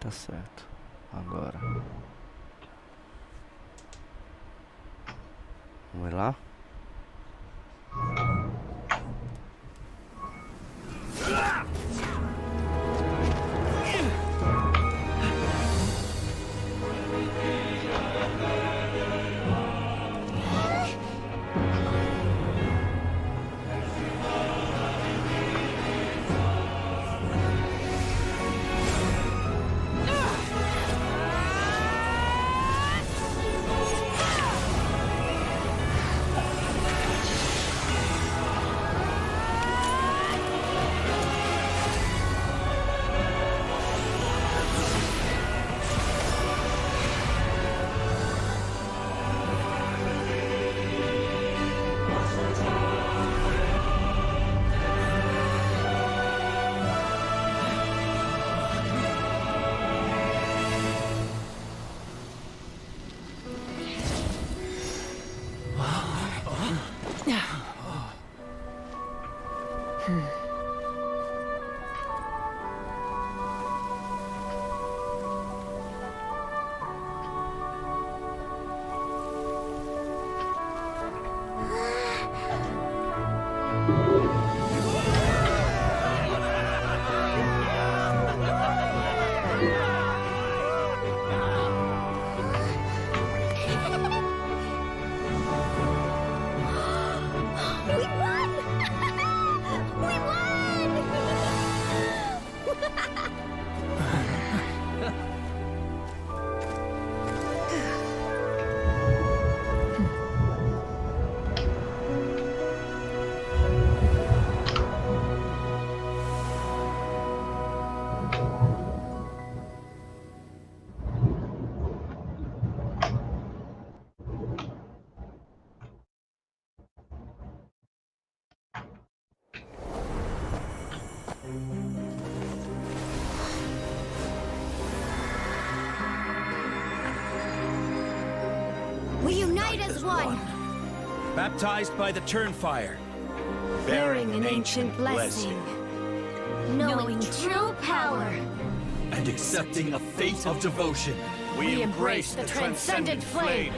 Tá certo. Agora. Vamos lá. We unite as one, Baptized by the Turnfire, bearing an ancient blessing, knowing true power. and accepting a fate of devotion. We embrace the transcendent flame.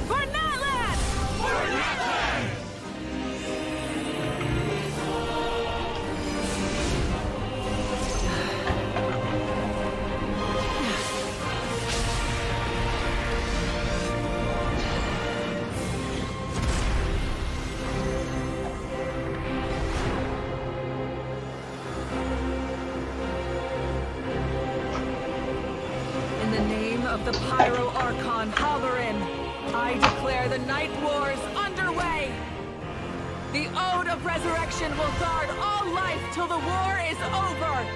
For Natlan! In the name of the Pyro Archon Halloran, I declare the Night Wars underway! The Ode of Resurrection will guard all life till the war is over!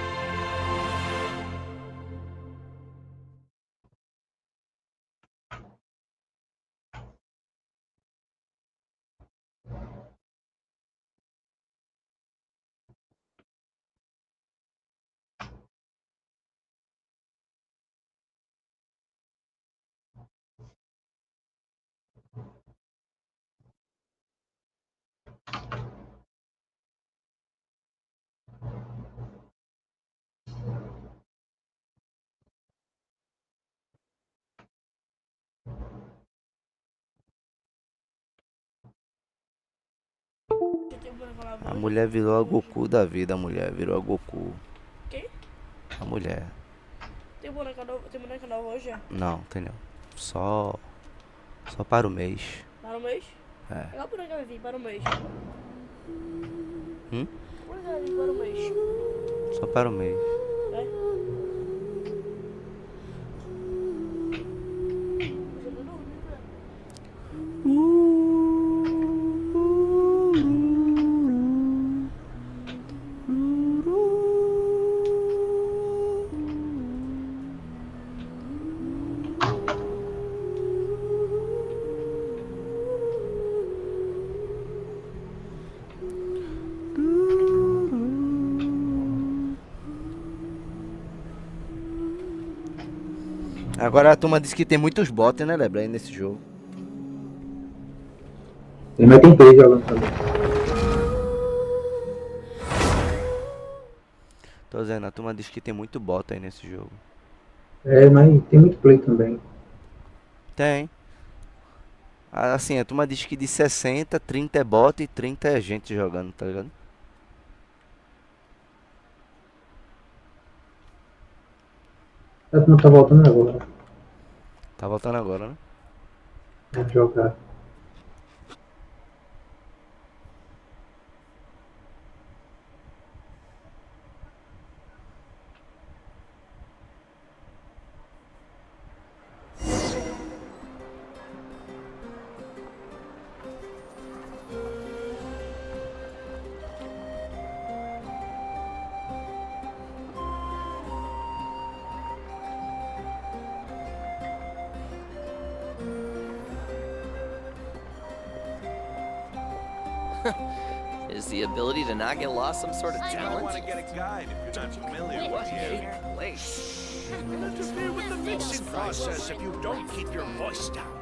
A mulher virou a Goku da vida, a mulher virou a Goku. Quem? A mulher. Tem boneca nova hoje? Não, tem não. Só para o mês. Para o mês? É. Qual boneca vai vir para o mês? Hum? Boneca vai vir para o mês? Só para o mês. É? Agora a turma diz que tem muitos bots, né, Lebra, aí nesse jogo. Mas tem 3 jogando também. Tô dizendo, a turma diz que tem muito bot aí nesse jogo. É, mas tem muito play também. Tem. Assim, a turma diz que de 60, 30 é bot e 30 é gente jogando, tá ligado? A turma tá voltando agora Tá voltando agora, né? a jogar. Is the ability to not get lost some sort of I talent? want to get a guide if you're not familiar Quit with the here. Place. Interfere with the mixing process if you don't keep your voice down.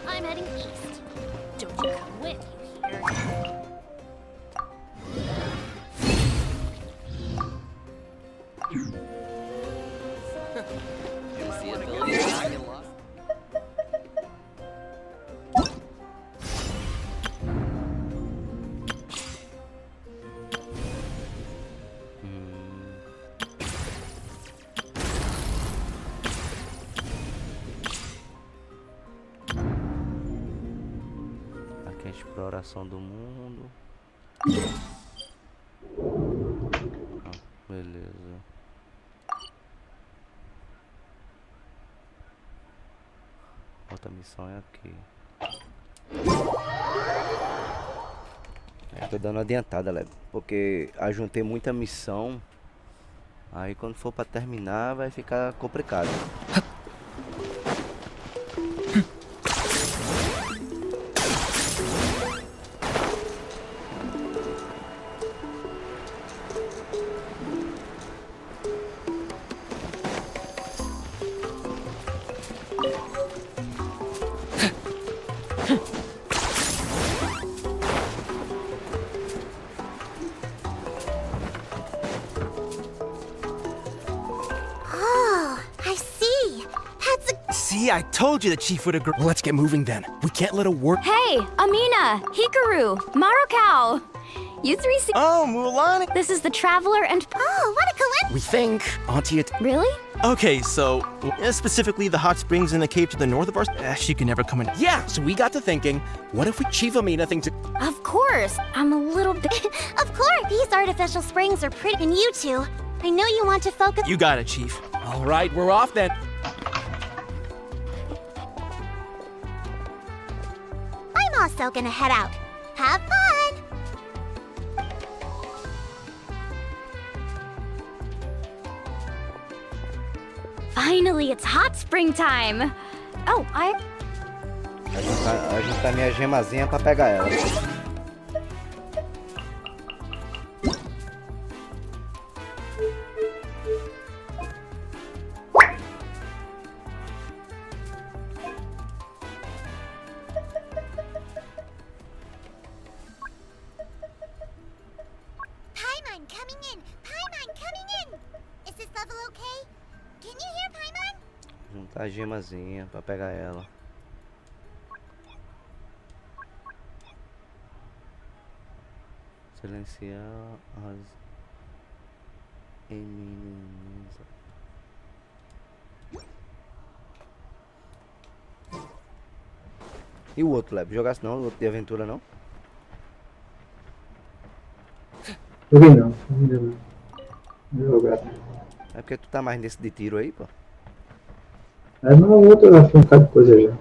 I'm heading east. Don't you come with, you hear? Is the ability to not get lost? Aqui é a exploração do mundo. Beleza. Outra missão é aqui. Tô dando adiantada, Leve, porque ajuntei muita missão. Aí quando for pra terminar vai ficar complicado. Oh, I see. That's a... See, I told you the chief would agree. Well, let's get moving then. We can't let a work. Hey, Amina, Hikaru, Marukao. You three see. Oh, Mulan. This is the Traveler and. Oh, what a coincidence. We think, Auntie. Really? Okay, so specifically the hot springs in the cave to the north of our. She can never come in. Yeah, so we got to thinking, what if we Chief Amina thinks. Of course. I'm a little bit. Of course, these artificial springs are pretty. And you two, I know you want to focus. You got it, Chief. All right, we're off then. I'm also gonna head out. Have fun. Finally, it's hot spring time. Oh, Ajuntar minha gemazinha pra pegar ela. Paimon coming in. Paimon coming in. Is this level okay? Can you hear Paimon? Juntar a gemazinha pra pegar ela. Silenciar as inimizades. E o outro, Leb? Jogasse não? O outro de aventura não? Joguei não. Ainda não. Vou jogar. É porque tu tá mais nesse de tiro aí, pô. É, não, o outro eu acho um bocado de coisa já.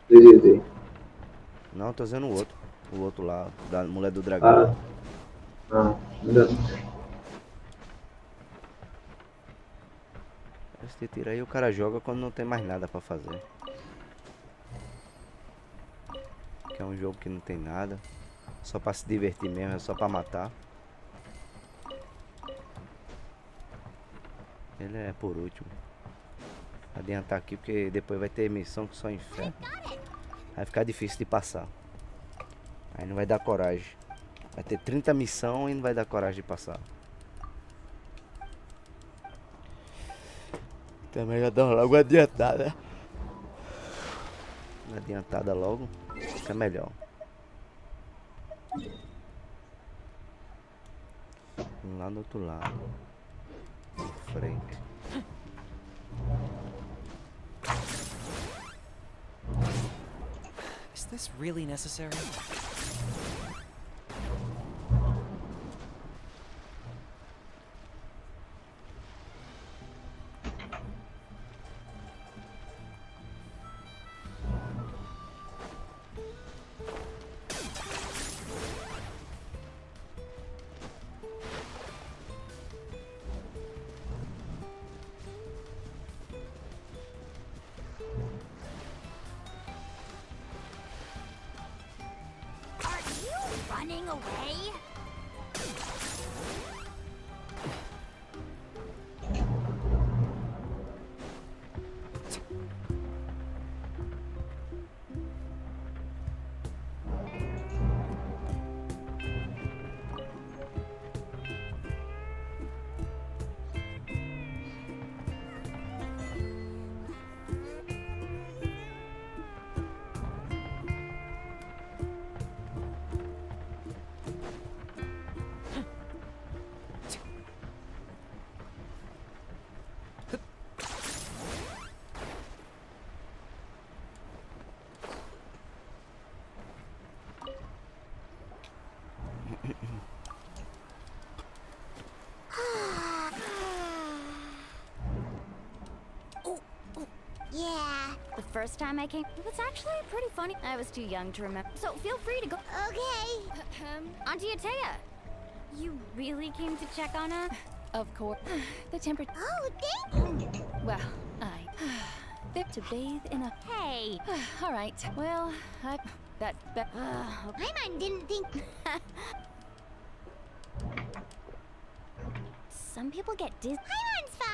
Desisei. Não, tô dizendo o outro. O outro lá, da mulher do dragão. Não, ainda não. Esse de tiro aí o cara joga quando não tem mais nada pra fazer. Que é um jogo que não tem nada. Só pra se divertir mesmo, é só pra matar. Ele é por último. Vou adiantar aqui porque depois vai ter missão que só inferno. Vai ficar difícil de passar. Aí não vai dar coragem. Vai ter 30 missões e não vai dar coragem de passar. Também já dá logo adiantada. Adiantada logo. Fica melhor. Lá do outro lado. Em frente. Is this really necessary? Are you running away? Yeah. The first time I came, it was actually pretty funny. I was too young to remember, so feel free to go. Okay. Auntie Atea, you really came to check on us? Of course. The temperature. Oh, thank you. Well, there to bathe in a. Hey! All right. Well, that. Paimon didn't think. Some people get dizzy. Paimon's fine.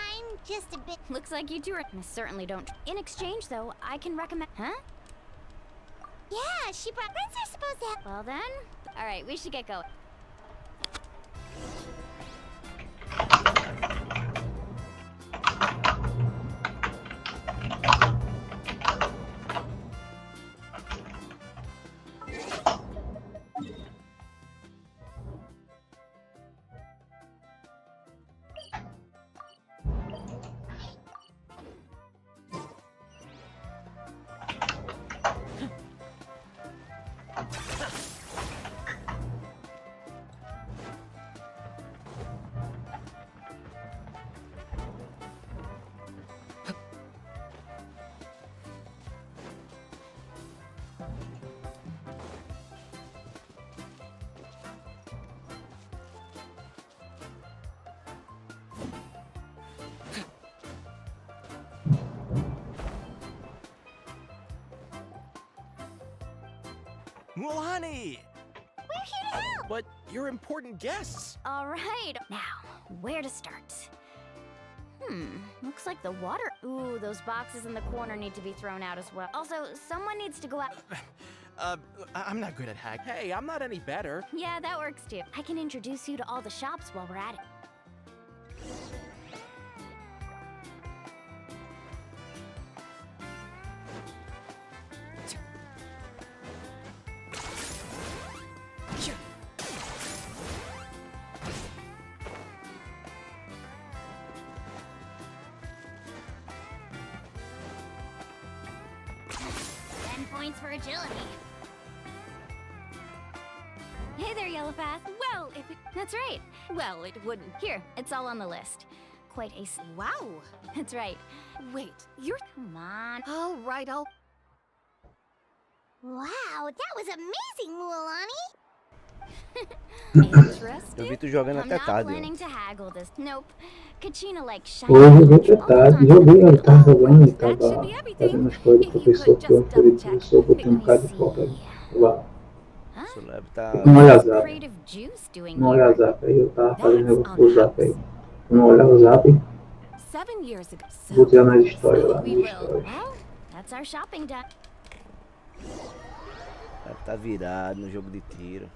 Just a bit. Looks like you two are. I certainly don't. In exchange, though, I can recommend. Huh? Yeah, she brought. Friends are supposed to have. Well then, all right, we should get going. Mulani! We're here to help. But you're important guests. All right, now, where to start? Looks like the water. Ooh, those boxes in the corner need to be thrown out as well. Also, someone needs to go out. I'm not good at hack. Hey, I'm not any better. Yeah, that works too. I can introduce you to all the shops while we're at it. Points for agility. Hey there, Yellowfast. Well, if it... That's right. Well, it wouldn't. Here, it's all on the list. Quite a... Wow. That's right. Wait, you're. Come on. All right, I'll. Wow, that was amazing, Mualani. Interesting. Eu vi tu jogando I'm até not tarde. planning to haggle this. Nope. Kachina likes shiny. Hoje eu joguei até tarde. Joguei, eu tava jogando e That should tava be everything. fazendo as coisas do If you professor, could que eu just double falei do check. professor, botei um Let me bocado de falta see. lá. Huh? O Lab tá. Não olha o What's zap. creative juice doing Não olha o here? zap aí. Eu tava fazendo That's o zap aí. Não olha o zap. 7 years ago. Vou tirar nas histórias lá. We Nas will. histórias. Well, that's our shopping done. O Lab tá virado no jogo de tiro.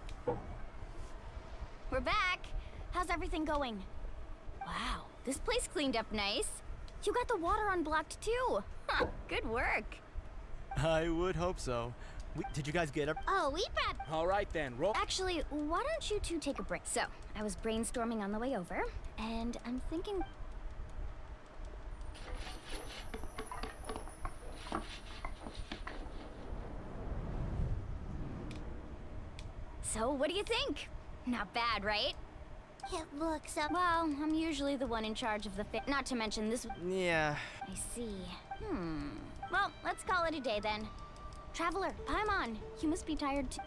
We're back. How's everything going? Wow, this place cleaned up nice. You got the water unblocked too. Huh, good work. I would hope so. Did you guys get it? Oh, we brought. All right then, roll. Actually, why don't you two take a break? So, I was brainstorming on the way over, and I'm thinking. So, what do you think? Not bad, right? It looks up. Well, I'm usually the one in charge of the not to mention this. Yeah. I see. Well, let's call it a day then. Traveler, Paimon, you must be tired too.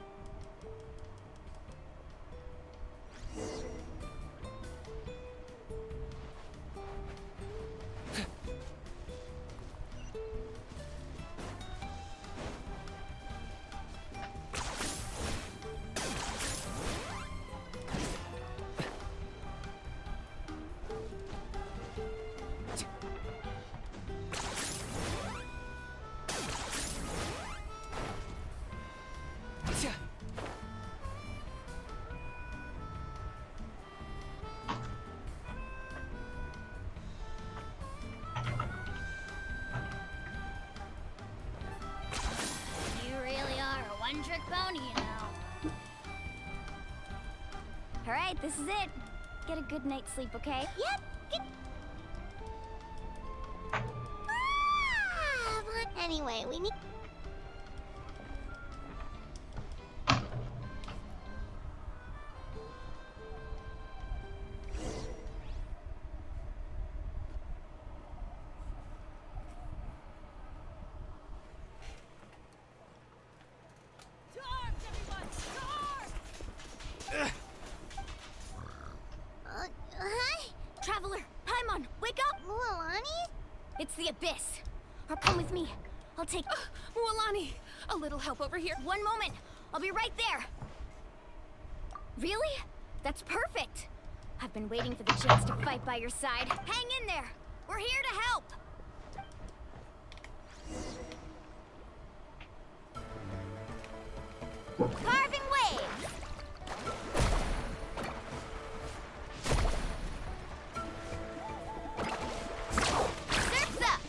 You really are a one-trick pony, you know. All right, this is it. Get a good night's sleep, okay? Yep. Anyway, we need. Hi, Traveler, Paimon, wake up! Mualani? It's the abyss. Or come with me. I'll take. Mualani, a little help over here. One moment. I'll be right there. Really? That's perfect. I've been waiting for the chance to fight by your side. Hang in there. We're here to help. Carving waves. Surf's up.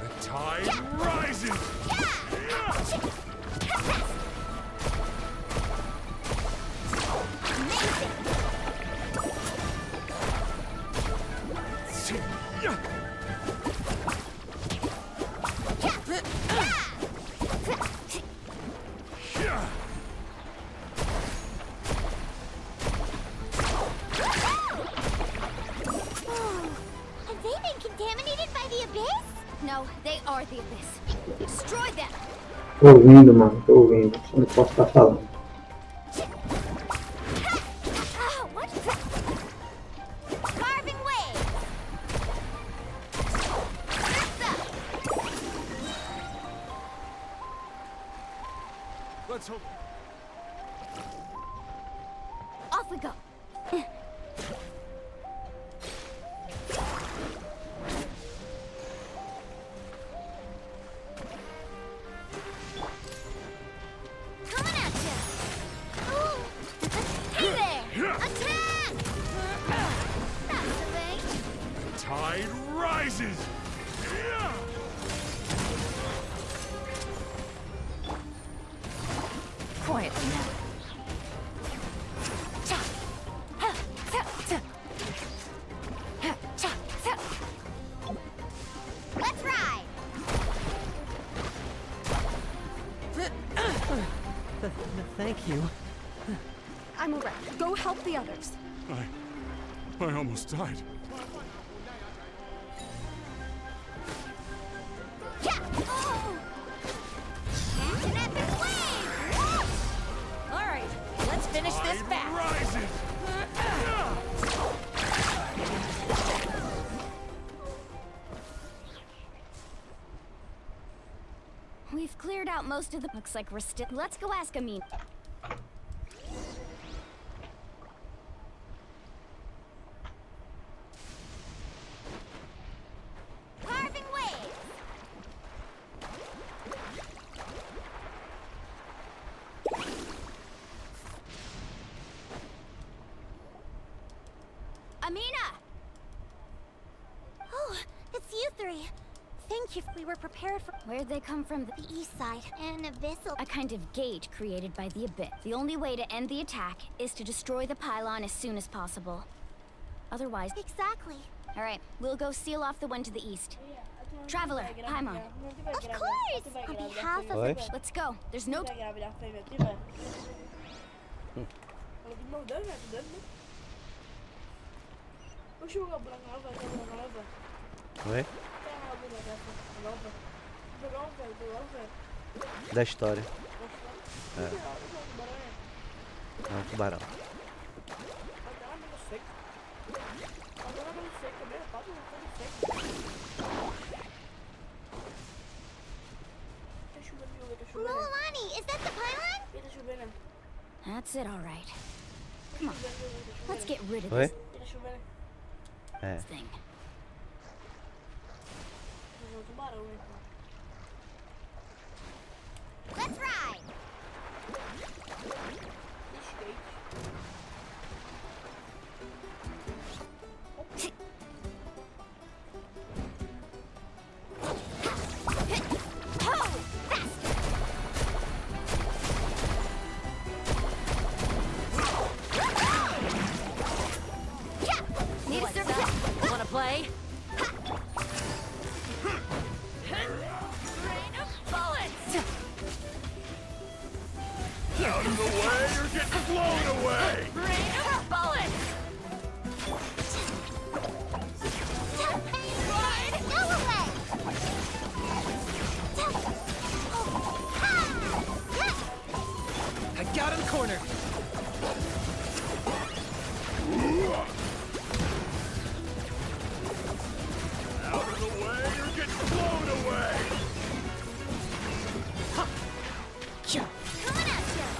The tide rises. Have they been contaminated by the abyss? No, they are the abyss. Destroy them. Tô ouvindo, mano. Tô ouvindo. Só não posso estar falando. Ah, what? Carving waves. Surf's up. Let's hope. Off we go. Coming at ya. Hey there. Attack. That's the way. The tide rises. Quietly now. Let's ride. Thank you. I'm alright. Go help the others. I almost died. Catch an epic wave. Alright, let's finish this Tide fast. rises. We've cleared out most of the... Looks like we're still... Let's go ask Amin. Carving waves! Amina! Oh, it's you three. Thank you. We were prepared for Where'd they come from? the east side. An abyssal. A kind of gate created by the Abyss. The only way to end the attack is to destroy the pylon as soon as possible. Otherwise... Exactly. Alright, we'll go seal off the one to the east. Traveler, Paimon. Of course! On behalf of Oi? Let's go. There's no... Vai grávida, foi meu, tiver. Falou que não deu, né? Tu deu, né? Oxi, o branco nova, a branca nova. Oi? Tem a branca nova. Pegou um velho. Da história. É. É um tubarão. Agora não sei. Agora não sei também, pode não sei. Tá chovendo, tá chovendo. Lolani, is that the pylon? Tá chovendo. That's it, alright. Come on, let's get rid of Oi? Tá chovendo. É. this thing. Um tubarão, né? Let's ride! Need a service? Wanna play? Rain of bullets! Out of the way, you're getting blown away! Rain of bullets! Ride! Go away! I got him cornered. Out of the way, you're getting blown away! Coming at you!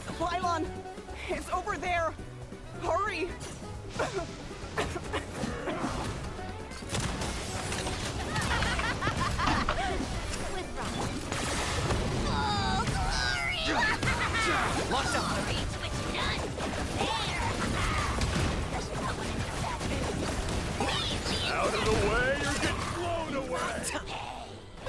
The pylon! It's over there! Hurry! With Rob. Oh, glory! Watch out. Reach what you done! There! Out of the way, you're getting blown away!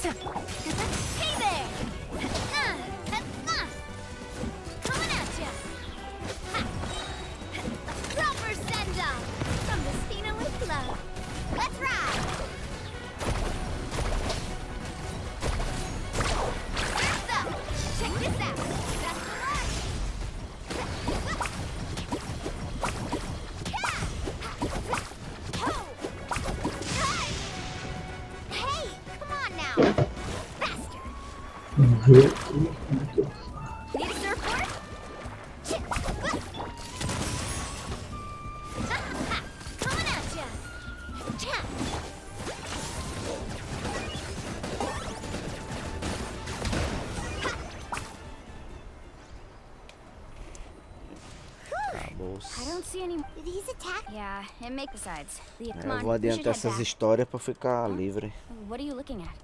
Hey there! Coming at ya! A proper send-off from the Spina with love. Let's ride! First up, check this out. That's the line. Hey, come on now! Faster! Vamos ver aqui como é que eu faço. Need a surfboard? Coming at ya! Acabou. I don't see any... Did these attack? Yeah, it makes... Besides, come Eu on, vou we should adiantar head essas back. histórias pra ficar livre. What are you looking at?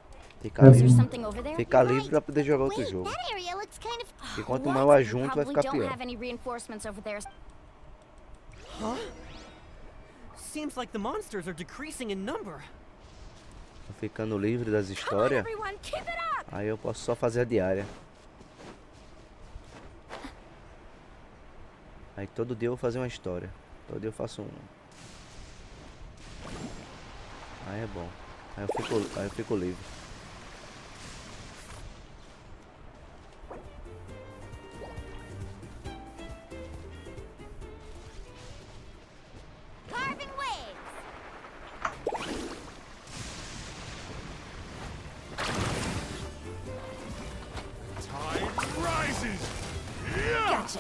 Ficar Is there livre. something over there? Ficar livre pra poder jogar outro Wait, jogo. that area looks kind of... E quanto What? mais eu We ajunto, vai probably ficar don't pior. have any reinforcements over there. Huh? Seems like the monsters are decreasing in number. Tô ficando livre das Come on, histórias. everyone, keep it up! Aí eu posso só fazer a diária. Aí todo dia eu vou fazer uma história. Todo dia eu faço um. Aí é bom. Aí eu fico livre. rises! Gotcha.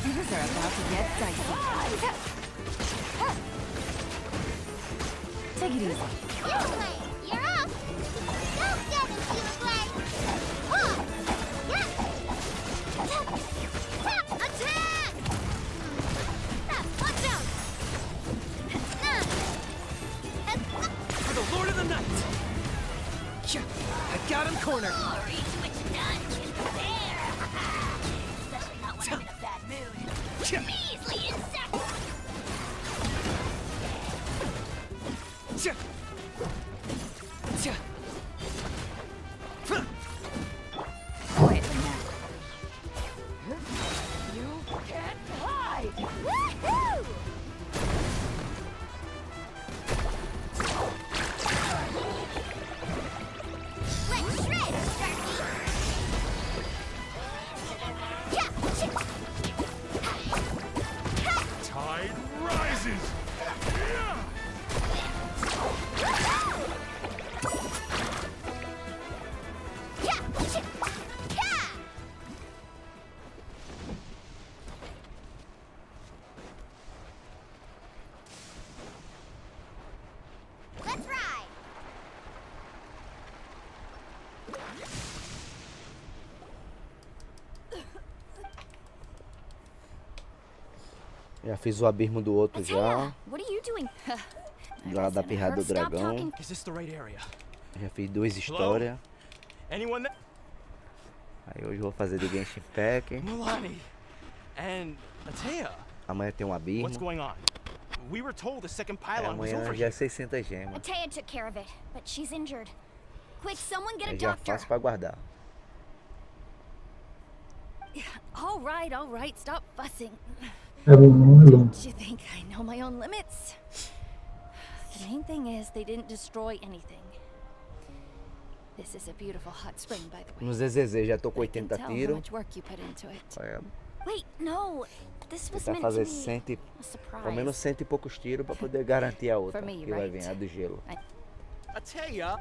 Things are about to get dicey. Take it easy. Xenoblade, you're up! Go get it, Xenoblade! Attack! Watch out! For the Lord of the Night! I got him cornered! Measly insect! Quiet now. You can't hide! Woohoo! Let's shred, Sharky! Tide rises! Let's ride! Já fiz o abismo do outro já. Atea, what are you doing? Lá da pirrada do Stop dragão. talking. Is this the right area? Já fiz 2 histórias. Anyone there? Aí hoje eu vou fazer de Genshin Pack. Milani! And Atea! Amanhã tem um What's abismo. going on? We were told the second Aí pylon was amanhã over já é here. 600 gemas. Atea took care of it, but she's injured. Quick, someone get a Aí já doctor. faço pra guardar. All right, stop fussing. É bom. Don't you think I know my own limits? The main thing is they didn't destroy anything. This is a beautiful hot spring, by the way. No ZZZ já tô com I can 80 tell how tiros. much work you put into it. É, Wait, no. This was tentar meant to fazer be 100, a surprise. pelo menos 100 e poucos tiros pra poder garantir a outra. For me, Que vai right? vir, a do gelo. Atea!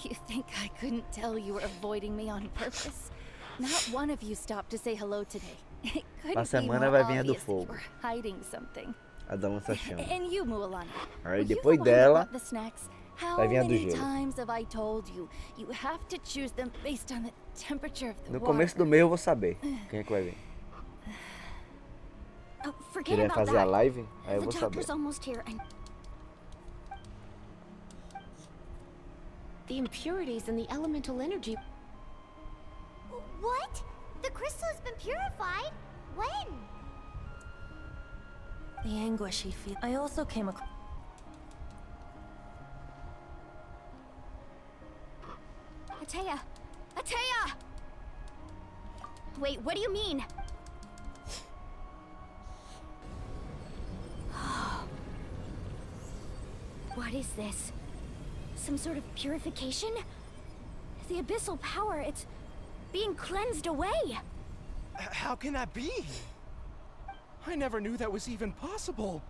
You think I couldn't tell you were avoiding me on purpose? Not one of you stopped to say hello today. It couldn't A be semana more vai vir a do obvious that you fogo. were hiding something. A da lança-chama. And you, Mualani. Aí were you depois the one who dela, bought the snacks? How vai vir a do many gelo. times have I told you? You have to choose them based on the temperature of the No water. começo do mês eu vou saber quem é que vai vir. Oh, forget Queria about fazer a that. live, aí eu The vou saber. doctor's almost here. And The impurities in the elemental energy. What? The crystal has been purified? When? The anguish he feels. I also came across. Atea! Atea! Wait, what do you mean? What is this? Some sort of purification? The abyssal power, it's being cleansed away. How can that be? I never knew that was even possible.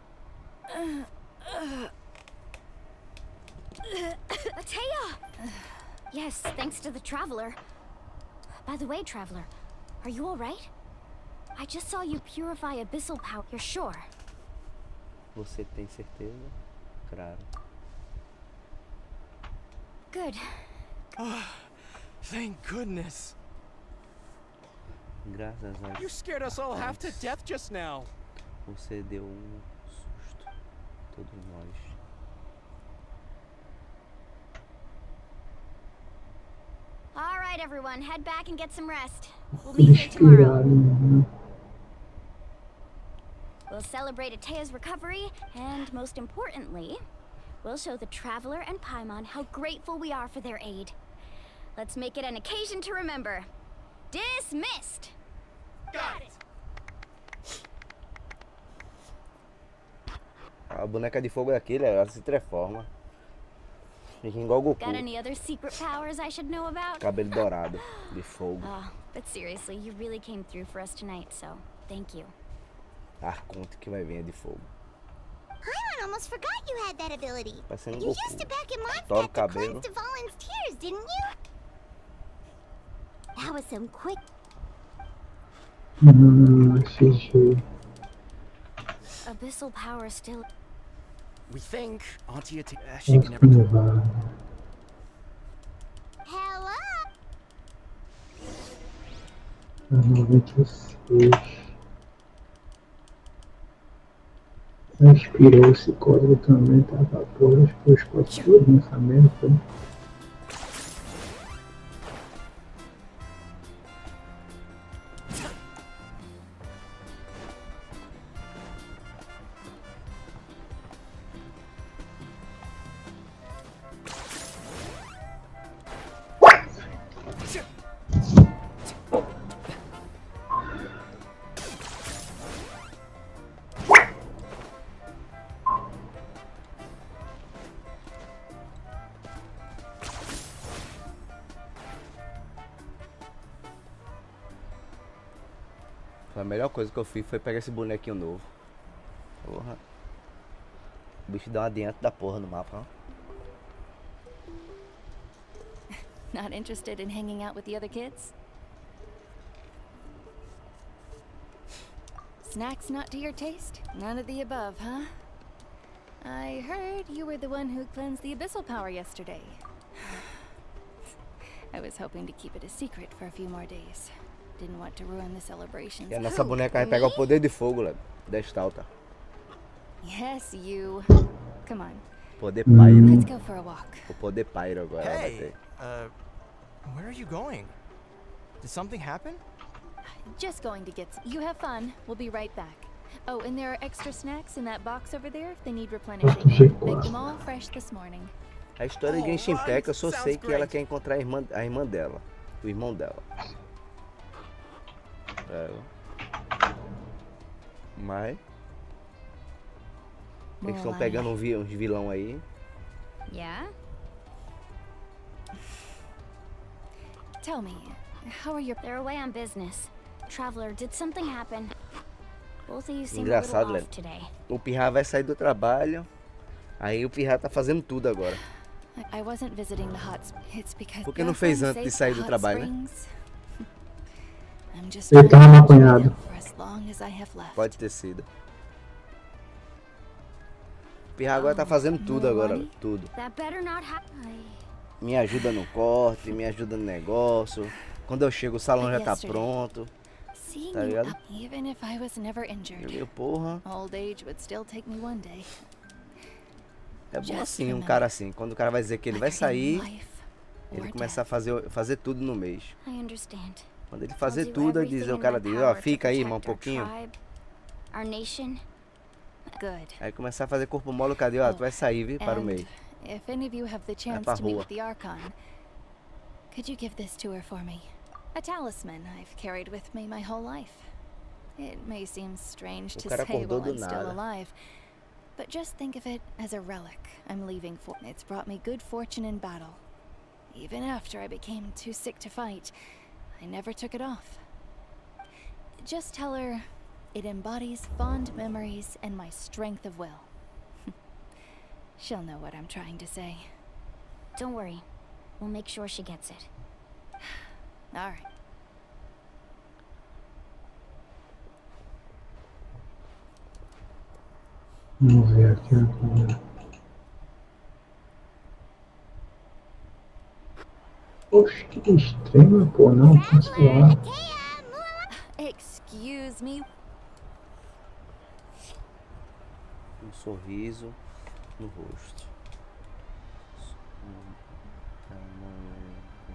Atea! Yes, thanks to the Traveler. By the way, Traveler, are you alright? I just saw you purify abyssal power. You're sure? Você tem certeza? Claro. Good. Thank goodness. Graças a You Deus. scared us all half to death just now. Você deu susto. Todos nós. Alright, everyone, head back and get some rest. We'll meet here tomorrow. Inspirado. We'll celebrate Atea's recovery, and most importantly, we'll show the Traveler and Paimon how grateful we are for their aid. Let's make it an occasion to remember. Dismissed! Got it. A boneca de fogo é aquele, ela se transforma. Fica igual o Goku. Got any other secret powers I should know about? Cabelo dourado, de fogo. Oh, but seriously, you really came through for us tonight, so thank you. Arconte que vai vir é de fogo. Paimon almost forgot you had that ability. Parecendo You Goku. used it back in Estoura o Mondstadt to cabelo. cleanse Dvalin's tears, didn't you? How That was some quick. Assistir. Abyssal power still. We think Auntie she can never. Continuando. Hello. 96. Expirou esse código também, tá? Porra, acho que os códigos todos nessa merda, foi. A melhor coisa que eu fiz foi pegar esse bonequinho novo. Porra. O bicho dá um adianto da porra no mapa, ó. Not interested in hanging out with the other kids? Snacks not to your taste? None of the above, huh? I heard you were the one who cleansed the abyssal power yesterday. I was hoping to keep it a secret for a few more days. Didn't want to ruin the celebrations. E a nossa boneca vai pegar o poder de fogo, lá, da estalta. Yes, you. Come on. Poder pyro. Let's go for a walk. O poder pyro agora ela vai Hey, ter. where are you going? Did something happen? Just going to get. You have fun. We'll be right back. Oh, and there are extra snacks in that box over there if they need replenishing. Make them all fresh this morning. A história de Genshin Alright, Impact, eu só sei sounds que ela great. quer encontrar a irmã dela. O irmão dela. É. Mas eles estão pegando uns vilão aí. Yeah? Tell me, how are your... They're away on business. Traveler, did something happen? Both of you seem a Engraçado, little Léo. off today. O Pirra vai sair do trabalho. Aí o Pirra tá fazendo tudo agora. I wasn't visiting the hot It's because Por que não fez antes de sair do trabalho, né? I'm just Ele tava trying to enjoy maconhado. them for as long as I have left. Pode ter sido. O Pirra agora tá fazendo tudo agora, Milani? Tudo. That better not happen. Me ajuda no corte, me ajuda no negócio. Quando eu chego o salão já tá pronto. Seeing Tá you ligado? up, even if I was never injured. Eu, porra, Old age would still take me one day. é bom Just assim, um remember, cara assim. Quando o cara vai dizer que ele vai whether in sair, life ele or começa a death. fazer tudo no mês. I understand. Quando ele I'll fazer do tudo, everything diz, o in cara my diz, ó, power to fica aí, irmão, um protect our pouquinho. tribe, our nation. Good. Aí começar a fazer corpo mole, cadê? Ó, tu vai sair, viu, para o And mês. if any of you have the chance pra to meet rua. with the Archon, could you give this to her for me? A talisman I've carried with me my whole life. It may seem strange O to cara say acordou while do I'm still nada. alive, but just think of it as a relic I'm leaving for. It's brought me good fortune in battle. Even after I became too sick to fight, I never took it off. Just tell her it embodies fond memories and my strength of will. She'll know what I'm trying to say. Don't worry. We'll make sure she gets it. All right. Vamos ver aqui agora. Oxe, que estranho, pô, não, cancelar. Excuse me. Um sorriso no rosto.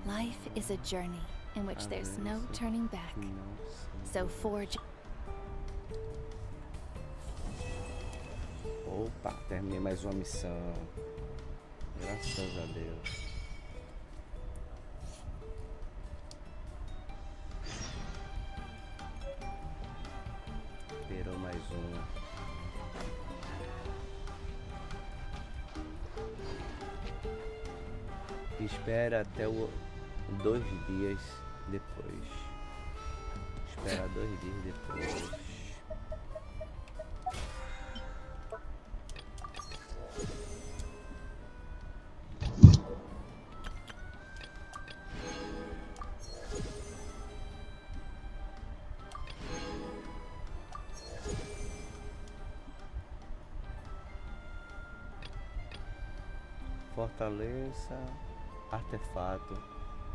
Life is a journey in which there's no turning back. So forge. Opa, terminei mais uma missão. Graças a Deus. Esperou mais uma. Espera até 2 dias depois. Espera 2 dias depois. Fortaleza, artefato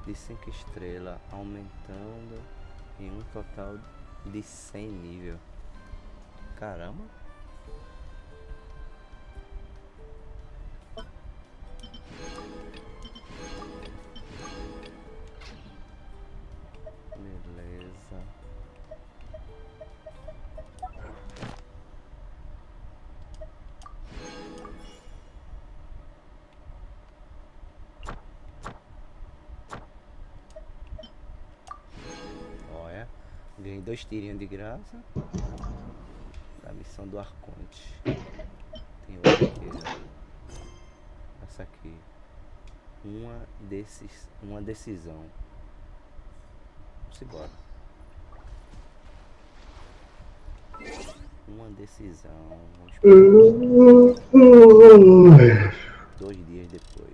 de 5 estrelas, aumentando em um total de 100 nível. Caramba. Beleza. Olha, ganhei 2 tirinhos de graça da missão do Arconte. Tem outra aqui, ó. Essa aqui. Uma decisão. Vamos embora. Uma decisão. Vamos esperar 2 dias depois.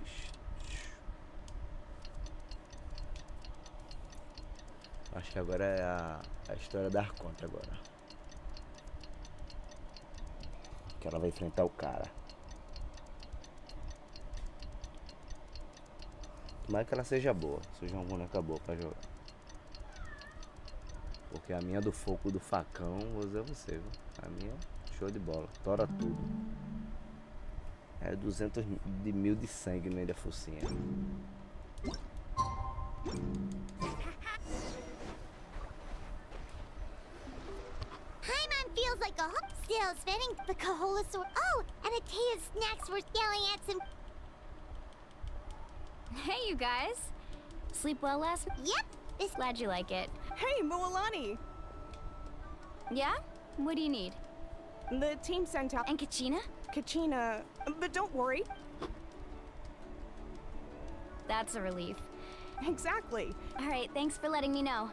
Acho que agora é a história da Arconte agora. Que ela vai enfrentar o cara. Tomara que ela seja boa. Seja uma boneca boa pra jogar. Porque a minha do fogo do facão, vou dizer a você, viu? A minha, show de bola. Tora tudo. É 200 mil de sangue no meio da focinha. Paimon feels like a hook still spinning the Kaholasaur. Oh, and Atea's snacks were yelling at some. Hey, you guys. Sleep well last night? Yep, this. Glad you like it. Hey, Moalani! Yeah? What do you need? The team sent out And Kachina? Kachina, but don't worry. That's a relief. Exactly. Alright, thanks for letting me know.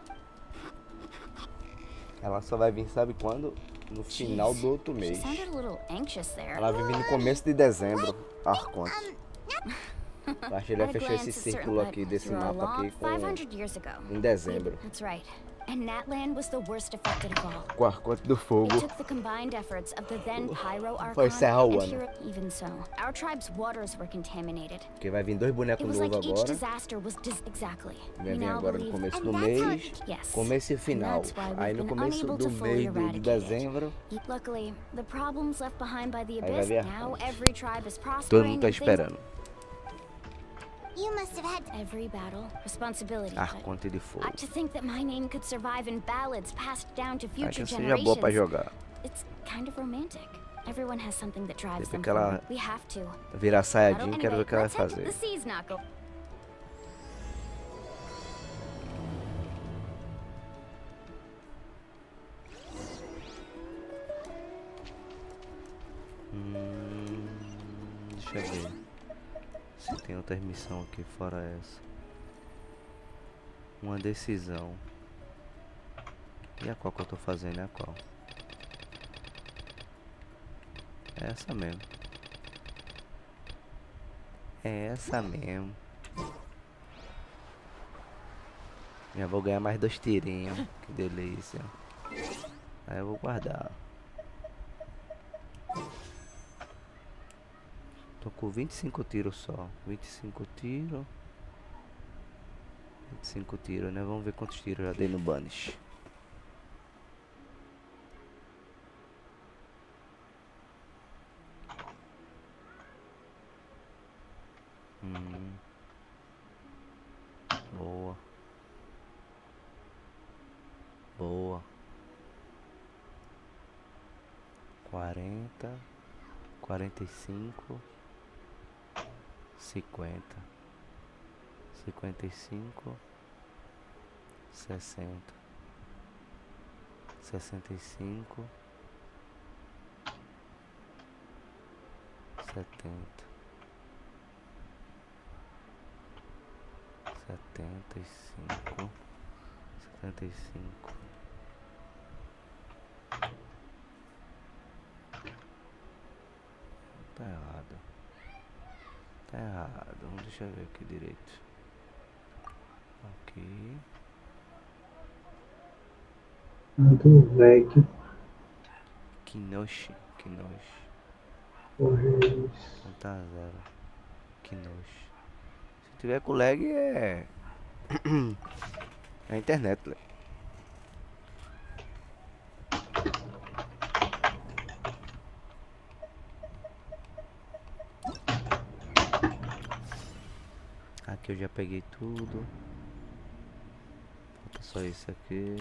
Ela só vai vir, sabe quando? No final do outro She mês. sounded a little anxious there. Ela vai vir no começo de dezembro, Arconte. Eu acho que ele vai At a fechar esse glance, it's círculo certain, aqui, but desse through a mapa aqui, log 500 years ago. em dezembro. That's right. And Natland was the worst affected of all. Com a Arconte do Fogo. It took the combined efforts of the then Pyro Vai Archon encerrar o and ano. Hero. Even so, our tribe's waters were contaminated. Porque vai vir 2 bonecos It was novos like each agora. disaster was exactly. Vai We vir now agora no believe. começo do And that's how mês. Yes. Começo e final. that's why we've Aí no been começo unable do to fully mês de eradicate it. dezembro. Luckily, the problems left behind by the Aí vai abyss, vir now Arconte. every tribe is Todo prospering. mundo tá and things- esperando. You must have had. Every battle, responsibility. but Arconte de Fogo. to think that my name could survive in ballads passed down to Aí future que seja boa pra generations. jogar. It's kind of romantic. Everyone has something that drives Depois them que ela forward. We have to. virar Anyway, Saiyajin, quero ver o que ela vai let's head to fazer. the sea's knuckle. Deixa eu ver se tem outra missão aqui fora essa. Uma decisão. E a qual que eu tô fazendo? É a qual? É essa mesmo. É essa mesmo. Já vou ganhar mais 2 tirinhos. Que delícia. Aí eu vou guardar. Tô com 25 tiros só. 25 tiros. 25 tiros, né? Vamos ver quantos tiros eu já dei no Banish. Boa. Boa. 40, 45, 50, 55, 60, 65, 70, 75, 75. Tá errado. Tá errado. Vamos deixa eu ver aqui direito. Aqui. Do velho. Que nojo. Que nojo. Porra, é isso. Não tá zero. Que nojo. Se tiver com lag é. É a internet, Lê. Aqui eu já peguei tudo. Falta só esse aqui.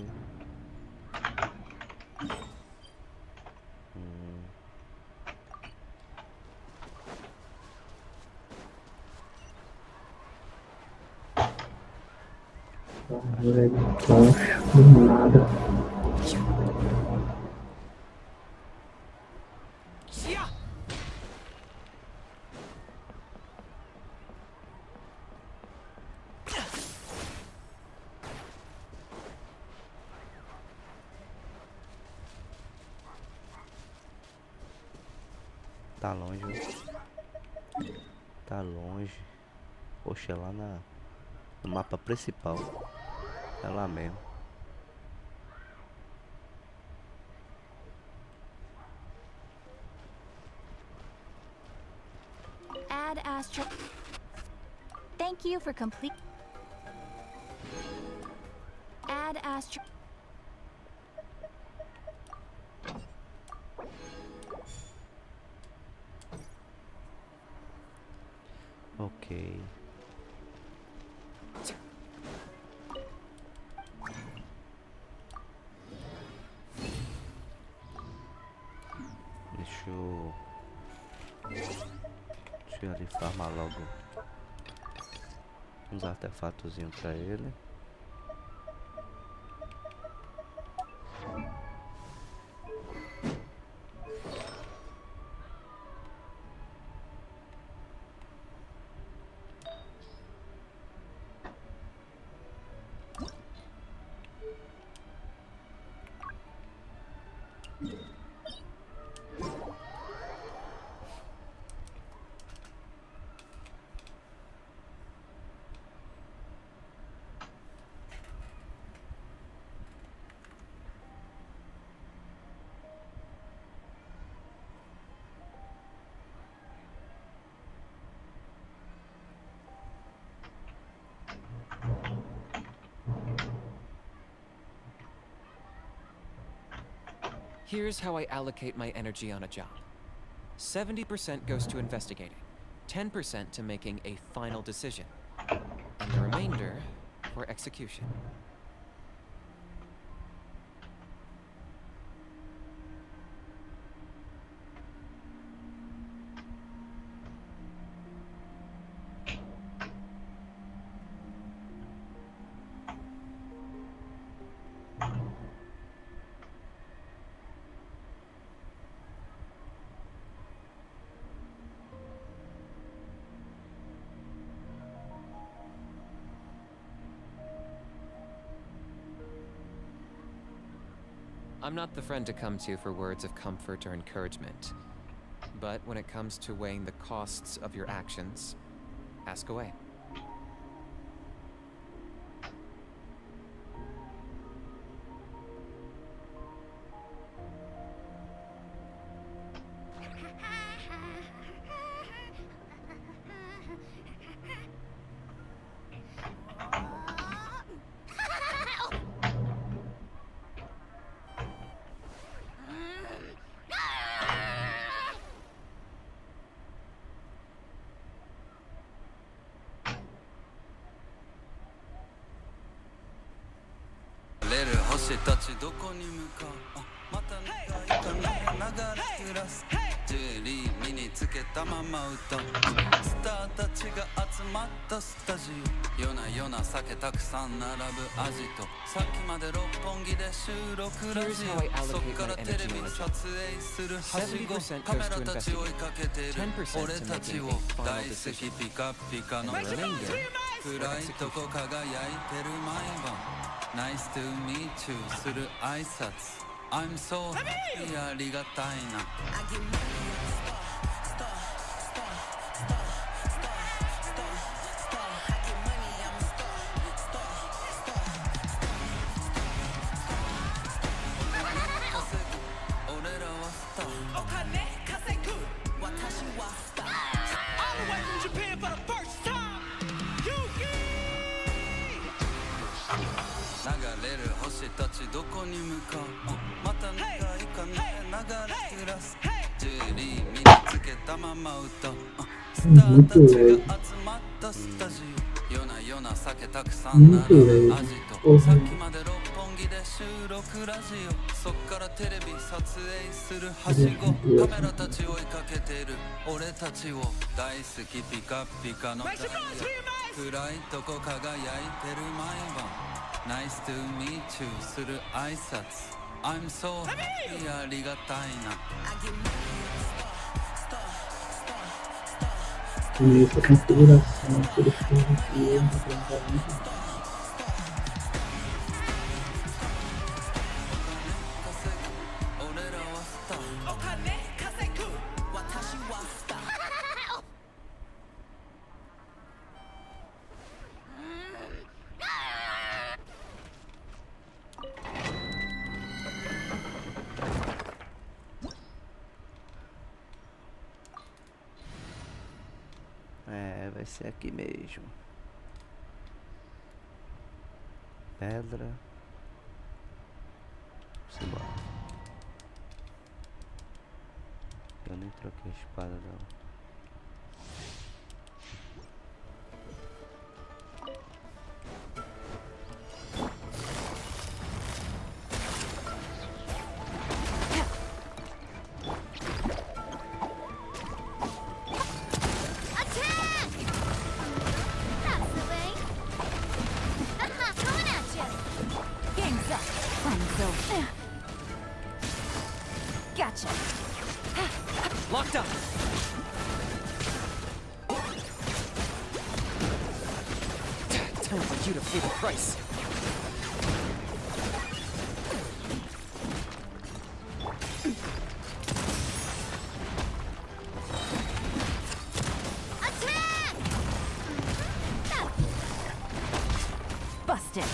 Do nada. Tá longe, tá longe. Poxa, é lá no mapa principal. É lá mesmo. Add astro. Thank you for complete. Add astro. Ok. Deixa eu ali farmar logo uns artefatozinhos pra ele. Here's how I allocate my energy on a job. 70% goes to investigating, 10% to making a final decision, and the remainder for execution. I'm not the friend to come to for words of comfort or encouragement. But when it comes to weighing the costs of your actions, ask away. Here's how I allocate my energy on a job. 70% goes to investigating, 10% to making a final decision, and the remainder for execution. Nice to meet you する挨拶 I'm so happy ありがたいな 俺らはスターお金稼ぐ私はスター All the way from Japan for the れる星たちどこに向かうまた願いかね流れ暮らすジュリー身につけたまま歌うスターたちが集まったスタジオ夜な夜な酒たくさんなる味とさっきまで六本木で収録ラジオそっからテレビ撮影するはしごカメラたち追いかけてる俺たちを大好きピカピカのダイヤ暗いとこ輝いてる毎晩 Nice to meet you する挨拶 I'm so happy ありがたいな Y esta configuración que les estoy diciendo, É, vai ser aqui mesmo. Pedra. Simbora. Eu nem troquei a espada dela. Gotcha. Locked up. Time for you to pay the price. Attack! Busted.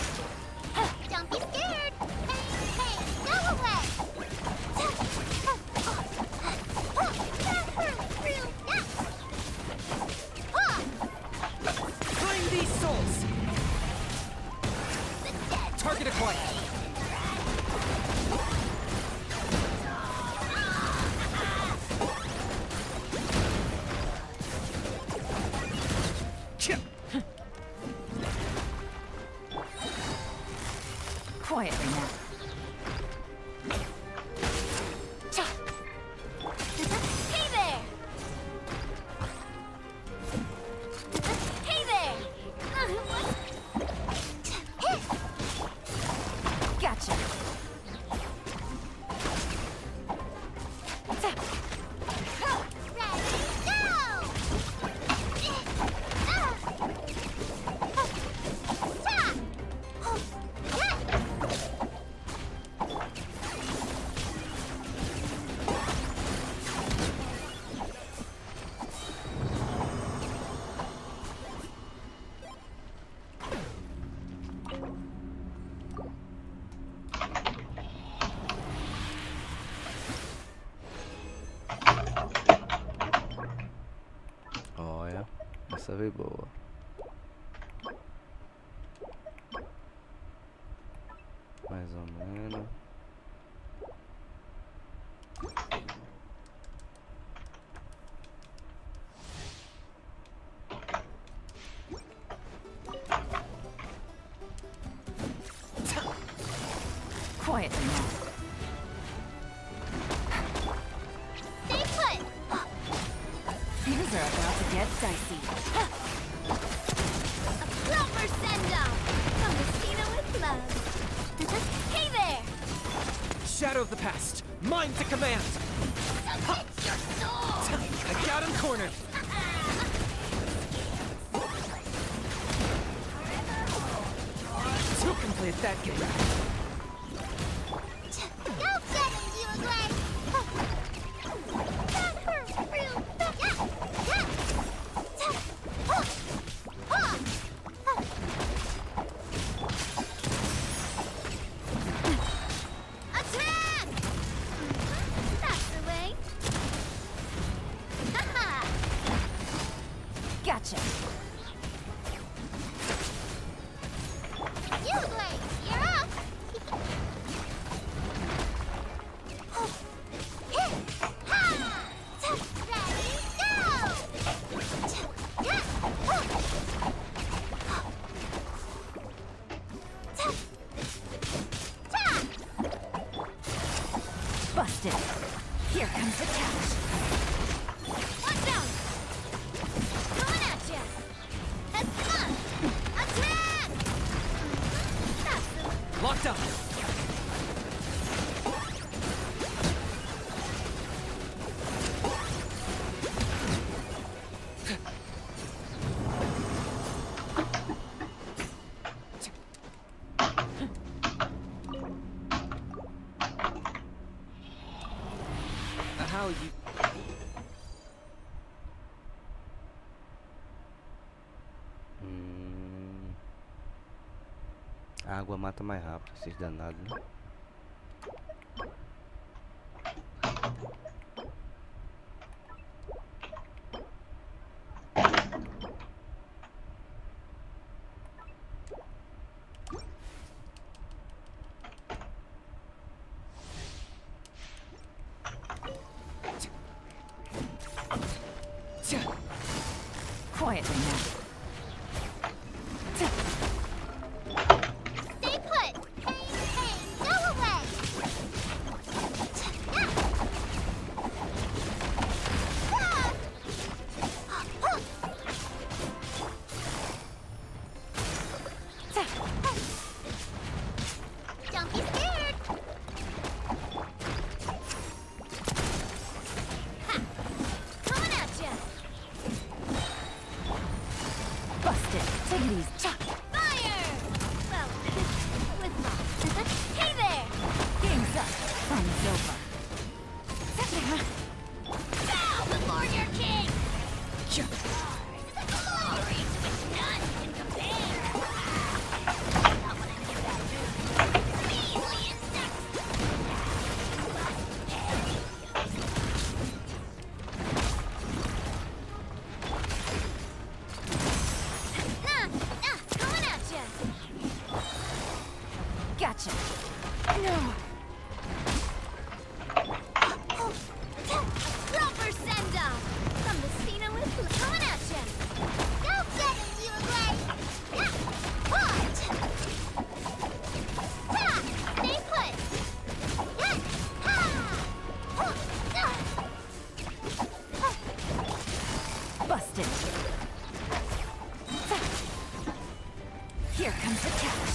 Don't be scared. Hey, go away. Claim these souls. Target acquired. Quietly now. Hey there! Hey there! Gotcha. Olha, essa veio boa. Mais ou menos. Quietly now. Stay put! Things are about to get dicey. A proper send-off! From Messina with love. Hey there! Shadow of the past. Mine to command. Submit your soul! I got him cornered. Who can play that game? Go get him, you Greg! Attack! That's the way. Haha! Gotcha. You Greg, you're up! Busted. Here comes the catch. Watch out! Coming at ya! Come on! Attack! That's the... Locked up. How you... A água mata mais rápido, esses danados, né? Quietly now. Stay put! Hey, go away! Don't be scared! Ha! Coming at ya! Busted. Take it easy. Fire! Well, with love. Hey there! Game's up. Fun's over. Bow before your king! Glory to which none can compare! Not when I give that dude measly insects! Coming at ya! Gotcha. No. Proper send-off! From the Cena with coming at ya! Go get him, you agree! Yeah! What? Ha! Stay put! Yeah! Ha! Busted. Here comes the catch.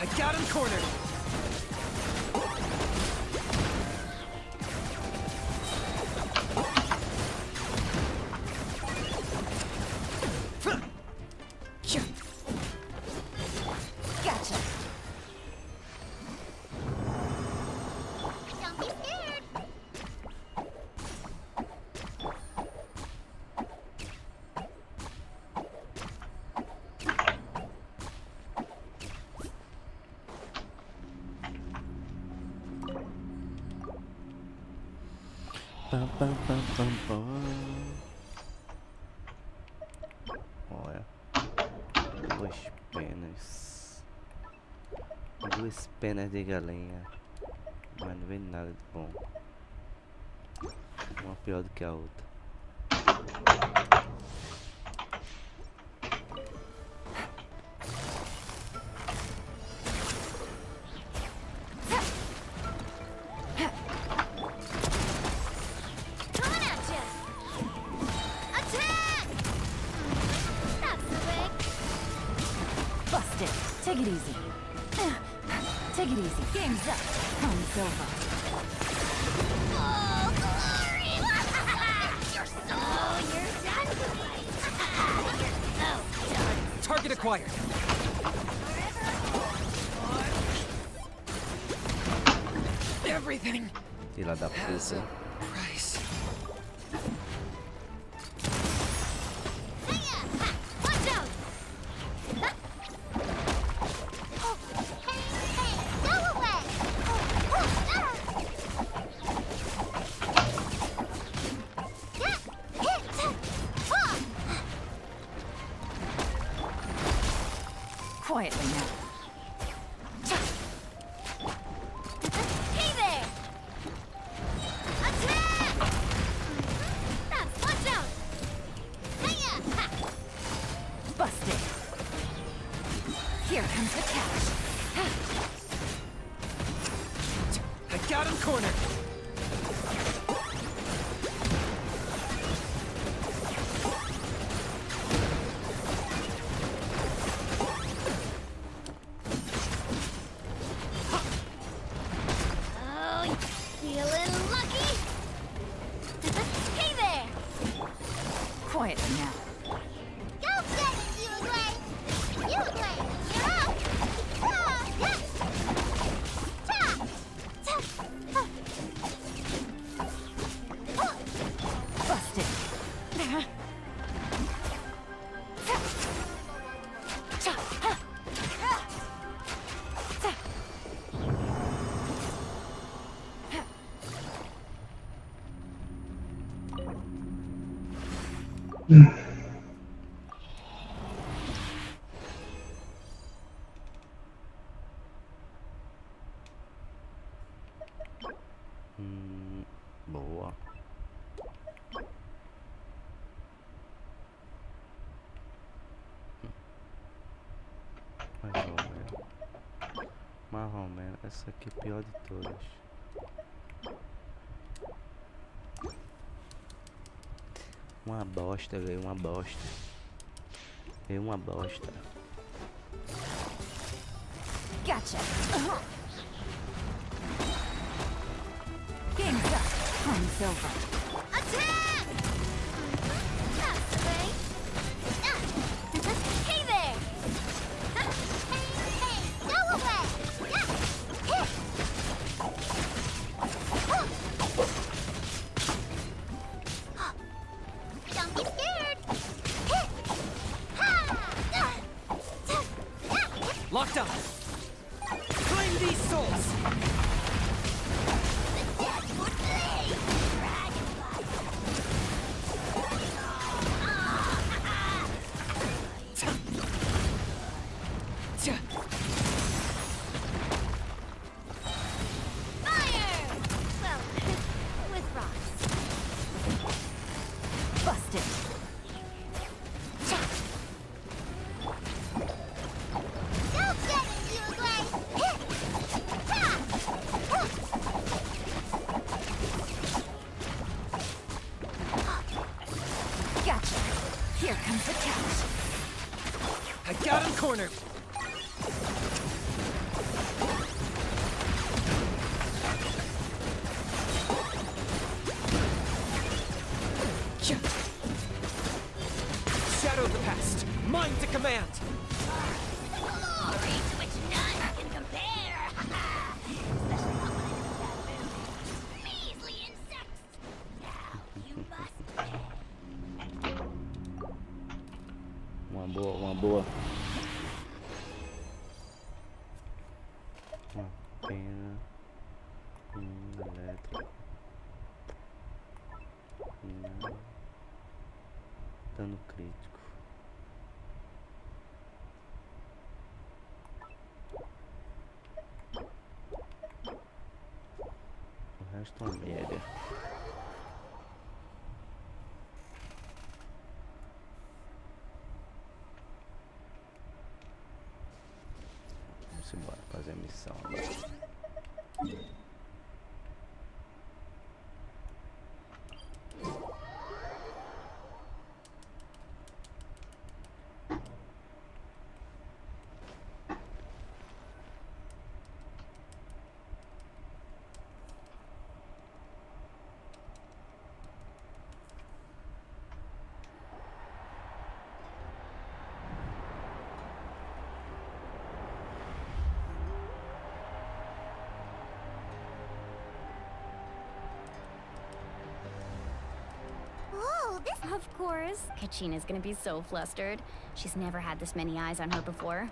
I got him cornered. Gotcha. Don't be scared! Pam, pam, pam, pam, pam. Olha. Duas penas. Duas penas de galinha. Mas não vem nada de bom. Uma pior do que a outra. Coming at ya! Attack! That's the way! Busted. Take it easy. Take it easy. Game's up. Fun's over. Oh, glory! You're done! You're so done! Target acquired. Everything Filha da has a puta. price. Hiya! Ha! Watch out! Ha! Oh, hey, go away! Yeah, hit! Oh! Quietly now. Hey there! Attack! Feeling lucky? Hey there! Quietly now. Go get it, Uruguay! Uruguay, you're up! Ah, yeah. Ta! Ta! Busted. Boa. Mais ou menos. Essa aqui é a pior de todas. Uma bosta, velho. Uma bosta. É uma bosta. Gotcha. Game's up. Time's over. Attack! That's the way. Hey there! Hey, go away! Don't be scared! Locked up. Claim these souls. Fire! Well, with rocks. Busted. Go get it, Uruguay! Gotcha. Here comes the catch. I got him cornered. Shadow of the past. Mine to command. Glory to which none can compare. Especially not when I know that move. Measly insects. Now you must pay. Uma boa, uma boa. Uma pena. Elétrico. Não. Dano crítico. O resto é uma merda. Vamos embora fazer a missão agora. Whoa, this... Of course. Kachina's gonna be so flustered. She's never had this many eyes on her before.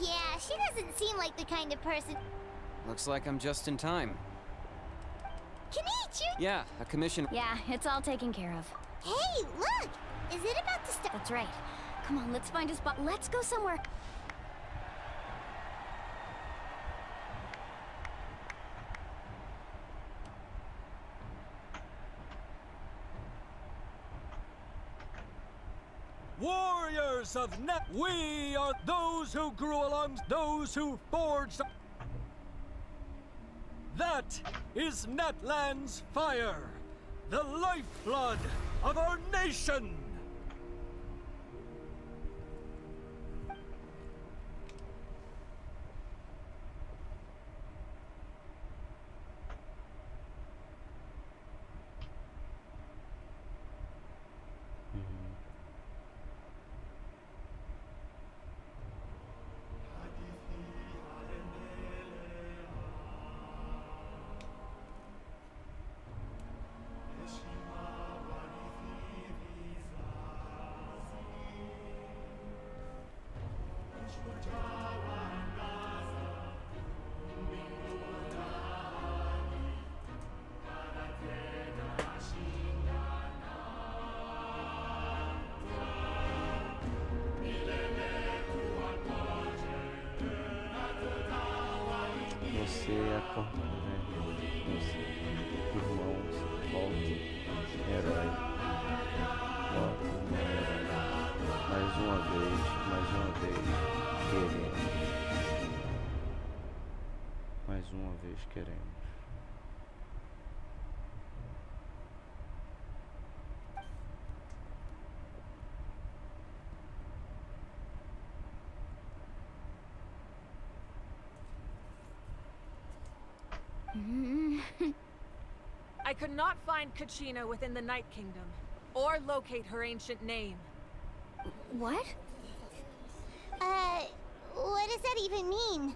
Yeah, she doesn't seem like the kind of person. Looks like I'm just in time. Kenichi! Yeah, a commission. Yeah, it's all taken care of. Hey, look! Is it about to start? That's right. Come on, let's find a spot. Let's go somewhere. Warriors of Net, we are those who grew along, those who forged. That is Netland's fire, the lifeblood of our nation. Você irmãos, volte, herói. Volte, meu herói. Mais uma vez, queremos. Mais uma vez queremos. I could not find Kachina within the Night Kingdom, or locate her ancient name. What? What does that even mean?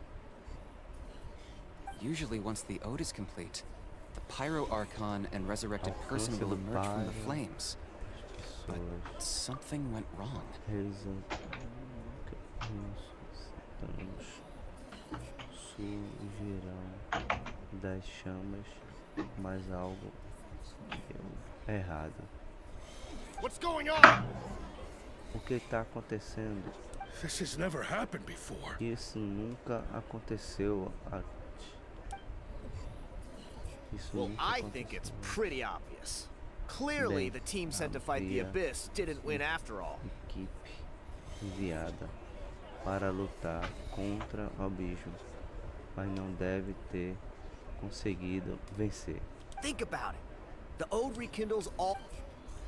Usually once the ode is complete, the Pyro Archon and resurrected person will emerge from the flames. But something went wrong. Surgirão das chamas, mas algo deu errado. What's going on? O que está acontecendo? This has never happened before. Isso nunca aconteceu antes. Well, I think it's pretty obvious. Clearly, the team sent to fight the Abyss didn't win after all. Equipe enviada para lutar contra o abismo, mas não deve ter conseguido vencer. Think about it. The ode rekindles all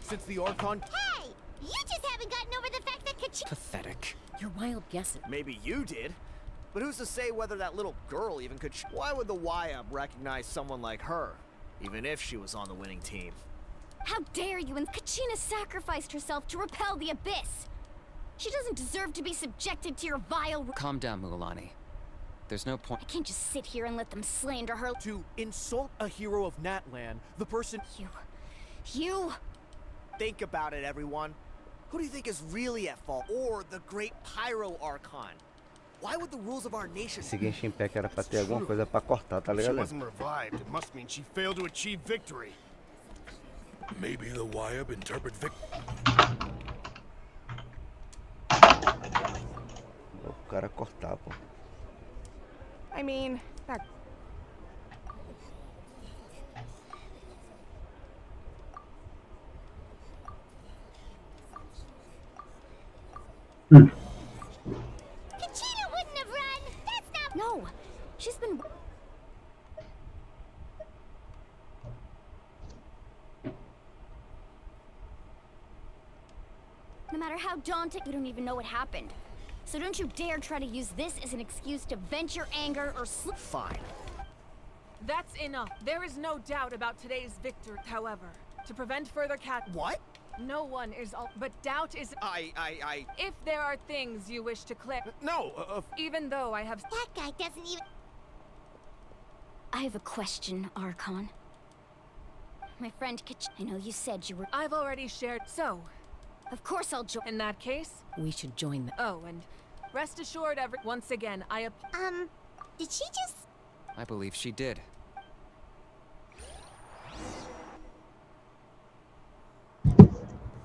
since the Archon. Hey! You just haven't gotten over the fact that Kachina... Pathetic. Your wild guesses. Maybe you did. But who's to say whether that little girl even could... Why would the YUB recognize someone like her, even if she was on the winning team? How dare you? And Kachina sacrificed herself to repel the Abyss. She doesn't deserve to be subjected to your vile... Calm down, Mualani. There's no point. I can't just sit here and let them slander her. To insult a hero of Natlan, the person... You... Think about it, everyone. Who do you think is really at fault? Or the great Pyro Archon? Why would the rules of our nation... Esse Genshin Pack era pra ter alguma coisa pra cortar, tá ligado? She wasn't revived. It must mean she failed to achieve victory. Maybe the YUB interpret O cara cortar, pô. I mean, that... Kachina wouldn't have run! That's not... No! She's been... No matter how daunting, you don't even know what happened. So don't you dare try to use this as an excuse to vent your anger or Fine. That's enough. There is no doubt about today's victory, however. To prevent further What? No one is all... But doubt is... If there are things you wish to clear... No, Even though I have... That guy doesn't even... I have a question, Archon. My friend I know you said you were... I've already shared... So... Of course I'll join... In that case... We should join them. Oh, and... Rest assured, once again, did she just... I believe she did.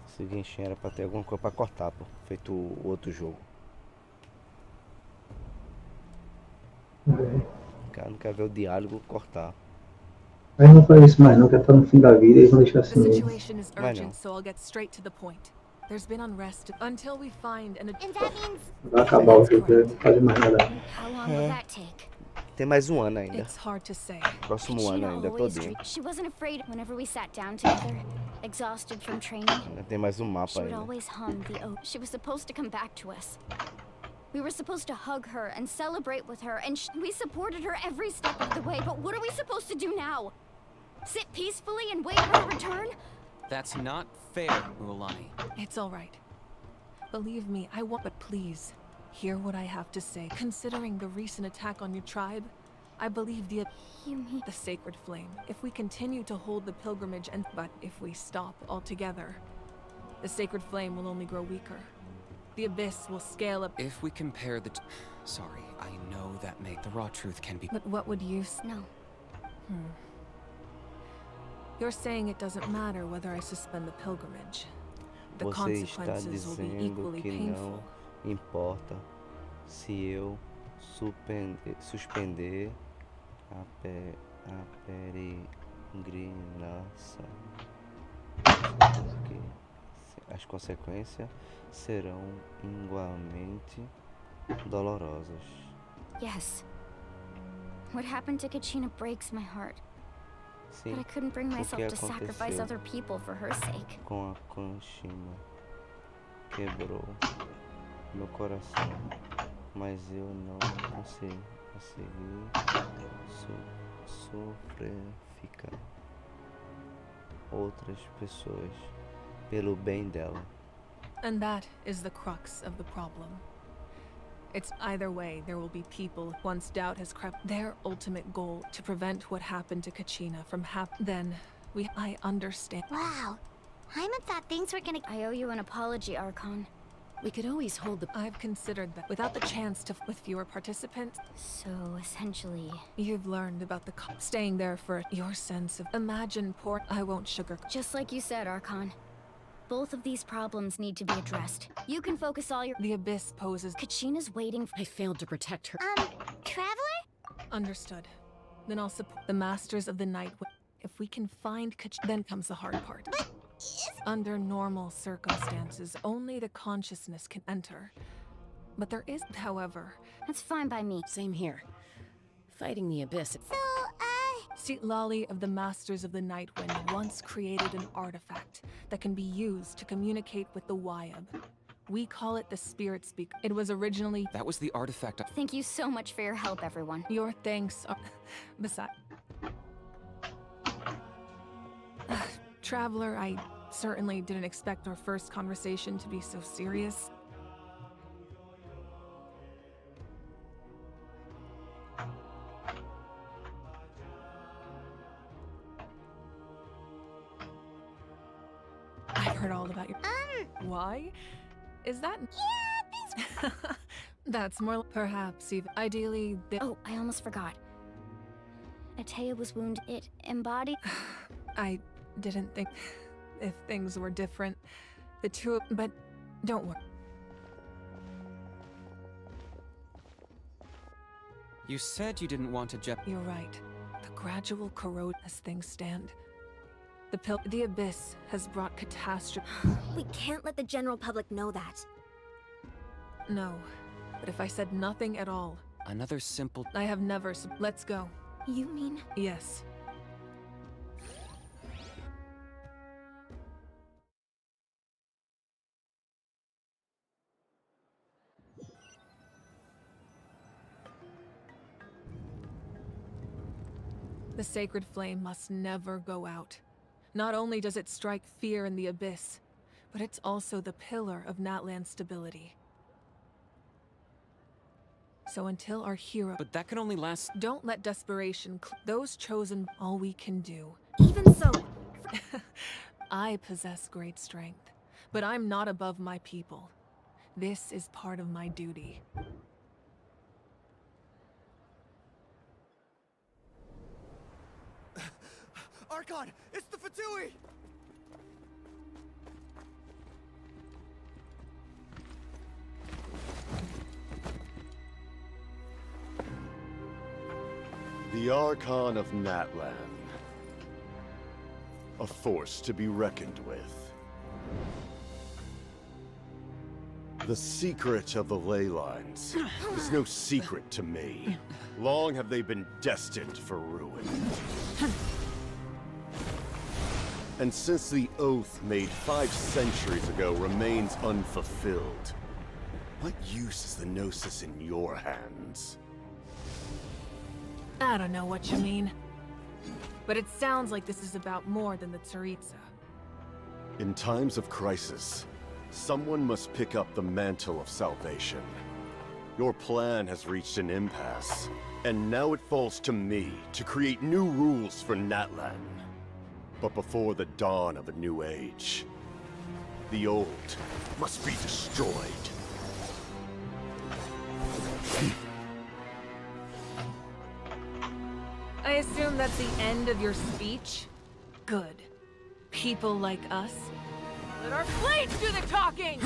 Esse Genshin era pra ter alguma coisa pra cortar, pô. Feito o outro jogo. O cara não quer ver o diálogo cortar. Aí não faz isso mais não, que tá no fim da vida e vão deixar The assim mesmo. situation is urgent, so I'll get straight to the point. There's been unrest until we find an... And that means... Vai acabar o jogo, não fazer mais nada. How long will that take? Tem mais um ano ainda. It's hard to say. Próximo ano ainda todinho. She wasn't afraid whenever we sat down together, exhausted from training. Ainda tem mais um mapa She would ainda. always hum the ode. She was supposed to come back to us. We were supposed to hug her and celebrate with her, and we supported her every step of the way. But what are we supposed to do now? Sit peacefully and wait for her return? That's not fair, Mualani. It's all right. Believe me, I won't. But please, hear what I have to say. Considering the recent attack on your tribe, I believe the sacred flame. If we continue to hold the pilgrimage but if we stop altogether, the sacred flame will only grow weaker. The abyss will scale up. If we compare the sorry, I know that the raw truth can be... But what would you No. You're saying it doesn't matter whether I suspend the pilgrimage. The Você está consequences will be dizendo equally que painful. não importa se eu suspender A peregrinação. Que as consequências serão igualmente dolorosas. Yes. What happened to Kachina breaks my heart. Sim, But I couldn't bring o que myself to sacrifice aconteceu other people for her sake. com a Conchina quebrou meu coração, mas eu não consegui sofrificar outras pessoas pelo bem dela. And that is the crux of the problem. It's either way, there will be people, once doubt has crept, their ultimate goal to prevent what happened to Kachina from then I understand. Wow. Hyman thought things were gonna... I owe you an apology, Archon. We could always hold the... I've considered that. Without the chance to, with fewer participants, So, essentially... you've learned about the staying there for your sense of... Imagine poor... I won't sugarcoat. Just like you said, Archon. Both of these problems need to be addressed. You can focus all your... The Abyss poses... Kachina's waiting... I failed to protect her. Traveler? Understood. Then I'll support the Masters of the Night. If we can find then comes the hard part. Under normal circumstances, only the consciousness can enter. But there is, however... That's fine by me. Same here. Fighting the Abyss... See, Lolly of the Masters of the Nightwind once created an artifact that can be used to communicate with the Wyab. We call it the Spirit Speaker. It was originally... That was the artifact. Thank you so much for your help, everyone. Your thanks are... Besides... Traveler, I certainly didn't expect our first conversation to be so serious. I've heard all about your... Why? Is that... Yeah, That's more... Perhaps even... Ideally, Oh, I almost forgot. Atea was wounded. It embodied... I didn't think... If things were different, the two... But don't worry. You said you didn't want to You're right. The gradual corrode as things stand. The Abyss has brought catastrophe. We can't let the general public know that. No. But if I said nothing at all... Another simple... I have never... Let's go. You mean... Yes. The sacred flame must never go out. Not only does it strike fear in the Abyss, but it's also the pillar of Natlan's stability. So until our hero... But that can only last... Don't let desperation... Those chosen... All we can do. Even so... I possess great strength, but I'm not above my people. This is part of my duty. Archon, it's the Fatui! The Archon of Natlan. A force to be reckoned with. The secret of the ley lines is no secret to me. Long have they been destined for ruin. And since the oath made 5 centuries ago remains unfulfilled, what use is the Gnosis in your hands? I don't know what you mean. But it sounds like this is about more than the Tsaritsa. In times of crisis, someone must pick up the mantle of salvation. Your plan has reached an impasse, and now it falls to me to create new rules for Natlan. But before the dawn of a new age, the old must be destroyed. I assume that's the end of your speech? Good. People like us. Let our blades do the talking!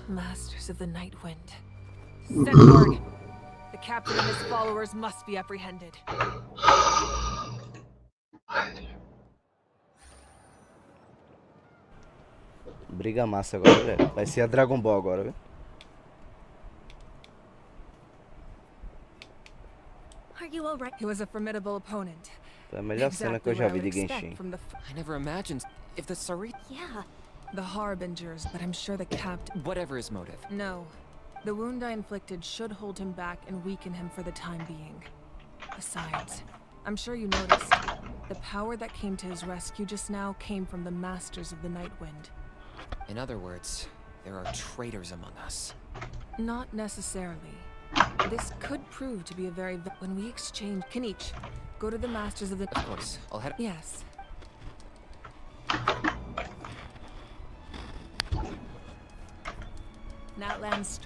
Masters of the Night Wind. Send word. The captain and his followers must be apprehended. Briga massa agora, velho. Vai ser a Dragon Ball agora, viu? Are you all right? He was a formidable opponent. Foi a melhor cena que eu já vi de Genshin. I never imagined if the Sari. Yeah. The Harbingers, but I'm sure the captain. Whatever his motive. No. The wound I inflicted should hold him back and weaken him for the time being. Besides, I'm sure you noticed, the power that came to his rescue just now came from the Masters of the Night Wind. In other words, there are traitors among us. Not necessarily. This could prove to be a very... When we exchange... Kanich, go to the Masters of the... Of course, I'll head... Yes. Natlands...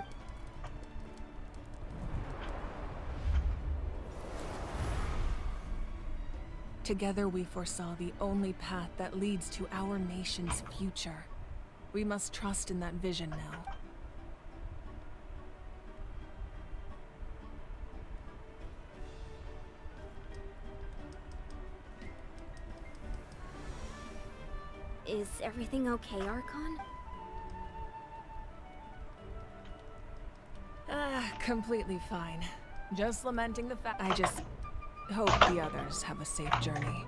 Together we foresaw the only path that leads to our nation's future. We must trust in that vision now. Is everything okay, Archon? Completely fine. Just lamenting the fact... I just hope the others have a safe journey.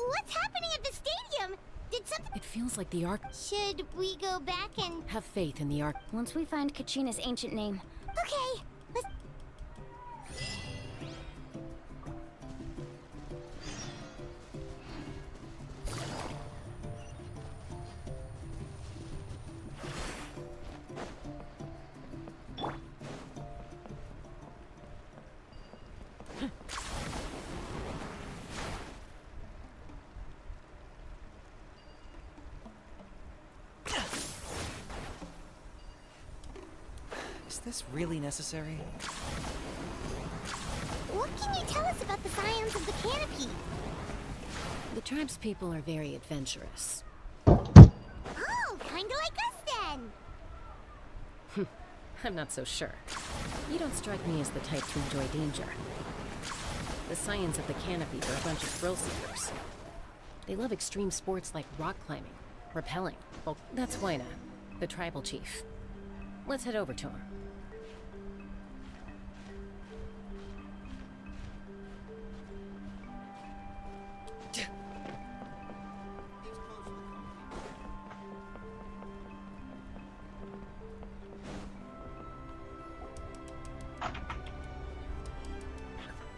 What's happening at the stadium? Did something... It feels like the Ark... Should we go back and... Have faith in the Ark. Once we find Kachina's ancient name. Okay, let's... Is this really necessary? What can you tell us about the scions of the canopy? The tribe's people are very adventurous. Oh, kinda like us then! I'm not so sure. You don't strike me as the type to enjoy danger. The scions of the canopy are a bunch of thrill seekers. They love extreme sports like rock climbing, rappelling. Well, that's Waina, the tribal chief. Let's head over to him.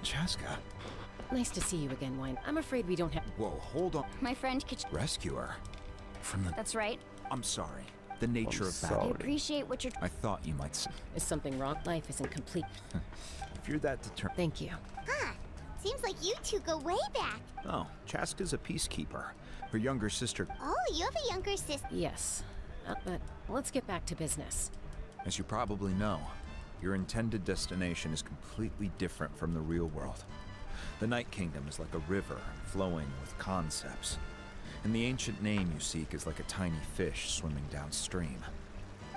Chaska. Nice to see you again, Wine. I'm afraid we don't have... Whoa, hold on. My friend Rescuer. From the... That's right. I'm sorry. The nature of I battle. appreciate what you're... I thought you might... Is something wrong? Life isn't complete. If you're that determined... Thank you. Huh. Seems like you two go way back. Oh, Chaska's a peacekeeper. Her younger sister... Oh, you have a younger sister. Yes. But let's get back to business. As you probably know, your intended destination is completely different from the real world. The Night Kingdom is like a river flowing with concepts. And the ancient name you seek is like a tiny fish swimming downstream.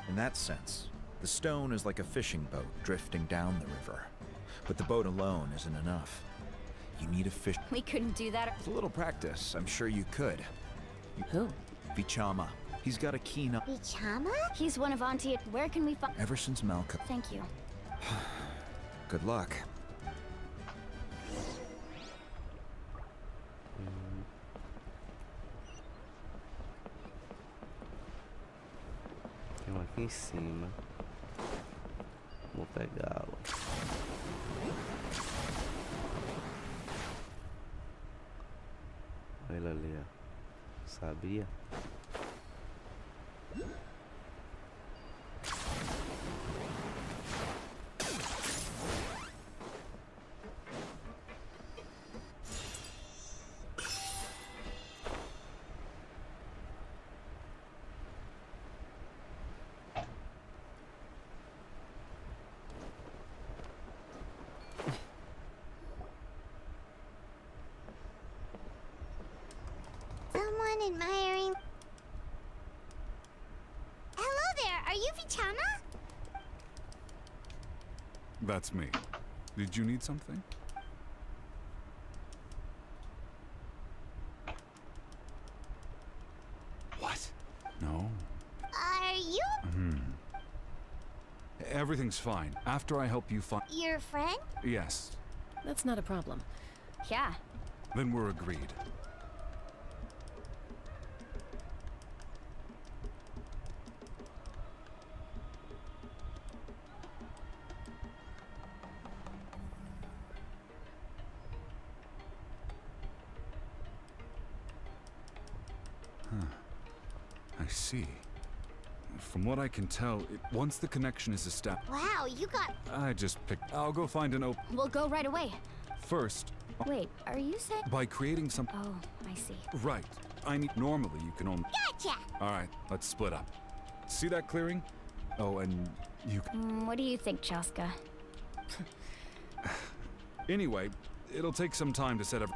In that sense, the stone is like a fishing boat drifting down the river. But the boat alone isn't enough. You need a fish... We couldn't do that. With a little practice, I'm sure you could. Who? Vichama. He's got a keen eye. Vichama? He's one of Auntie... Where can we find... Ever since Malcolm. Thank you. Good luck. Tem um aqui em cima. Vou pegá-lo. Ele ali, ó. Sabia? Someone admiring. Hello there, are you Vichama? That's me. Did you need something? What? No. Are you Everything's fine. After I help you find... your friend? Yes. That's not a problem. Yeah. Then we're agreed. I see. From what I can tell, once the connection is established... Wow, you got... I just picked... I'll go find an open... We'll go right away. First... Wait, are you saying... By creating some... Oh, I see. Right. I need... Normally, you can only... Gotcha! Alright, let's split up. See that clearing? Oh, and you... What do you think, Chaska? Anyway, it'll take some time to set up...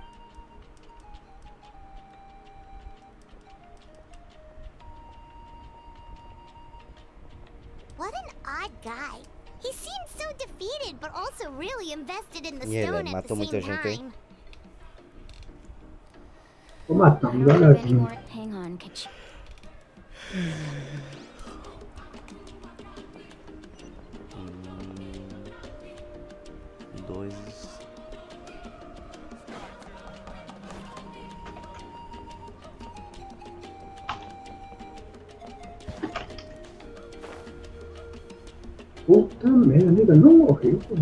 What an odd guy. He seems so defeated, but also really invested in the Yeah, stone like, at the matou muita same gente aí. time. Tô matando, I don't have galera. any more. Hang on, Kach. Dois. Puta merda, nega, não morreu, pô.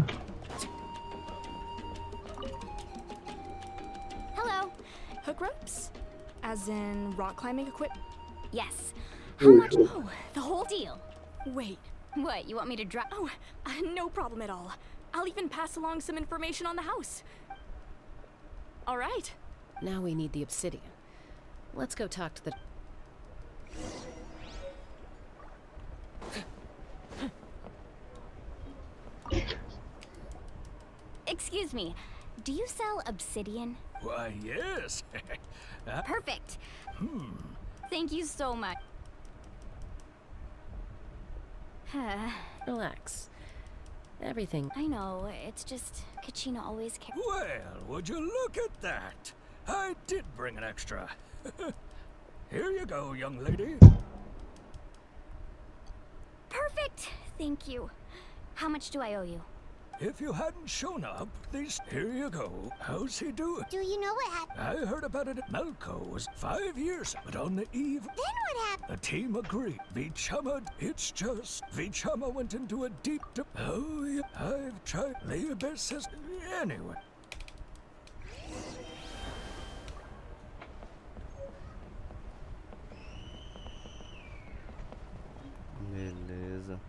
Hello. Hook ropes? As in rock climbing equipment? Yes. How much? Oh, the whole deal. Wait. What, you want me to drop? Oh, no problem at all. I'll even pass along some information on the house. All right. Now we need the obsidian. Let's go talk to the... Excuse me. Do you sell obsidian? Why, yes. Perfect. Thank you so much. Relax. Everything... I know, it's just Kachina always cares. Well, would you look at that? I did bring an extra. Here you go, young lady. Perfect. Thank you. How much do I owe you? If you hadn't shown up, here you go. How's he doing? Do you know what happened? I heard about it at Malco's 5 years, but on the eve... Then what happened? The team agreed. Vichama, it's just... Vichama went into a deep... Oh, yeah, I've tried. The abyss has... Anyway. Beleza.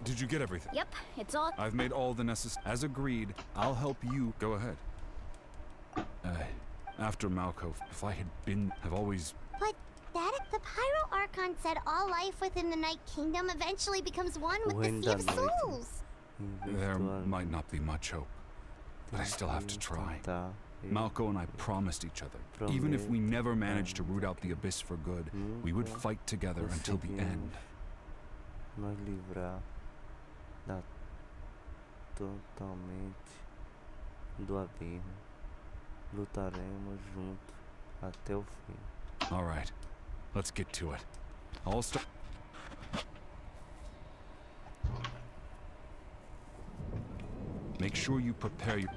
Did you get everything? Yep, it's all... I've made all the necessary... As agreed, I'll help you. Go ahead. After Malco, if I had been... I've always... But, Dad, the Pyro Archon said all life within the Night Kingdom eventually becomes one with the Sea of Souls. There might not be much hope, but I still have to try. Malco and I promised each other, even if we never managed to root out the abyss for good, we would fight together until the end. Nos livrar da totalmente do abismo. Lutaremos juntos até o fim. All right, let's get to it. I'll start. Make sure you prepare your...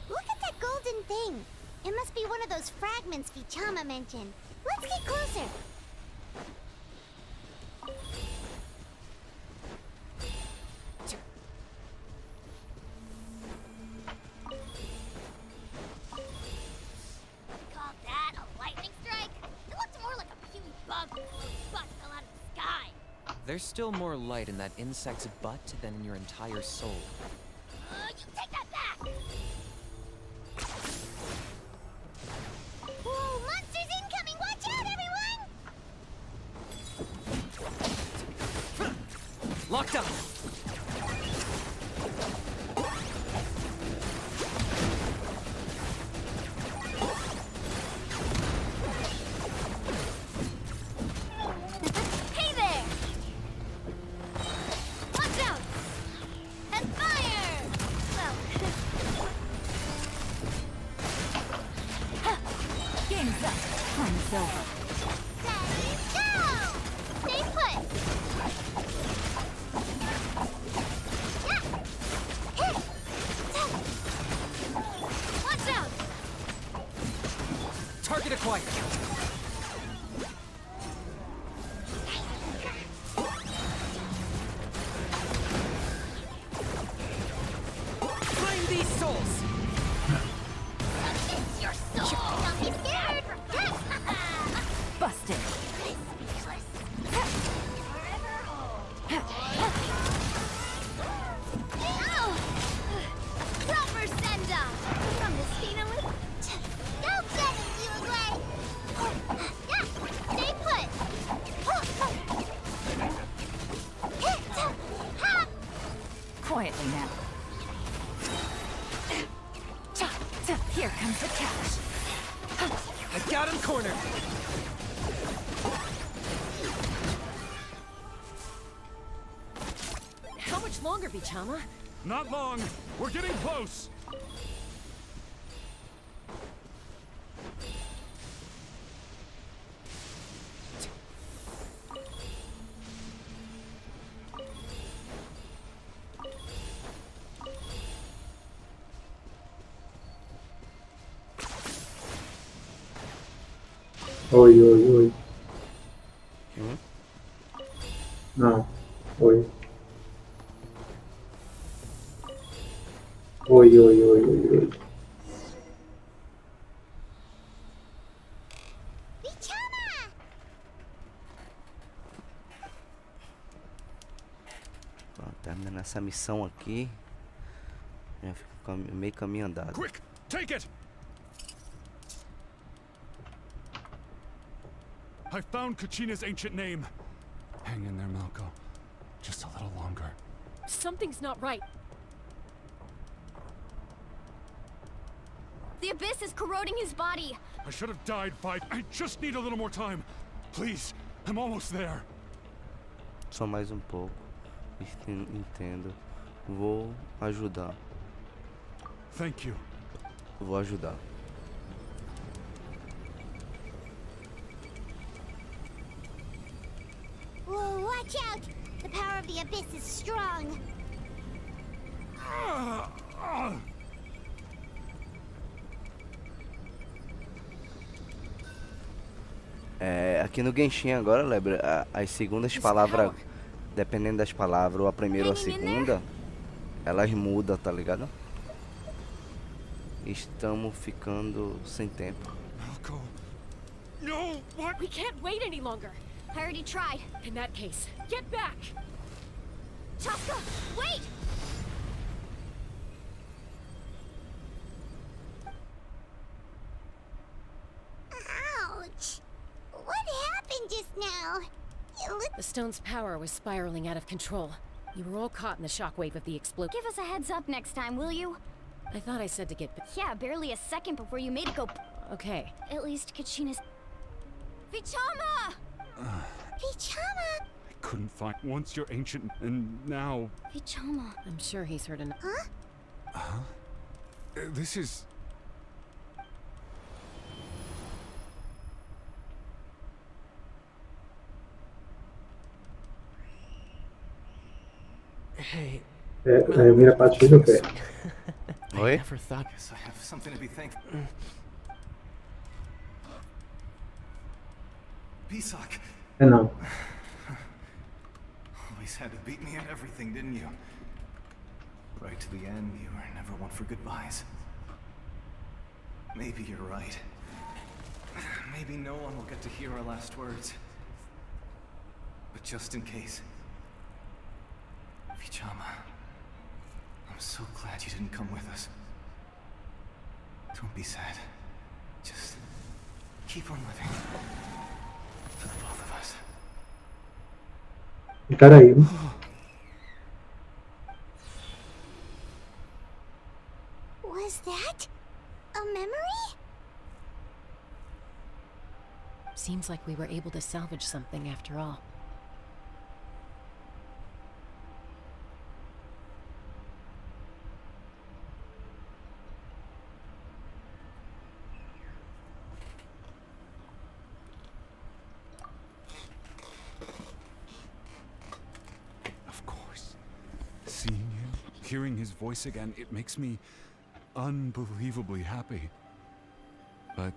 Look at that golden thing. It must be one of those fragments Vichama mentioned. Let's get closer. Call that a lightning strike? It looked more like a puny bug whose butt fell out of the sky. There's still more light in that insect's butt than in your entire soul. You take that back! Whoa, monsters incoming! Watch out, everyone! Locked up! Hey there! Watch out! And fire! Well... Game's up. Time's over. Let's go! Stay put! Watch out! Target acquired! Claim these souls! It's your soul! Don't be scared! Busted. Proper send-off! From the Spina with... Go get it, you away! Yeah, stay put! Quietly now. Here comes the catch. I got him cornered! How much longer, Vichama? Not long. We're getting close. Oi, oi, oi. Não. Oi. Oi, oi, oi, oi, oi. Pronto, terminando essa missão aqui. Já fico meio caminho andado. Quick, take it. I found Kachina's ancient name. Hang in there, Malco. Just a little longer. Something's not right. The abyss is corroding his body. I should have died fight. I just need a little more time. Please, I'm almost there. Só mais um pouco. Entendo. Vou ajudar. Thank you. Vou ajudar. Whoa, watch out! The power of the abyss is strong. É, aqui no Genshin agora, lembra, as segundas palavras, dependendo das palavras, ou a primeira ou a segunda, elas mudam, tá ligado? Estamos ficando sem tempo. Malco. No, what? We can't wait any longer. I already tried. In that case, get back! Chaska, wait! Ouch! What happened just now? The stone's power was spiraling out of control. You were all caught in the shockwave of the explosion. Give us a heads up next time, will you? I thought I said to get back. Yeah, barely a second before you made it go. Okay. At least Kachina's... Vichama! Vichama! I couldn't find. Once you're ancient, and now. Vichama. I'm sure he's heard enough. Huh? Huh? This is. Hey. Mira partito che... Oi? I never thought. Guess I have something to be thankful. Pisak. No. Always had to beat me at everything, didn't you? Right to the end, you were never one for goodbyes. Maybe you're right. Maybe no one will get to hear our last words. But just in case... Vichama, I'm so glad you didn't come with us. Don't be sad. Just keep on living. For the both of us. Caralho. Was that a memory? Seems like we were able to salvage something after all. Of course. Seeing him, hearing his voice again, it makes me unbelievably happy. But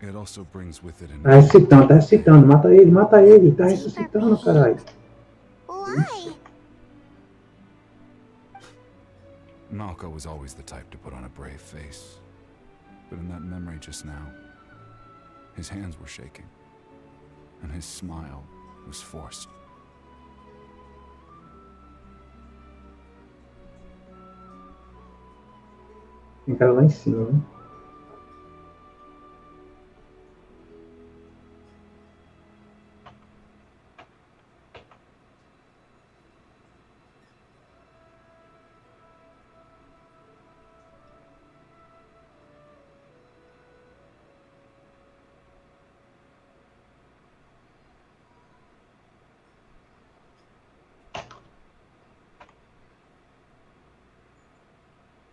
it also brings with it an... Tá excitando. Mata ele. Tá ressuscitando, caralho. Why? Malco was always the type to put on a brave face. But in that memory just now, his hands were shaking. And his smile was forced. Tem cara lá em cima, né?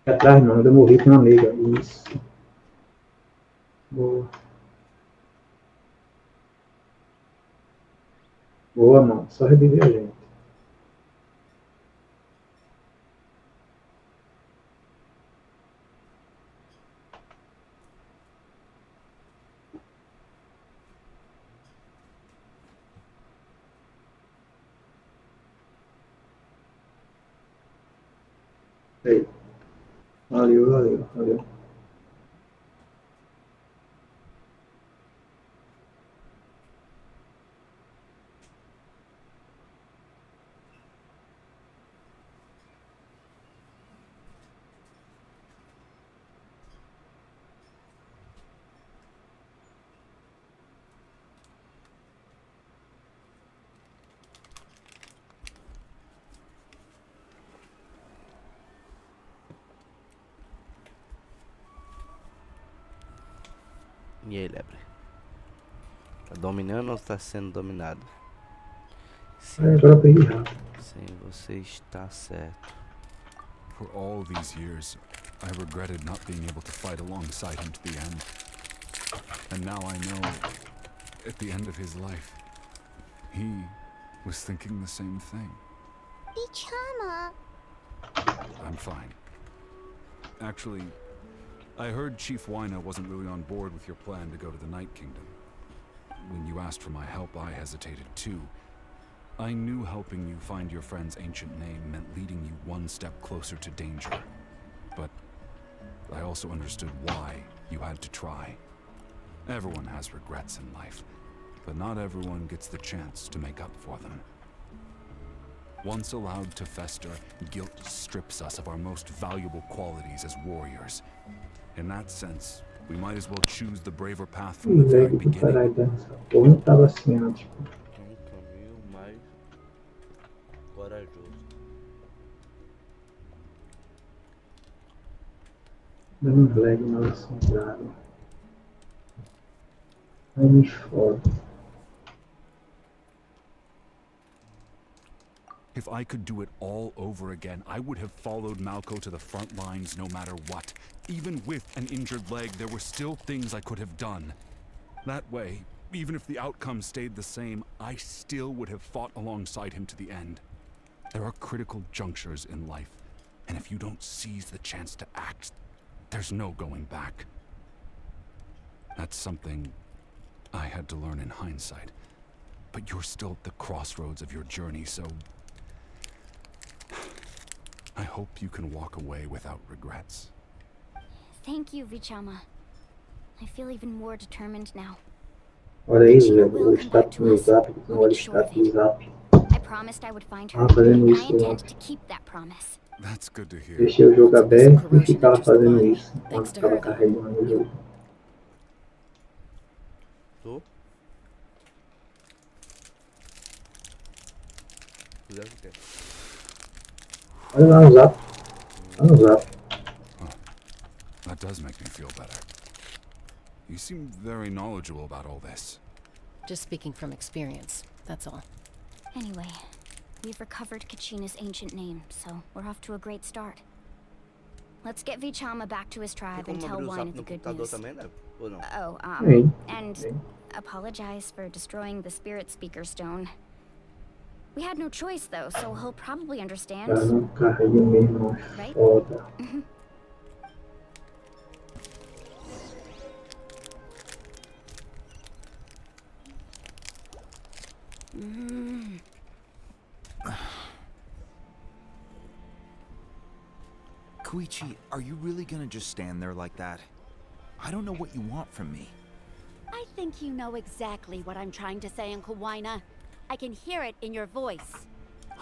Aqui atrás, mano, eu morri com uma nega. Isso. Boa. Boa, mano. Só reviver a gente. Aí. Valeu. E aí, Lebre? Tá dominando ou tá sendo dominado? Sim, Agora eu perdi rápido. sim, você está certo. For all these years, I regretted not being able to fight alongside him to the end. And now I know, at the end of his life, he was thinking the same thing. Bichama. I'm fine. Actually, I heard Chief Wyna wasn't really on board with your plan to go to the Night Kingdom. When you asked for my help, I hesitated too. I knew helping you find your friend's ancient name meant leading you one step closer to danger. But I also understood why you had to try. Everyone has regrets in life, but not everyone gets the chance to make up for them. Once allowed to fester, guilt strips us of our most valuable qualities as warriors. In that sense, we might as well choose the braver path from the very Velho do beginning. caralho dessa porra. Não tava assim antes. Caminho mais corajoso. Dando um lag mal assombrado. Ai, me foda. If I could do it all over again, I would have followed Malco to the front lines no matter what. Even with an injured leg, there were still things I could have done. That way, even if the outcome stayed the same, I still would have fought alongside him to the end. There are critical junctures in life, and if you don't seize the chance to act, there's no going back. That's something I had to learn in hindsight. But you're still at the crossroads of your journey, so I hope you can walk away without regrets. Thank you, Vichama. I feel even more determined now. Olha aí, o status no zap, que tu não olha o status no zap. I promised I would find her, Fazendo and I isso intend ontem. to keep that promise. That's good to hear. Deixei o jogo aberto e ficava fazendo isso enquanto estava carregando o jogo. Tô? Fizer o quê? Olha lá no zap. Olha no zap. That does make me feel better. You seem very knowledgeable about all this. Just speaking from experience, that's all. Anyway, we've recovered Kachina's ancient name, so we're off to a great start. Let's get Vichama back to his tribe and tell Wine the good news. Oh, and apologize for destroying the Spirit Speaker Stone. We had no choice, though, so he'll probably understand. Já não carreguei mesmo, Right? foda. Koichi, are you really gonna just stand there like that? I don't know what you want from me. I think you know exactly what I'm trying to say, Uncle Wina. I can hear it in your voice.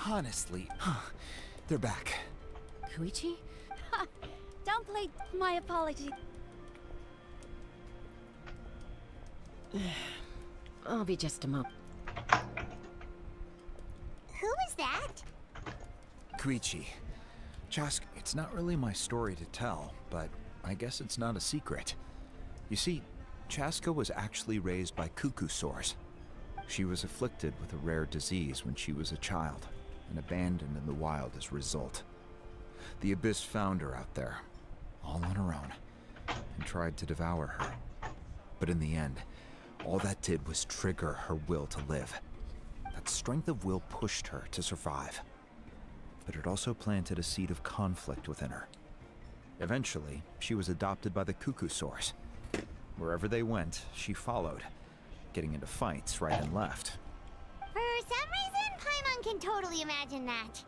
Honestly, they're back. Koichi? Downplay my apology. I'll be just a moment. Who is that? Koichi, Chask, it's not really my story to tell, but I guess it's not a secret. You see, Chaska was actually raised by cuckoo sores. She was afflicted with a rare disease when she was a child, and abandoned in the wild as a result. The Abyss found her out there, all on her own, and tried to devour her. But in the end, all that did was trigger her will to live. That strength of will pushed her to survive. But it also planted a seed of conflict within her. Eventually, she was adopted by the cuckoo sores. Wherever they went, she followed, getting into fights right and left. For some reason, Paimon can totally imagine that.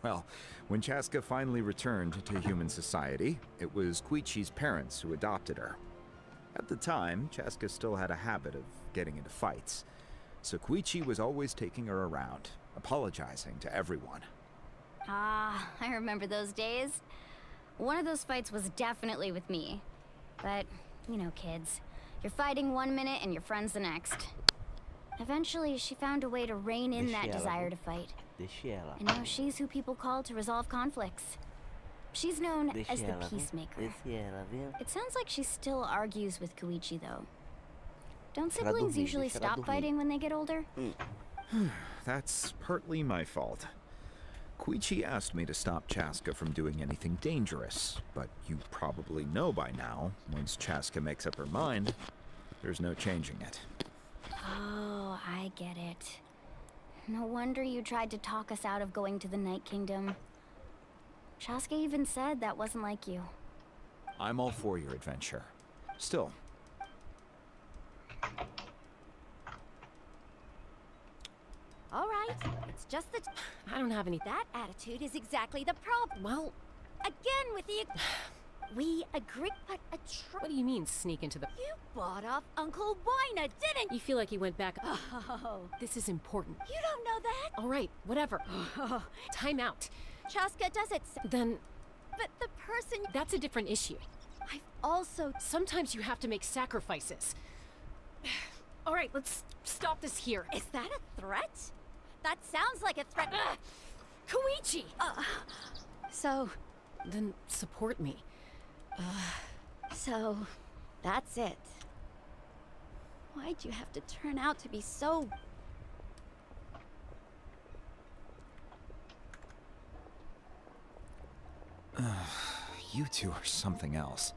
Well, when Chaska finally returned to human society, it was Koichi's parents who adopted her. At the time, Chaska still had a habit of getting into fights, so Koichi was always taking her around, apologizing to everyone. Ah, I remember those days. One of those fights was definitely with me. But, you know, kids. You're fighting one minute and your friend's the next. Eventually, she found a way to rein in that desire to fight. And now she's who people call to resolve conflicts. She's known as the Peacemaker. It sounds like she still argues with Koichi, though. Don't siblings usually stop fighting when they get older? That's partly my fault. Koichi asked me to stop Chaska from doing anything dangerous, but you probably know by now, once Chaska makes up her mind, there's no changing it. Oh, I get it. No wonder you tried to talk us out of going to the Night Kingdom. Chaska even said that wasn't like you. I'm all for your adventure. Still. All right, it's just that I don't have any. That attitude is exactly the problem. Well, again with the we agree, but what do you mean sneak into the? You bought off Uncle Wina, didn't you? Feel like you went back? Oh, this is important. You don't know that? All right, whatever. Time out. Chaska does it. Then, but the person. That's a different issue. I've also. Sometimes you have to make sacrifices. All right, let's stop this here. Is that a threat? That sounds like a threat. Koichi! So... Then support me. So, that's it. Why'd you have to turn out to be so... You two are something else.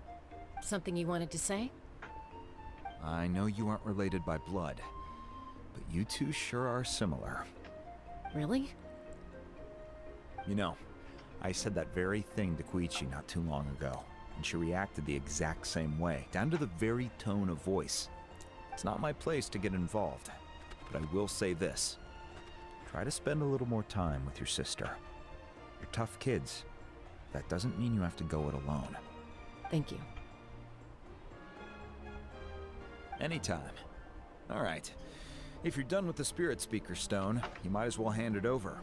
Something you wanted to say? I know you aren't related by blood, but you two sure are similar. Really? You know, I said that very thing to Koichi not too long ago, and she reacted the exact same way, down to the very tone of voice. It's not my place to get involved, but I will say this. Try to spend a little more time with your sister. You're tough kids. That doesn't mean you have to go it alone. Thank you. Anytime. All right. If you're done with the Spirit Speaker Stone, you might as well hand it over.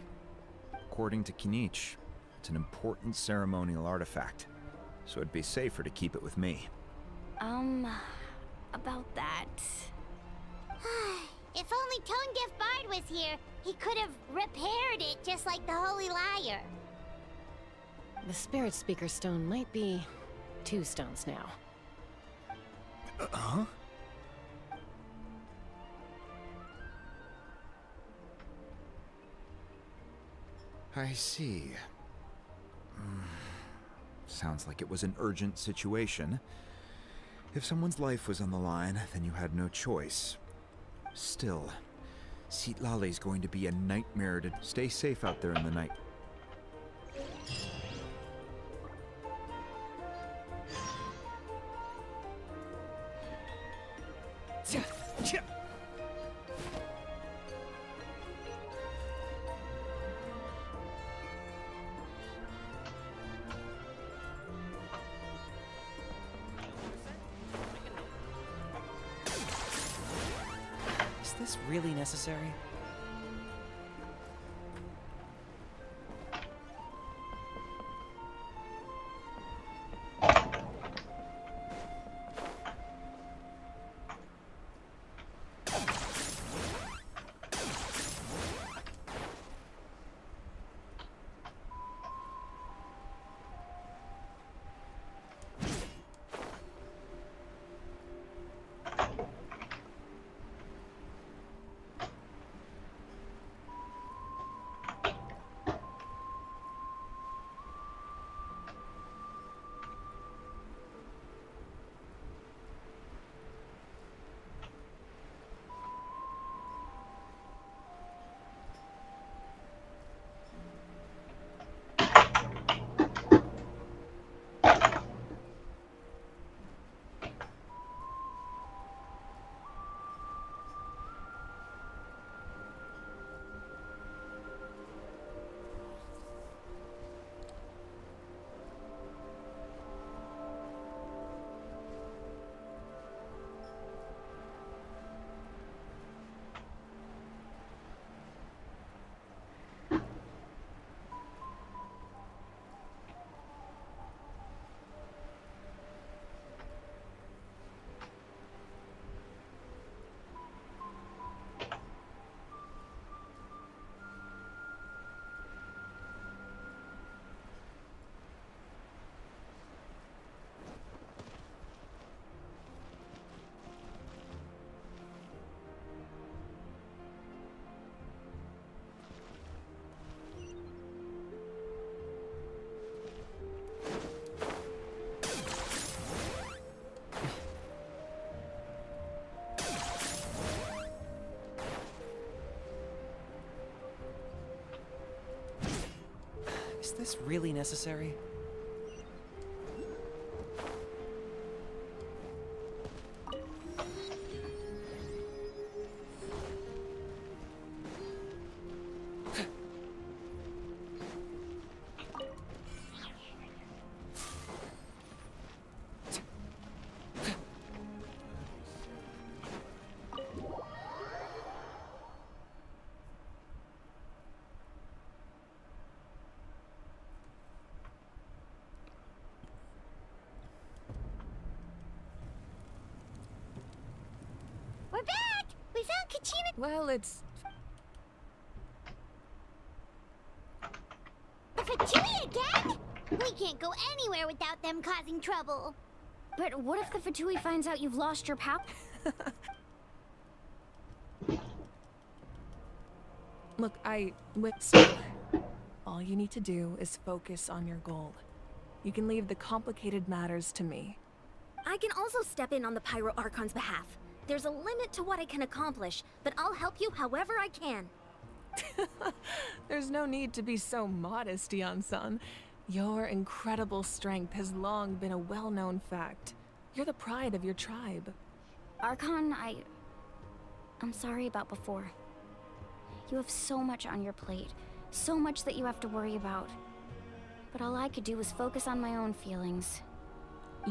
According to Kinich, it's an important ceremonial artifact, so it'd be safer to keep it with me. About that. If only Tone Deaf Bard was here, he could have repaired it just like the Holy Liar. The Spirit Speaker Stone might be 2 stones now. Huh? I see. Sounds like it was an urgent situation. If someone's life was on the line, then you had no choice. Still, Citlali's going to be a nightmare to stay safe out there in the night. Is this really necessary? Is this really necessary? We're back! We found Kachina. Well, it's... The Fatui again? We can't go anywhere without them causing trouble. But what if the Fatui finds out you've lost your power? Look, all you need to do is focus on your goal. You can leave the complicated matters to me. I can also step in on the Pyro Archon's behalf. There's a limit to what I can accomplish, but I'll help you however I can. There's no need to be so modest, Dion-san. Your incredible strength has long been a well-known fact. You're the pride of your tribe. Archon, I'm sorry about before. You have so much on your plate, so much that you have to worry about. But all I could do was focus on my own feelings.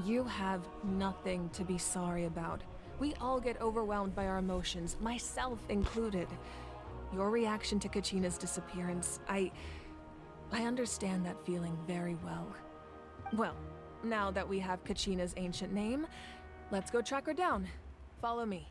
You have nothing to be sorry about. We all get overwhelmed by our emotions, myself included. Your reaction to Kachina's disappearance, I understand that feeling very well. Well, now that we have Kachina's ancient name, let's go track her down. Follow me.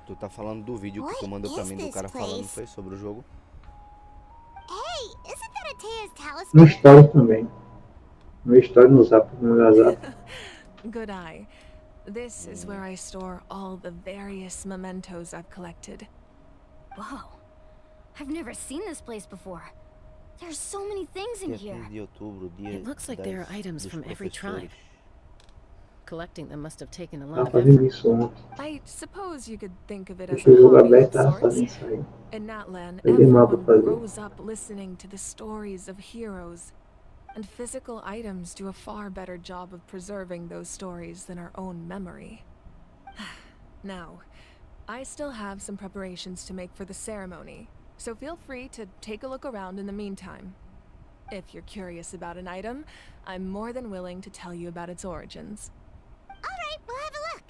Tu tá falando do vídeo que tu mandou pra mim do cara falando, foi sobre o jogo? Hey, isn't that Atea's talisman? No história também. No história no Zap, no WhatsApp. Good eye. This is where I store all the various mementos I've collected. Whoa. I've never seen this place before. There's so many things in here. It looks like there are items from every tribe. Collecting them must have taken a Tá lot of fazendo effort. isso ontem. I suppose you could think of it as Deixa o a jogo hobby of aberto, tá fazendo sorts. isso aí. In Natlan, Vai demorar pra everyone fazer. grows up listening to the stories of heroes, and physical items do a far better job of preserving those stories than our own memory. Now, I still have some preparations to make for the ceremony, so feel free to take a look around in the meantime. If you're curious about an item, I'm more than willing to tell you about its origins. Alright, we'll have a look.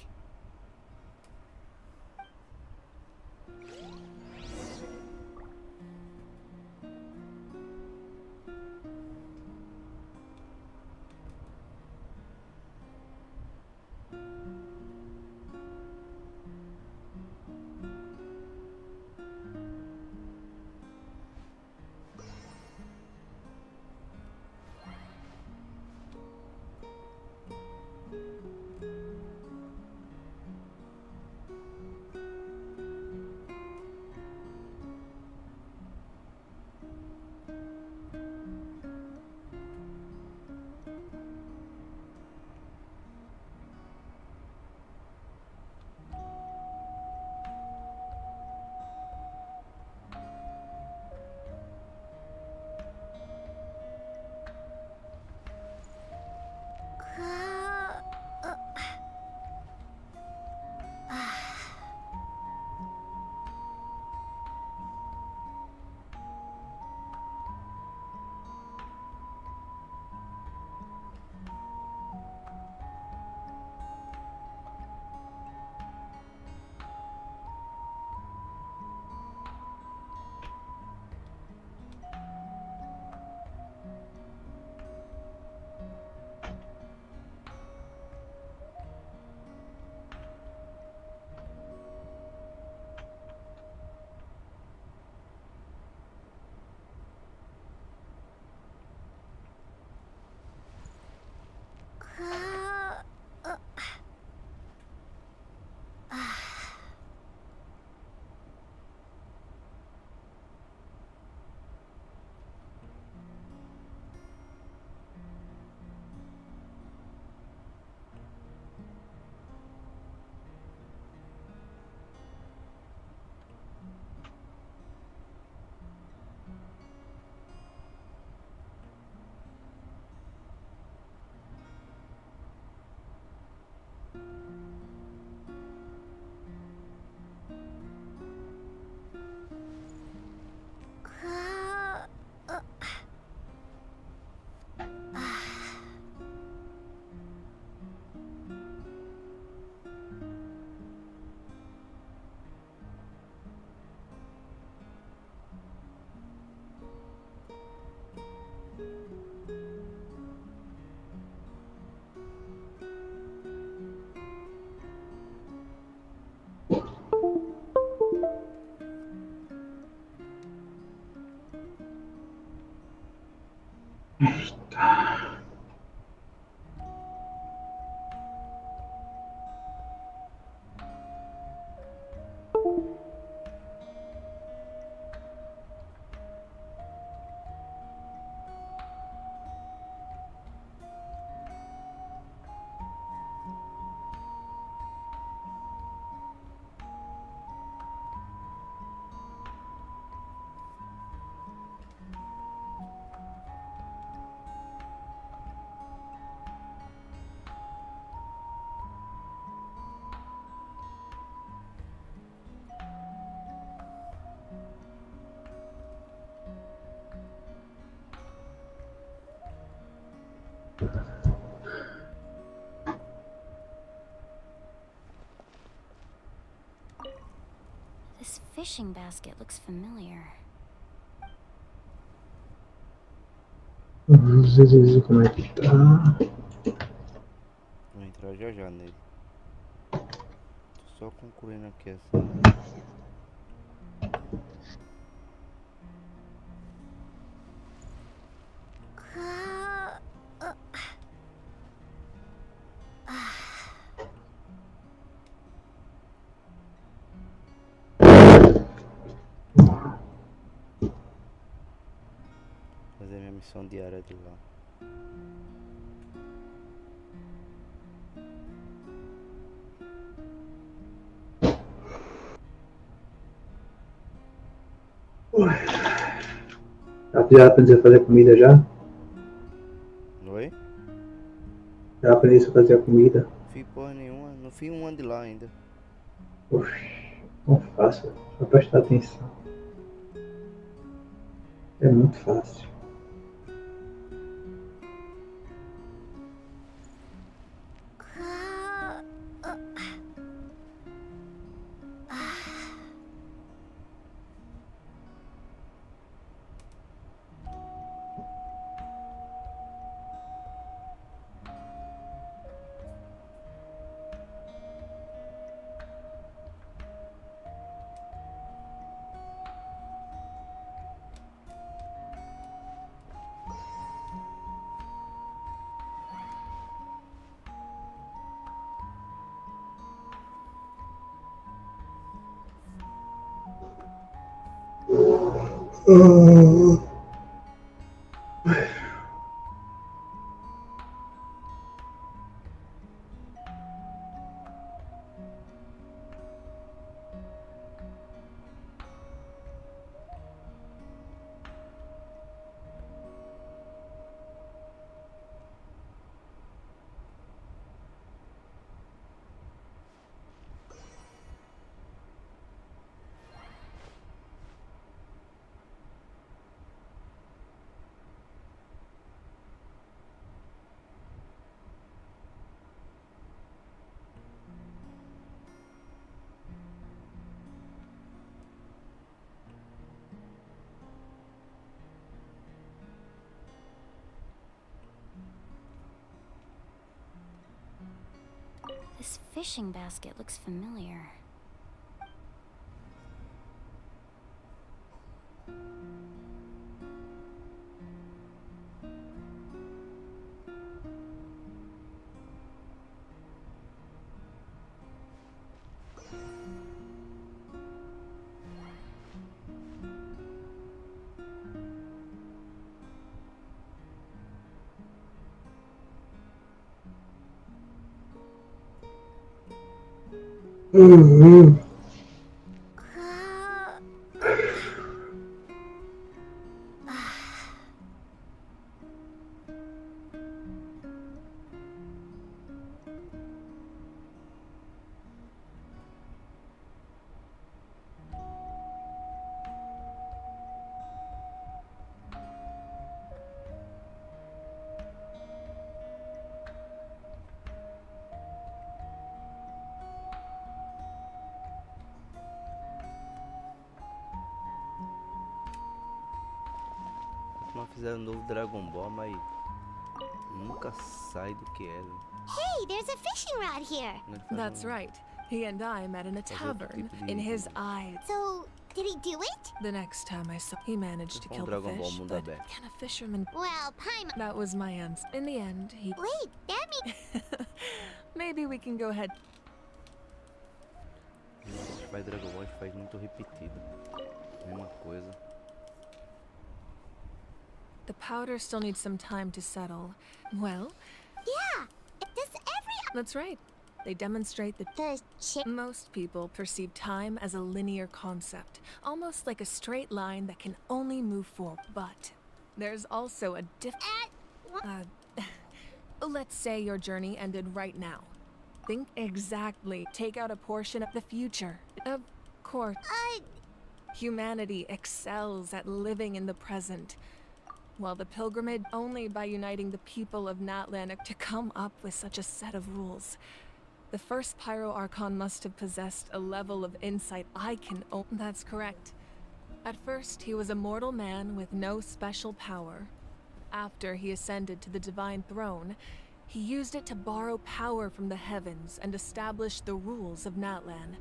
This fishing basket looks familiar. Vamos ver como é que tá. Vou entrar já já nele. Tô só concluindo aqui essa. Fazer minha missão diária de lá. Já aprendeu a fazer comida já? Oi? Já aprendeu a fazer a comida? Fiz porra nenhuma, não fiz um ano de lá ainda. Oxi, não fácil, só prestar atenção. É muito fácil. This fishing basket looks familiar. Mas fizeram um novo Dragon Ball, mas nunca sai do que era. Hey, there's a fishing rod here. That's right. He and I met in a tavern. In his eyes. So, did he do it? The next time I saw, he managed to kill the Dragon Ball fish, mundo but aberto. can a fisherman? Well, Paimon. That was my answer. In the end, he. Wait, that means. Maybe we can go ahead. A gente faz Dragon Ball, a gente faz muito repetido. Mesma coisa. The powder still needs some time to settle. Well, Yeah, does every. that's right. They demonstrate that most people perceive time as a linear concept, almost like a straight line that can only move forward. But there's also a let's say your journey ended right now. Think exactly. Take out a portion of the future. Of course. Humanity excels at living in the present. Well, the pilgrimage only by uniting the people of Natlan to come up with such a set of rules. The first Pyro Archon must have possessed a level of insight I can own. That's correct. At first, he was a mortal man with no special power. After he ascended to the divine throne, he used it to borrow power from the heavens and establish the rules of Natlan.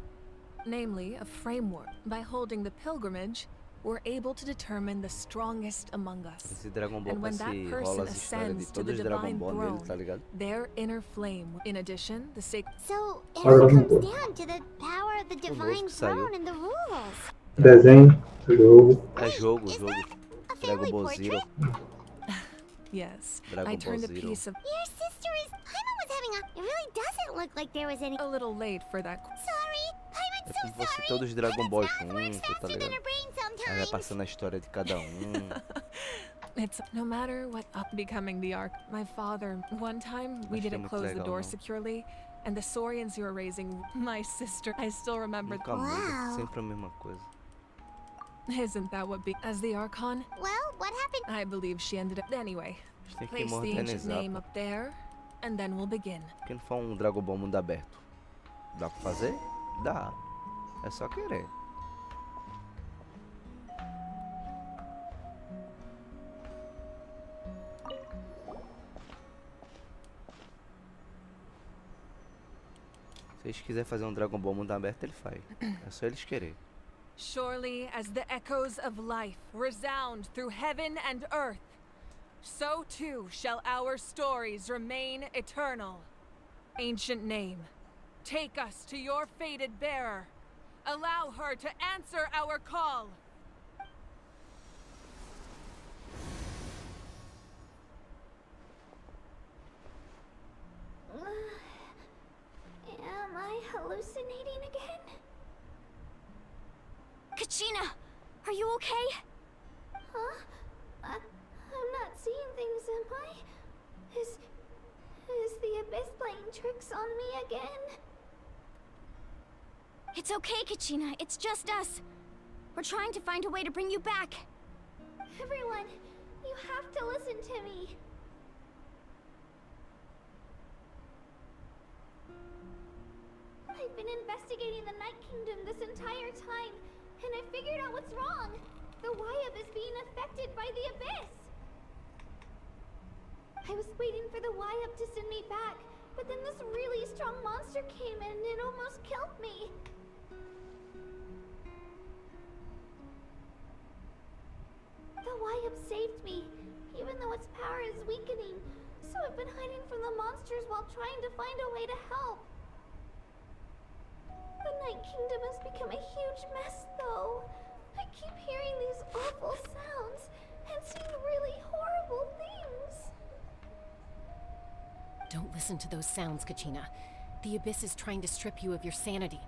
Namely, a framework. By holding the pilgrimage, we're able to determine the strongest among us. Esse Dragon Ball And when that parece person rola as histórias de ascends to the todos os Dragon divine Ball dele, tá throne, ligado? their inner flame. In addition, the sacred. So it all comes down to the power of the divine throne and the rules. Desenho, jogo. É jogo. Dragon Ball Zero. Yes, Dragon I turned Ball a Zero. piece of. Your sister is. Paimon was having a. It really doesn't look like there was any. A little late for that. Sorry, Paimon's É so como se fosse sorry. todos os Dragon Ball juntos, tá Faster than ligado? her brain Aí vai sometimes. passando a história de cada um. It's no matter what up becoming the Ark. My father, one time we Acho que é didn't muito close the legal, door não? securely, and the Saurians you were raising, my sister, I still remember. Nunca muda, sempre a mesma coisa. Isn't that what be as the Archon? Well, what happened? I believe she ended up anyway. A gente tem que Place the ancient modernizar, name pô. up there, and then we'll begin. Por que não for um Dragon Ball mundo aberto? Dá pra fazer? Dá. É só querer. Se eles quiserem fazer um Dragon Ball mundo aberto, ele faz. É só eles querer. Surely as the echoes of life resound through heaven and earth, so too shall our stories remain eternal. Ancient name, take us to your fated bearer. Allow her to answer our call. Am I hallucinating again? Kachina, are you okay? Huh? I'm not seeing things, am I? Is the Abyss playing tricks on me again? It's okay, Kachina. It's just us. We're trying to find a way to bring you back. Everyone, you have to listen to me. I've been investigating the Night Kingdom this entire time, and I figured out what's wrong. The Wyab is being affected by the Abyss. I was waiting for the Wyab to send me back, but then this really strong monster came in and it almost killed me. The Wyab saved me, even though its power is weakening, so I've been hiding from the monsters while trying to find a way to help. The Night Kingdom has become a huge mess, though. I keep hearing these awful sounds and seeing really horrible things. Don't listen to those sounds, Kachina. The Abyss is trying to strip you of your sanity.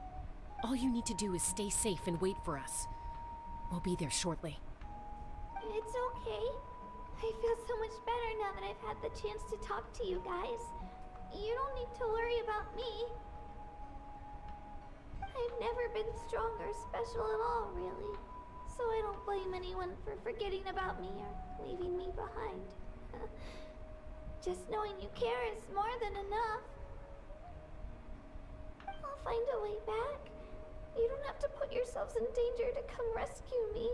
All you need to do is stay safe and wait for us. We'll be there shortly. It's okay. I feel so much better now that I've had the chance to talk to you guys. You don't need to worry about me. I've never been strong or special at all, really. So I don't blame anyone for forgetting about me or leaving me behind. Just knowing you care is more than enough. I'll find a way back. You don't have to put yourselves in danger to come rescue me.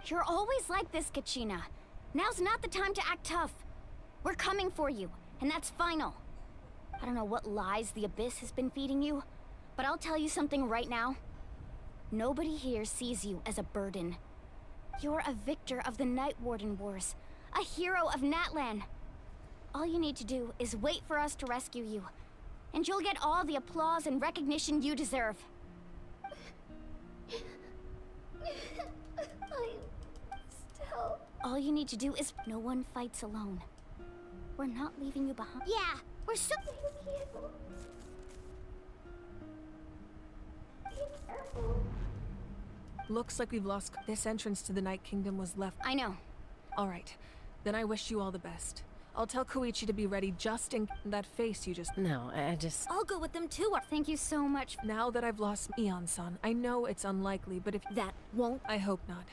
You're always like this, Kachina. Now's not the time to act tough. We're coming for you, and that's final. I don't know what lies the Abyss has been feeding you, but I'll tell you something right now. Nobody here sees you as a burden. You're a victor of the Night Warden Wars, a hero of Natlan. All you need to do is wait for us to rescue you, and you'll get all the applause and recognition you deserve. All you need to do is... No one fights alone. We're not leaving you behind. Yeah, we're so... Looks like we've lost. This entrance to the Night Kingdom was left. I know. All right. Then I wish you all the best. I'll tell Koichi to be ready just in that face you just... No, I just... I'll go with them too. Thank you so much. Now that I've lost Eon-san, I know it's unlikely, but if... That won't... I hope not.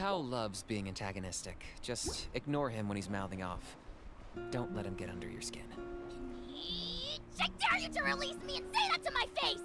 Hal loves being antagonistic. Just ignore him when he's mouthing off. Don't let him get under your skin. I dare you to release me and say that to my face!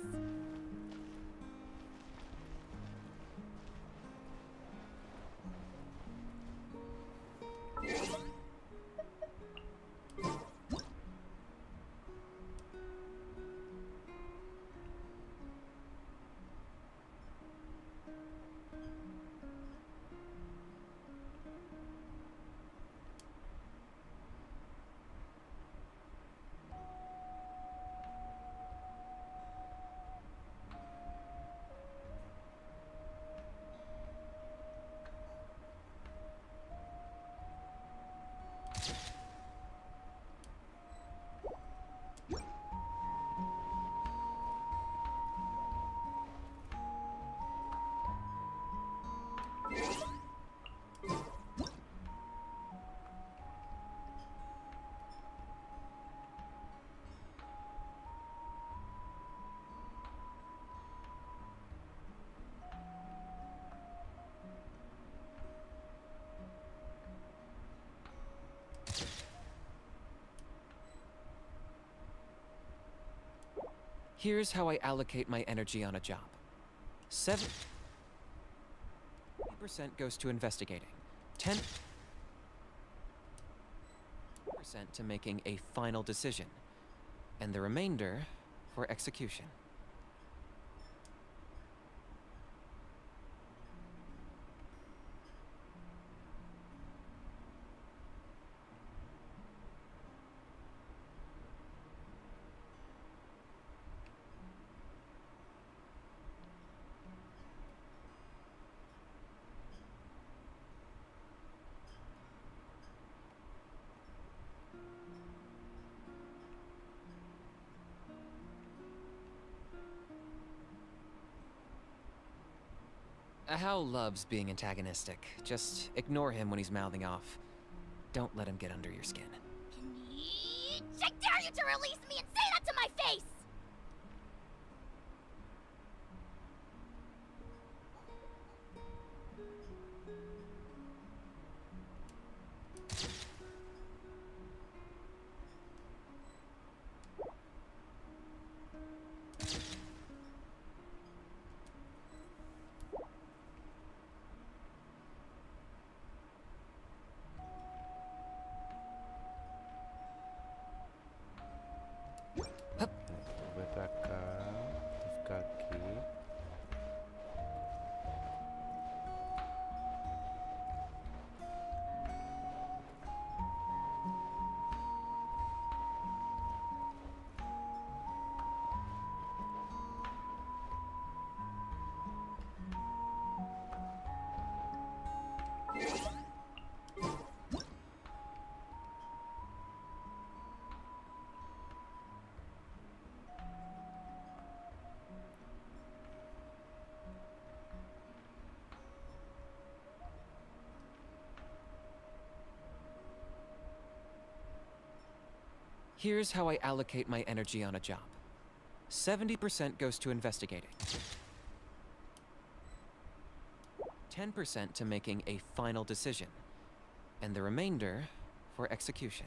Here's how I allocate my energy on a job. 70% goes to investigating. 10% to making a final decision. And the remainder for execution. Hal loves being antagonistic. Just ignore him when he's mouthing off. Don't let him get under your skin. I dare you to release me and say that to my face! Vai pra cá, vou ficar aqui. Here's how I allocate my energy on a job. 70% goes to investigating. 10% to making a final decision. And the remainder for execution.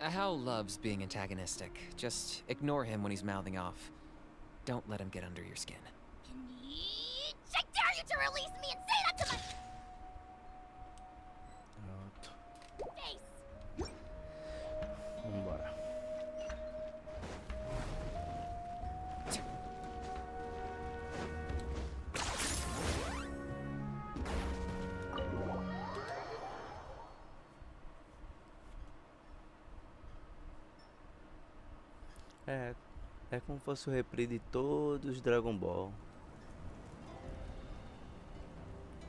Hal loves being antagonistic. Just ignore him when he's mouthing off. Don't let him get under your skin. I dare you to release me and say that to my Pronto. face! Vambora. É como se fosse o replay de todos os Dragon Ball.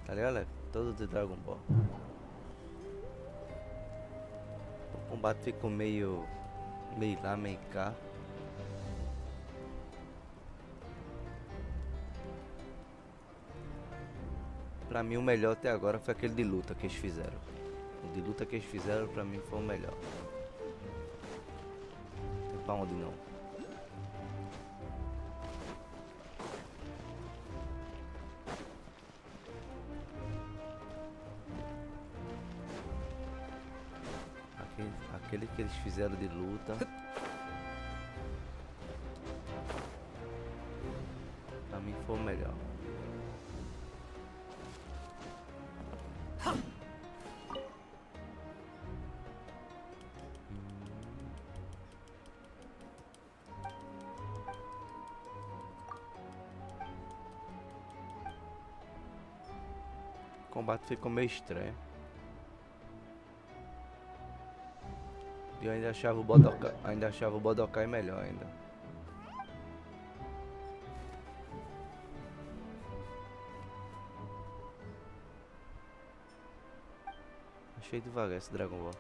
Tá ligado, Lev? Todos de Dragon Ball. O combate ficou meio lá, meio cá. Pra mim o melhor até agora foi aquele de luta que eles fizeram. O de luta que eles fizeram pra mim foi o melhor. Não tem pra onde não. Aquele que eles fizeram de luta. Pra mim foi o melhor. O combate ficou meio estranho. E eu ainda achava o Budokai melhor ainda. Achei devagar esse Dragon Ball.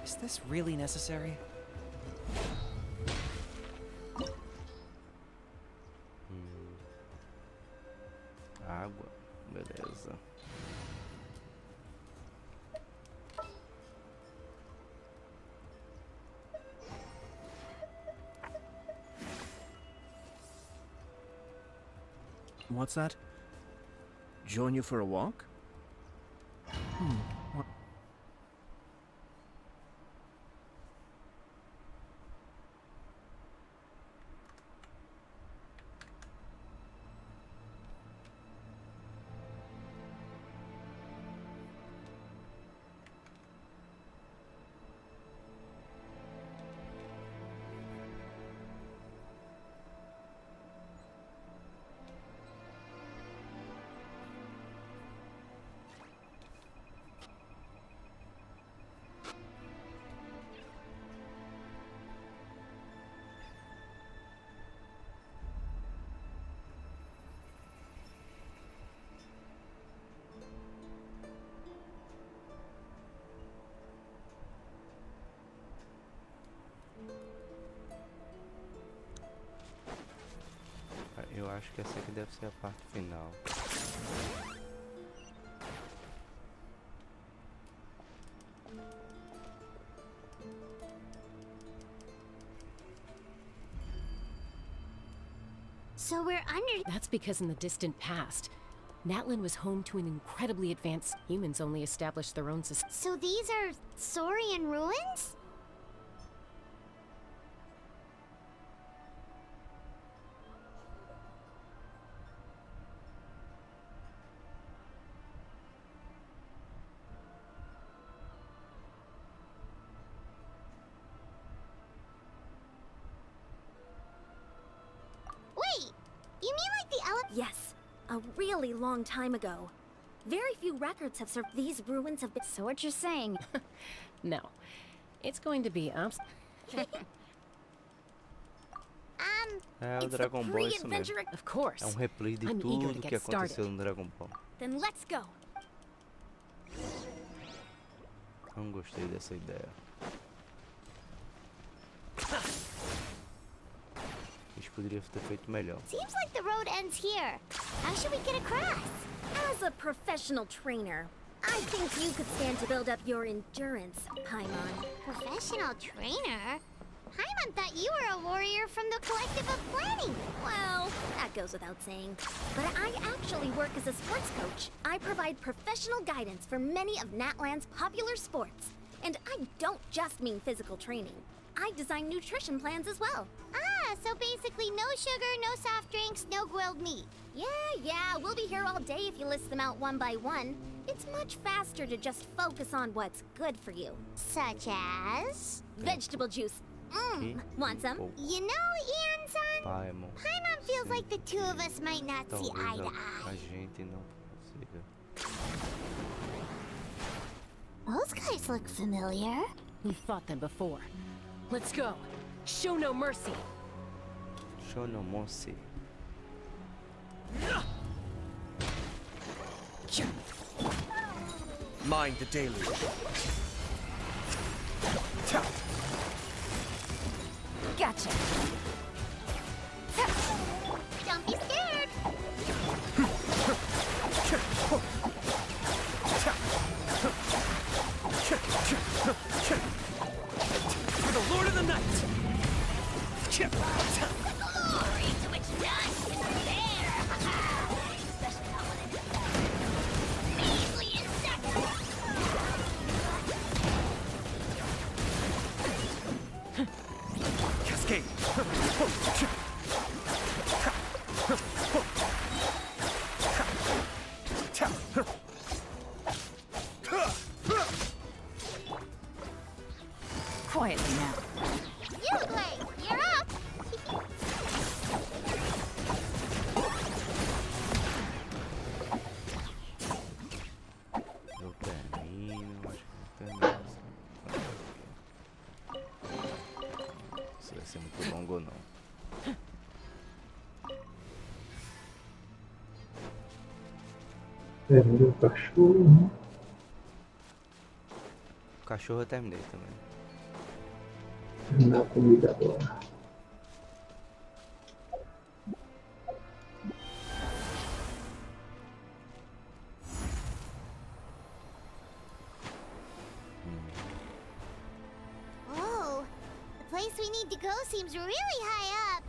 Is this really necessary? Água, beleza. What's that? Join you for a walk? What? Eu acho que essa aqui deve ser a parte final. So we're under... That's because in the distant past, Natlan was home to an incredibly advanced... Humans only established their own society. So these are Saurian ruins? Yes, a really long time ago. Very few records have served. These ruins have been. So what you're saying? No. It's going to be ups. É, o It's the Dragon Ball é isso mesmo. pre-adventure. Of course. É um replay de I'm eager to tudo que get aconteceu started. no Dragon Ball. Then let's go. Não gostei dessa ideia. Eles poderiam ter feito melhor. Seems like the road ends here. How should we get across? As a professional trainer, I think you could stand to build up your endurance, Paimon. Professional trainer? Paimon thought you were a warrior from the collective of planning. Well, that goes without saying. But I actually work as a sports coach. I provide professional guidance for many of Natland's popular sports. And I don't just mean physical training. I design nutrition plans as well. Ah, so basically no sugar, no soft drinks, no grilled meat. Yeah, we'll be here all day if you list them out one by one. It's much faster to just focus on what's good for you. Such as? Vegetable juice. Want some? You know, Ian-san, Paimon. Paimon feels like the two of us might not see Talvez eye to a eye. gente não consiga. Those guys look familiar. We've fought them before. Let's go. Show no mercy. Shonomose. Mind the deluge. Gotcha. Don't be scared. For the Lord of the Night! Glory to which none can compare. Especially not when it's measly insects. Cascade! Quietly now. You play. You're up. Eu termino, acho que eu termino. Isso vai ser muito longo ou não. Termina o cachorro. O cachorro eu terminei também. Terminar a comida agora. Whoa. The place we need to go seems really high up.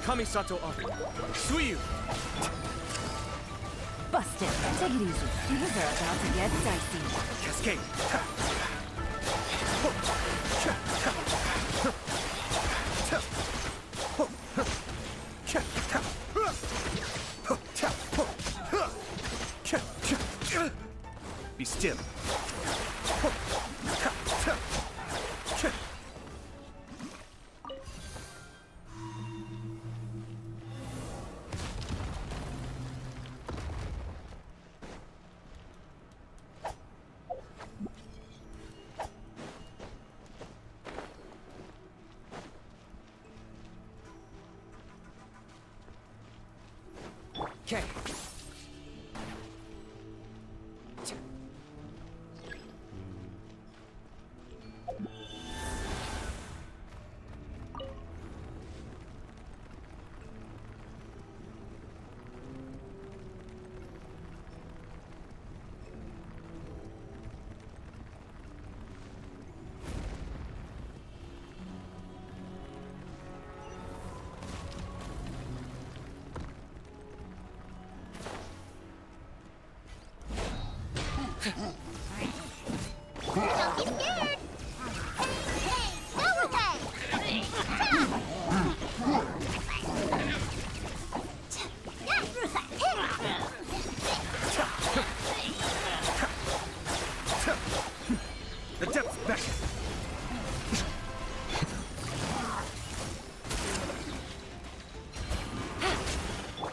Kamisato Arc. Suyu! Busted. Take it easy. Things are about to get dicey. Cascade! Be still. Okay.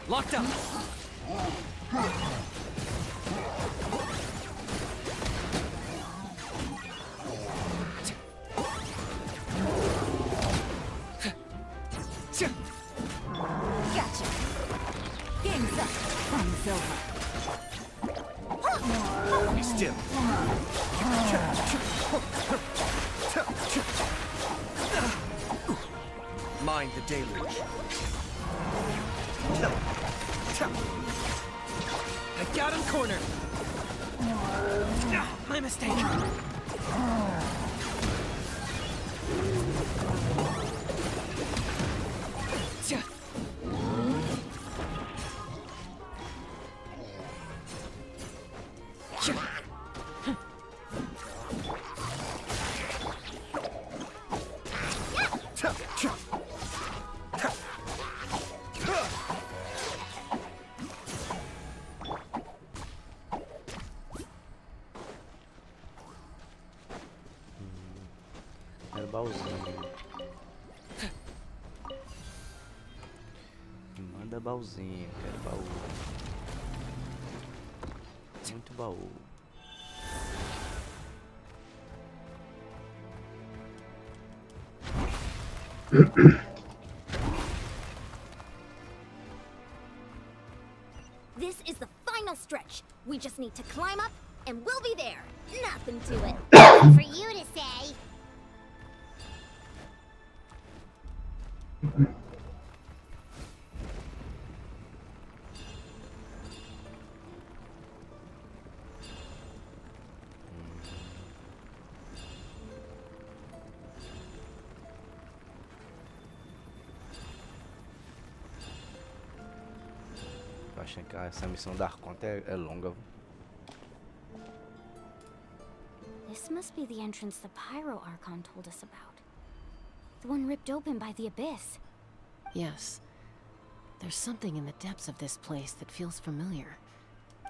Locked up. Gotcha. Game's up. Fun's over. Be still. Mind the deluge. I got him cornered. My mistake. Quero baúzinho. Manda baúzinho, quero baú. Muito baú. This is the final stretch. We just need to climb up, and we'll be there. Nothing to it. For you to say. Tô achando que essa missão dar conta é longa. This must be the entrance the Pyro Archon told us about. The one ripped open by the abyss. Yes. There's something in the depths of this place that feels familiar.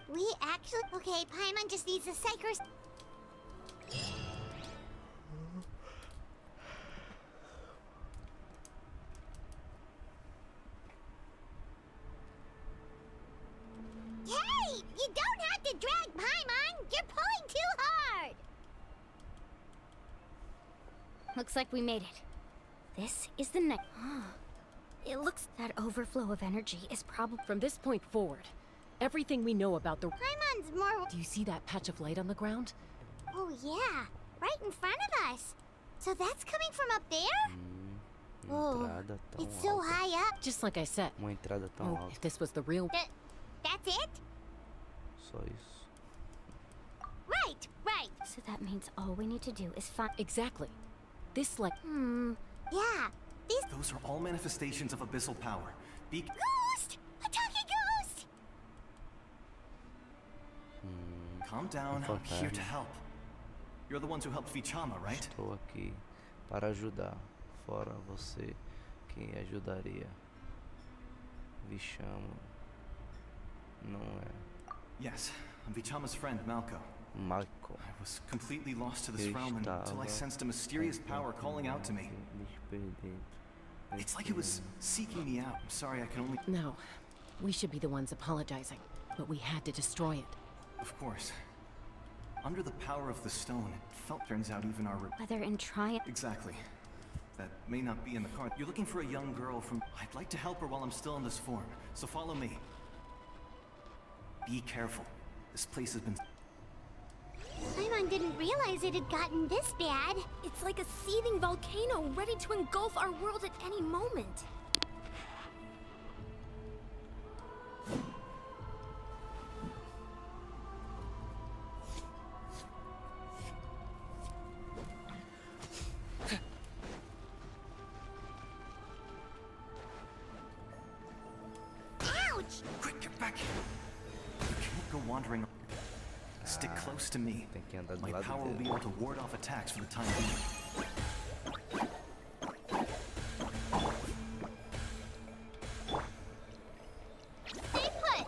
We actually. Okay, Paimon just needs a psycho. Hey! You don't have to drag Paimon! You're pulling too hard! Looks like we made it. This is the next. It looks that overflow of energy is probably From this point forward, everything we know about the... Paimon's more. Do you see that patch of light on the ground? Oh, yeah. Right in front of us. So that's coming from up there? Oh, Entrada tão it's so alta. high up. Just like I said. Uma entrada tão Oh, alta. if this was the real... That's it? Só isso. Right, right. So that means all we need to do is find... Exactly. This like... Yeah, these. Those are all manifestations of abyssal power. Ghost! A talking ghost! Calm down, I'm here to help. You're the ones who helped Vichama, right? Estou aqui para ajudar. Fora você, quem ajudaria? Vichama. Não é. Yes, I'm Vichama's friend, Malco. Malco. I was completely lost to this realm until I sensed a mysterious power calling out to me. It's like it was seeking me out. I'm sorry, I can only... No. We should be the ones apologizing. But we had to destroy it. Of course. Under the power of the stone, it felt turns out even our... Whether in triumph... Exactly. That may not be in the card. You're looking for a young girl from... I'd like to help her while I'm still in this form. So follow me. Be careful. This place has been... Paimon didn't realize it had gotten this bad. It's like a seething volcano ready to engulf our world at any moment. Ouch! Quick, get back here. You can't go wandering. Stick close to me. Tem que andar do My lado power will be dele. able to ward off attacks for the time being. Stay put!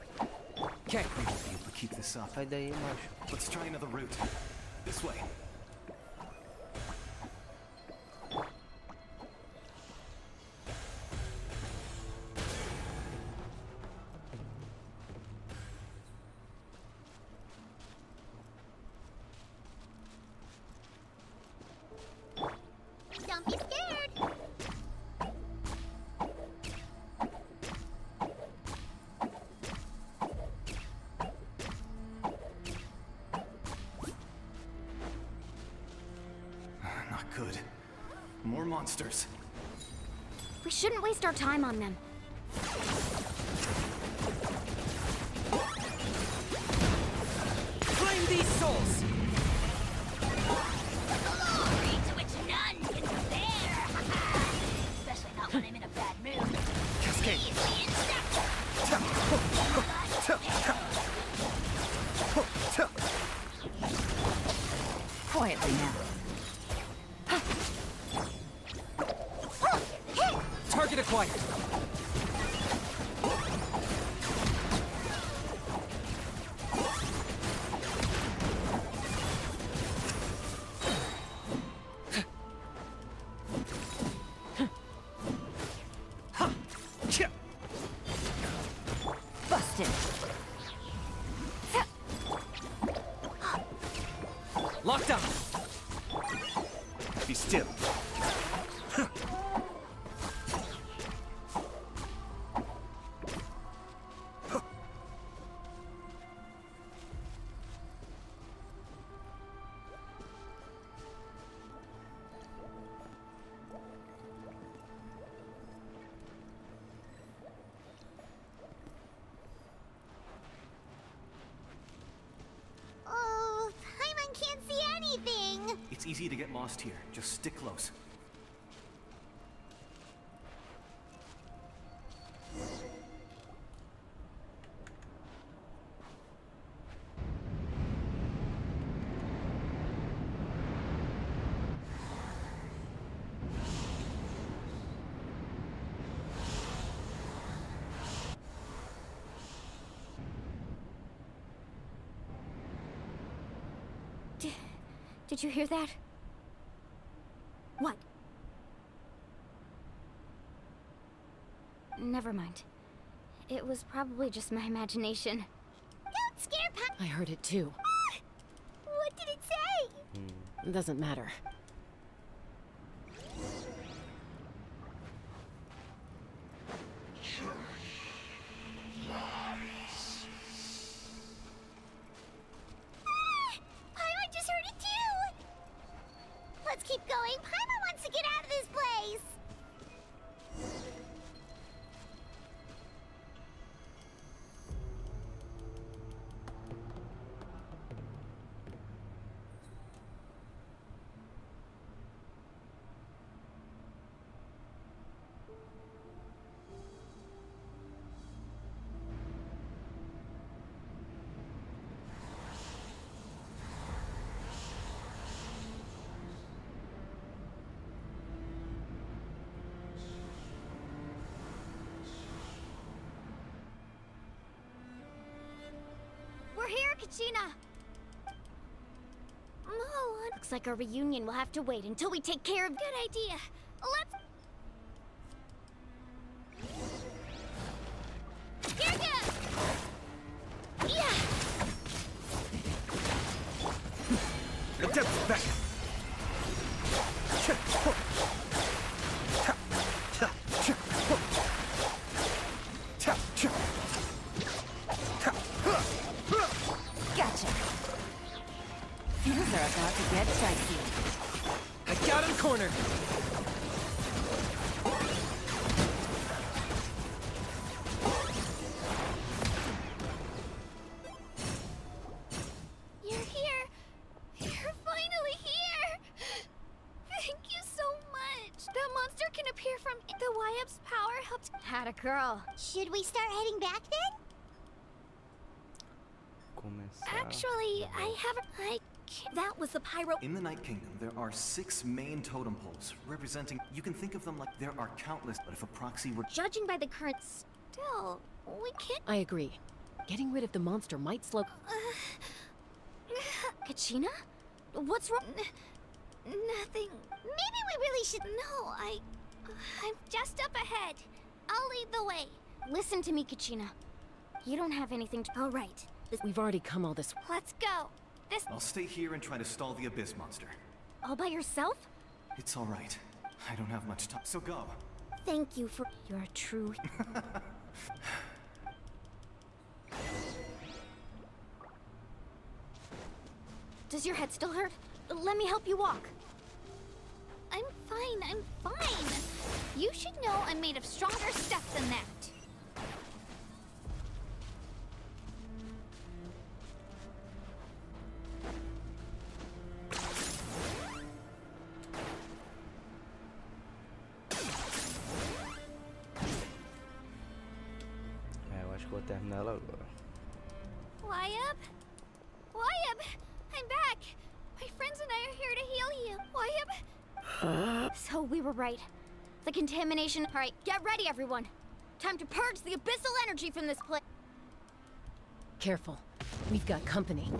Okay, we won't be able to keep this up. Sai daí, macho. Let's try another route. This way. monsters. We shouldn't waste our time on them. Claim these souls! Glory to which none can compare. Especially not when I'm in a bad mood. Cascade. Easily insect. Quietly now. Target acquired. Busted. Locked up. Be still. Oh, Paimon can't see anything. It's easy to get lost here. Just stick close. Did you hear that? What? Never mind. It was probably just my imagination. Don't scare I heard it too. What did it say? It doesn't matter. Paimon just heard it too! Let's keep going. Paimon wants to get out of this place! We're here, Kachina! Oh, looks like our reunion will have to wait until we take care of... Good idea. Let's... Kirka! Yeah! The depth's back. Gotcha. Things are about to get dicey. I got him cornered. You're here! You're finally here! Thank you so much! That monster can appear from... The YF's power helped... Had a girl. Should we start heading back then? Actually, I haven't... That was the pyro... In the Night Kingdom, there are 6 main totem poles, representing... You can think of them like there are countless, but if a proxy were... Judging by the current... Still, we can't... I agree. Getting rid of the monster might slow... Kachina? What's wrong? Nothing. Maybe we really should... No, I'm just up ahead. I'll lead the way. Listen to me, Kachina. You don't have anything to... All right. We've already come all this... Let's go. This... I'll stay here and try to stall the Abyss monster. All by yourself? It's all right. I don't have much time, so go. Thank you for... You're a true... Does your head still hurt? Let me help you walk. I'm fine. fine. I'm fine. You should know I'm made of stronger stuff than that. Eu acho que vou terminar ela agora. Wyatt? Wyatt! I'm back! My friends and I are here to heal you. Wyatt? So we were right. The contamination... Alright, get ready, everyone. Time to purge the abyssal energy from this place. Careful. We've got company.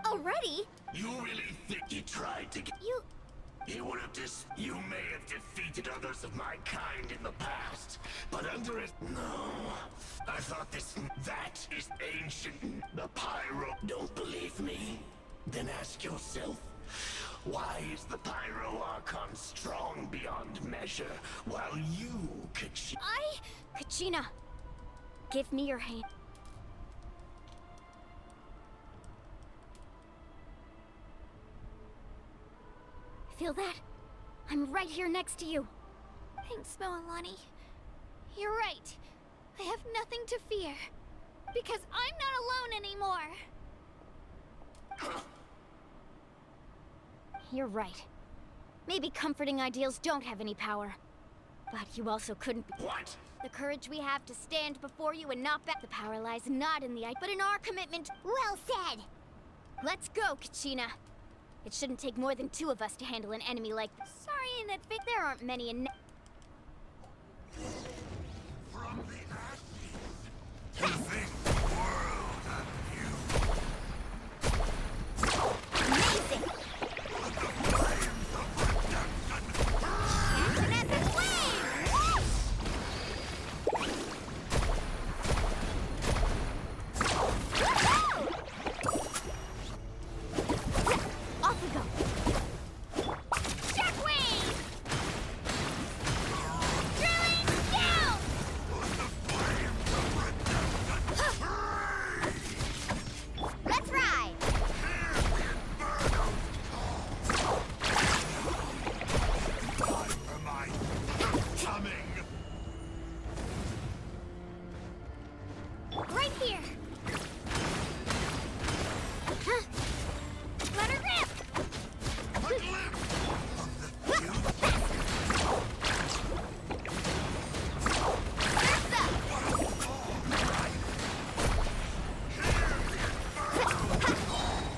Already? You really think you tried to get... You would have You may have defeated others of my kind in the past, but under it... No. I thought That is ancient. The Pyro... Don't believe me? Then ask yourself, why is the Pyro Archon strong beyond measure, while you, Kachina, give me your hand. Feel that? I'm right here next to you. Thanks, Moalani. You're right. I have nothing to fear. Because I'm not alone anymore. You're right. Maybe comforting ideals don't have any power. But you also couldn't be— What? The courage we have to stand before you and not back— The power lies not in the eye, but in our commitment— Well said! Let's go, Kachina. It shouldn't take more than 2 of us to handle an enemy like this. Sorry in advance, there aren't many in— From the ashes, you think the world of you. Amazing! Epic wave! Off we go! Shockwave! Drilling down! Let's ride! Right here! Huh. Let her rip!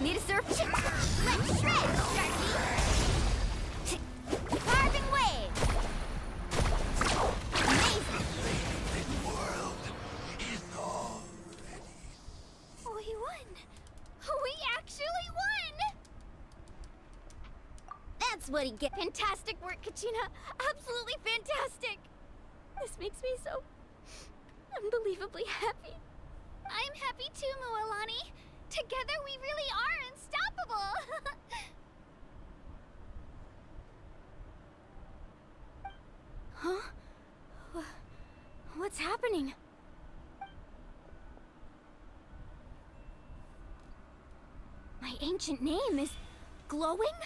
Need a surf? Let's shred, Sharky! Carving wave! Amazing! We won! We actually won! That's what he get. Fantastic work, Kachina. Absolutely fantastic. This makes me so unbelievably happy. I'm happy too, Moalani. Together we really are unstoppable. Huh? What's happening? My ancient name is glowing?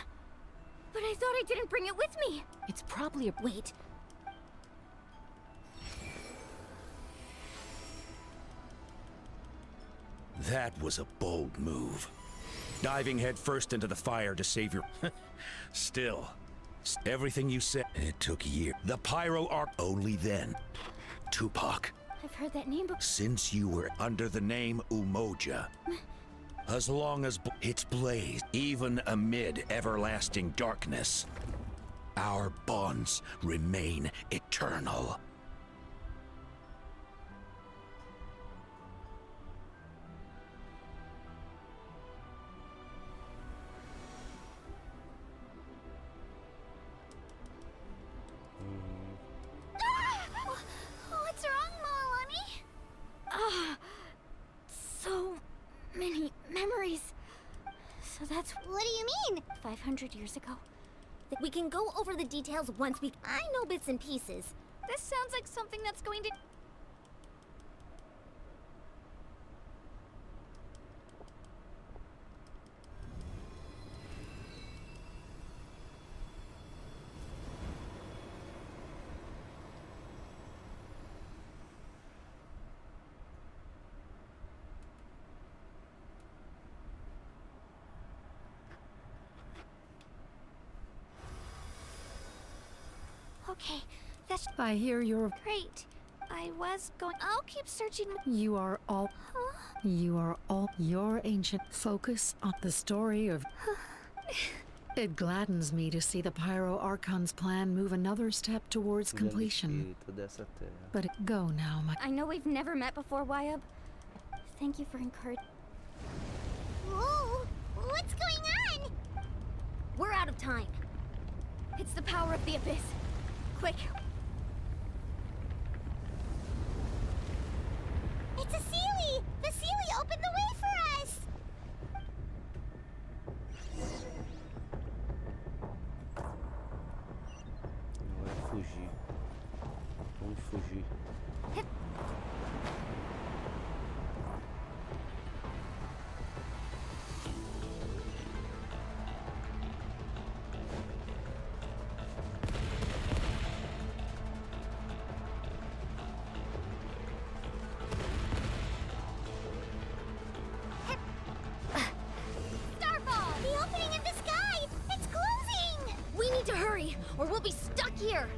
But I thought I didn't bring it with me. It's probably a— Wait. That was a bold move. Diving headfirst into the fire to save your... Still, everything you said, it took years. The Pyro Arc only then. Tupac, I've heard that name before. since you were under the name Umoja, as long as it's blazed, even amid everlasting darkness, our bonds remain eternal. What's wrong, Moalani? So many memories. So that's— What do you mean? 500 years ago. We can go over the details once we— I know bits and pieces. This sounds like something that's going to— Okay, that's I hear you're... great. I was going. I'll keep searching. You are all... You are all... Your ancient focus on the story of... It gladdens me to see the Pyro Archon's plan move another step towards completion. But go now, my... I know we've never met before, Wyab. Thank you for encouraging. Whoa! What's going on? We're out of time. It's the power of the Abyss. Quick. It's a Sealy! The Sealy opened the way for us! Vai fugir. Vamos fugir. Starfall! The opening in the sky! It's closing! We need to hurry, or we'll be stuck here!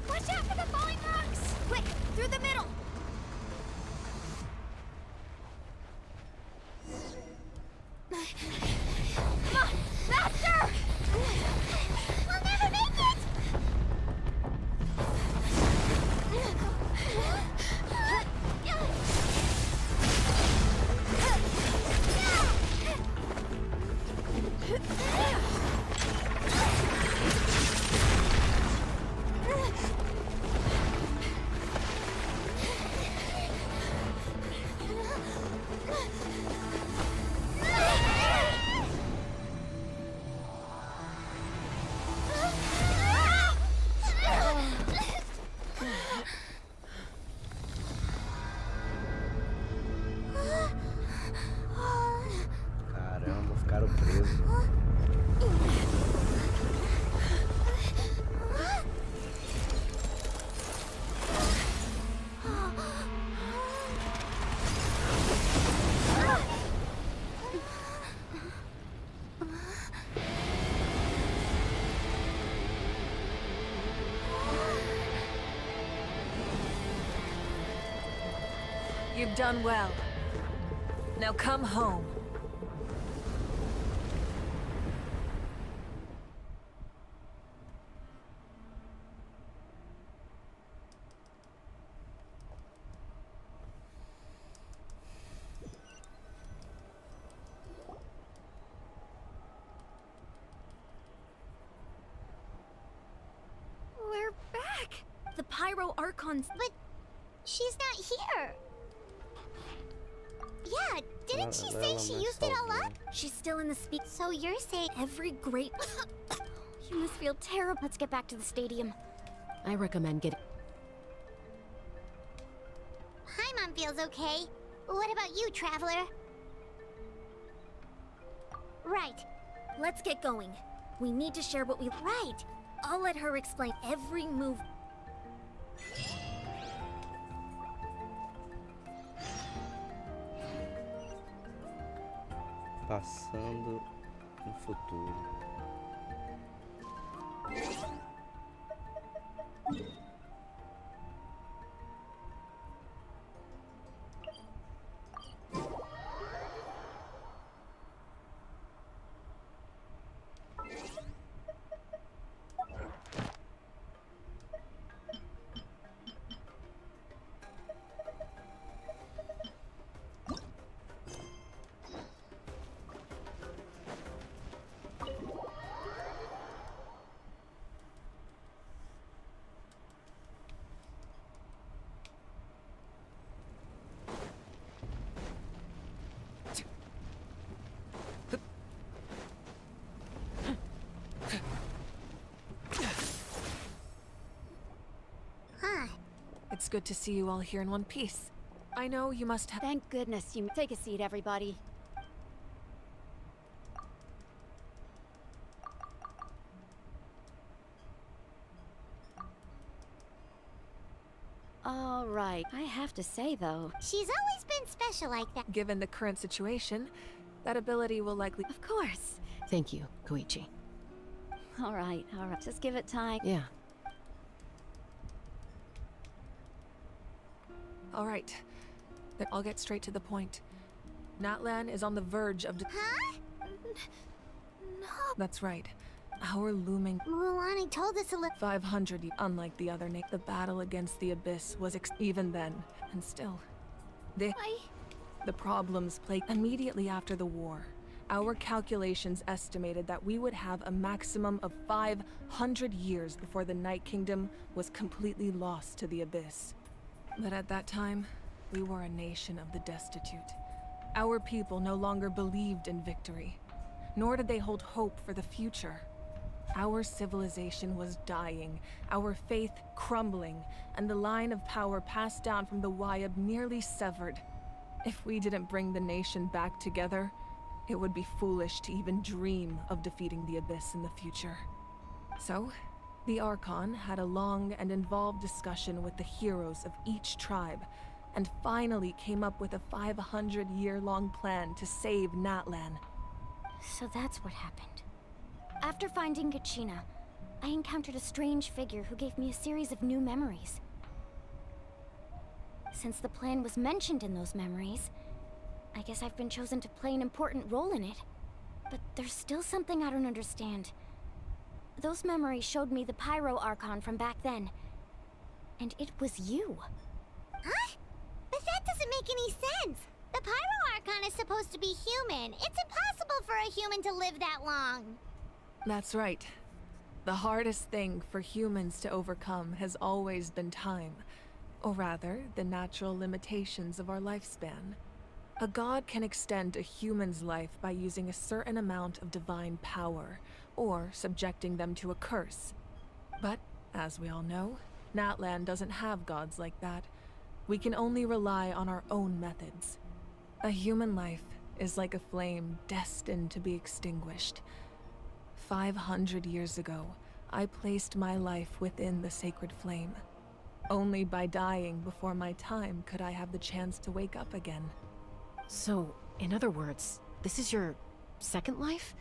Watch out for the falling rocks! Quick, through the middle! Come on, faster! We'll never make it! Caramba, ficaram presos. You've done well. Now come home. We're back! The Pyro Archon's... But she's not here! Yeah, didn't she say she used it all up? She's still in the speak. So you're saying every great... You must feel terrible. Let's get back to the stadium. I recommend getting... Paimon feels okay. What about you, Traveler? Right. Let's get going. We need to share what we... Right. I'll let her explain every move. Passando no futuro. It's good to see you all here in one piece. I know you must have... Thank goodness you... Take a seat, everybody. All right. I have to say, though... She's always been special like that. Given the current situation, that ability will likely... Of course. Thank you, Koichi. All right. Just give it time. Yeah. All right. I'll get straight to the point. Natlan is on the verge of... Huh? No. That's right. Our looming... Mualani told us a little... 500, unlike the other name. The battle against the Abyss was even then, and still. The problems plagued immediately after the war. Our calculations estimated that we would have a maximum of 500 years before the Night Kingdom was completely lost to the Abyss. But at that time, we were a nation of the destitute. Our people no longer believed in victory, nor did they hold hope for the future. Our civilization was dying, our faith crumbling, and the line of power passed down from the Wayab nearly severed. If we didn't bring the nation back together, it would be foolish to even dream of defeating the Abyss in the future. So, the Archon had a long and involved discussion with the heroes of each tribe, and finally came up with a 500-year-long plan to save Natlan. So that's what happened. After finding Kachina, I encountered a strange figure who gave me a series of new memories. Since the plan was mentioned in those memories, I guess I've been chosen to play an important role in it. But there's still something I don't understand. Those memories showed me the Pyro Archon from back then. And it was you. Huh? But that doesn't make any sense. The Pyro Archon is supposed to be human. It's impossible for a human to live that long. That's right. The hardest thing for humans to overcome has always been time. Or rather, the natural limitations of our lifespan. A god can extend a human's life by using a certain amount of divine power, or subjecting them to a curse. But, as we all know, Natlan doesn't have gods like that. We can only rely on our own methods. A human life is like a flame destined to be extinguished. 500 years ago, I placed my life within the sacred flame. Only by dying before my time could I have the chance to wake up again. So, in other words, this is your second life?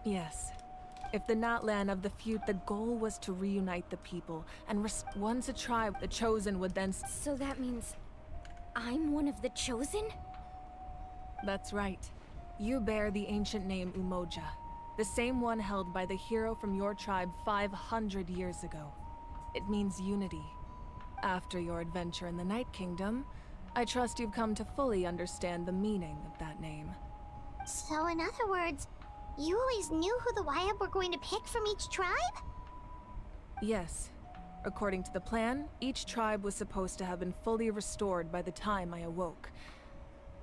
Yes. If the Natlan of the feud, the goal was to reunite the people, and once a tribe, the Chosen would then... So that means I'm one of the Chosen? That's right. You bear the ancient name Umoja, the same one held by the hero from your tribe 500 years ago. It means unity. After your adventure in the Night Kingdom, I trust you've come to fully understand the meaning of that name. So in other words, you always knew who the Wayab were going to pick from each tribe? Yes. According to the plan, each tribe was supposed to have been fully restored by the time I awoke.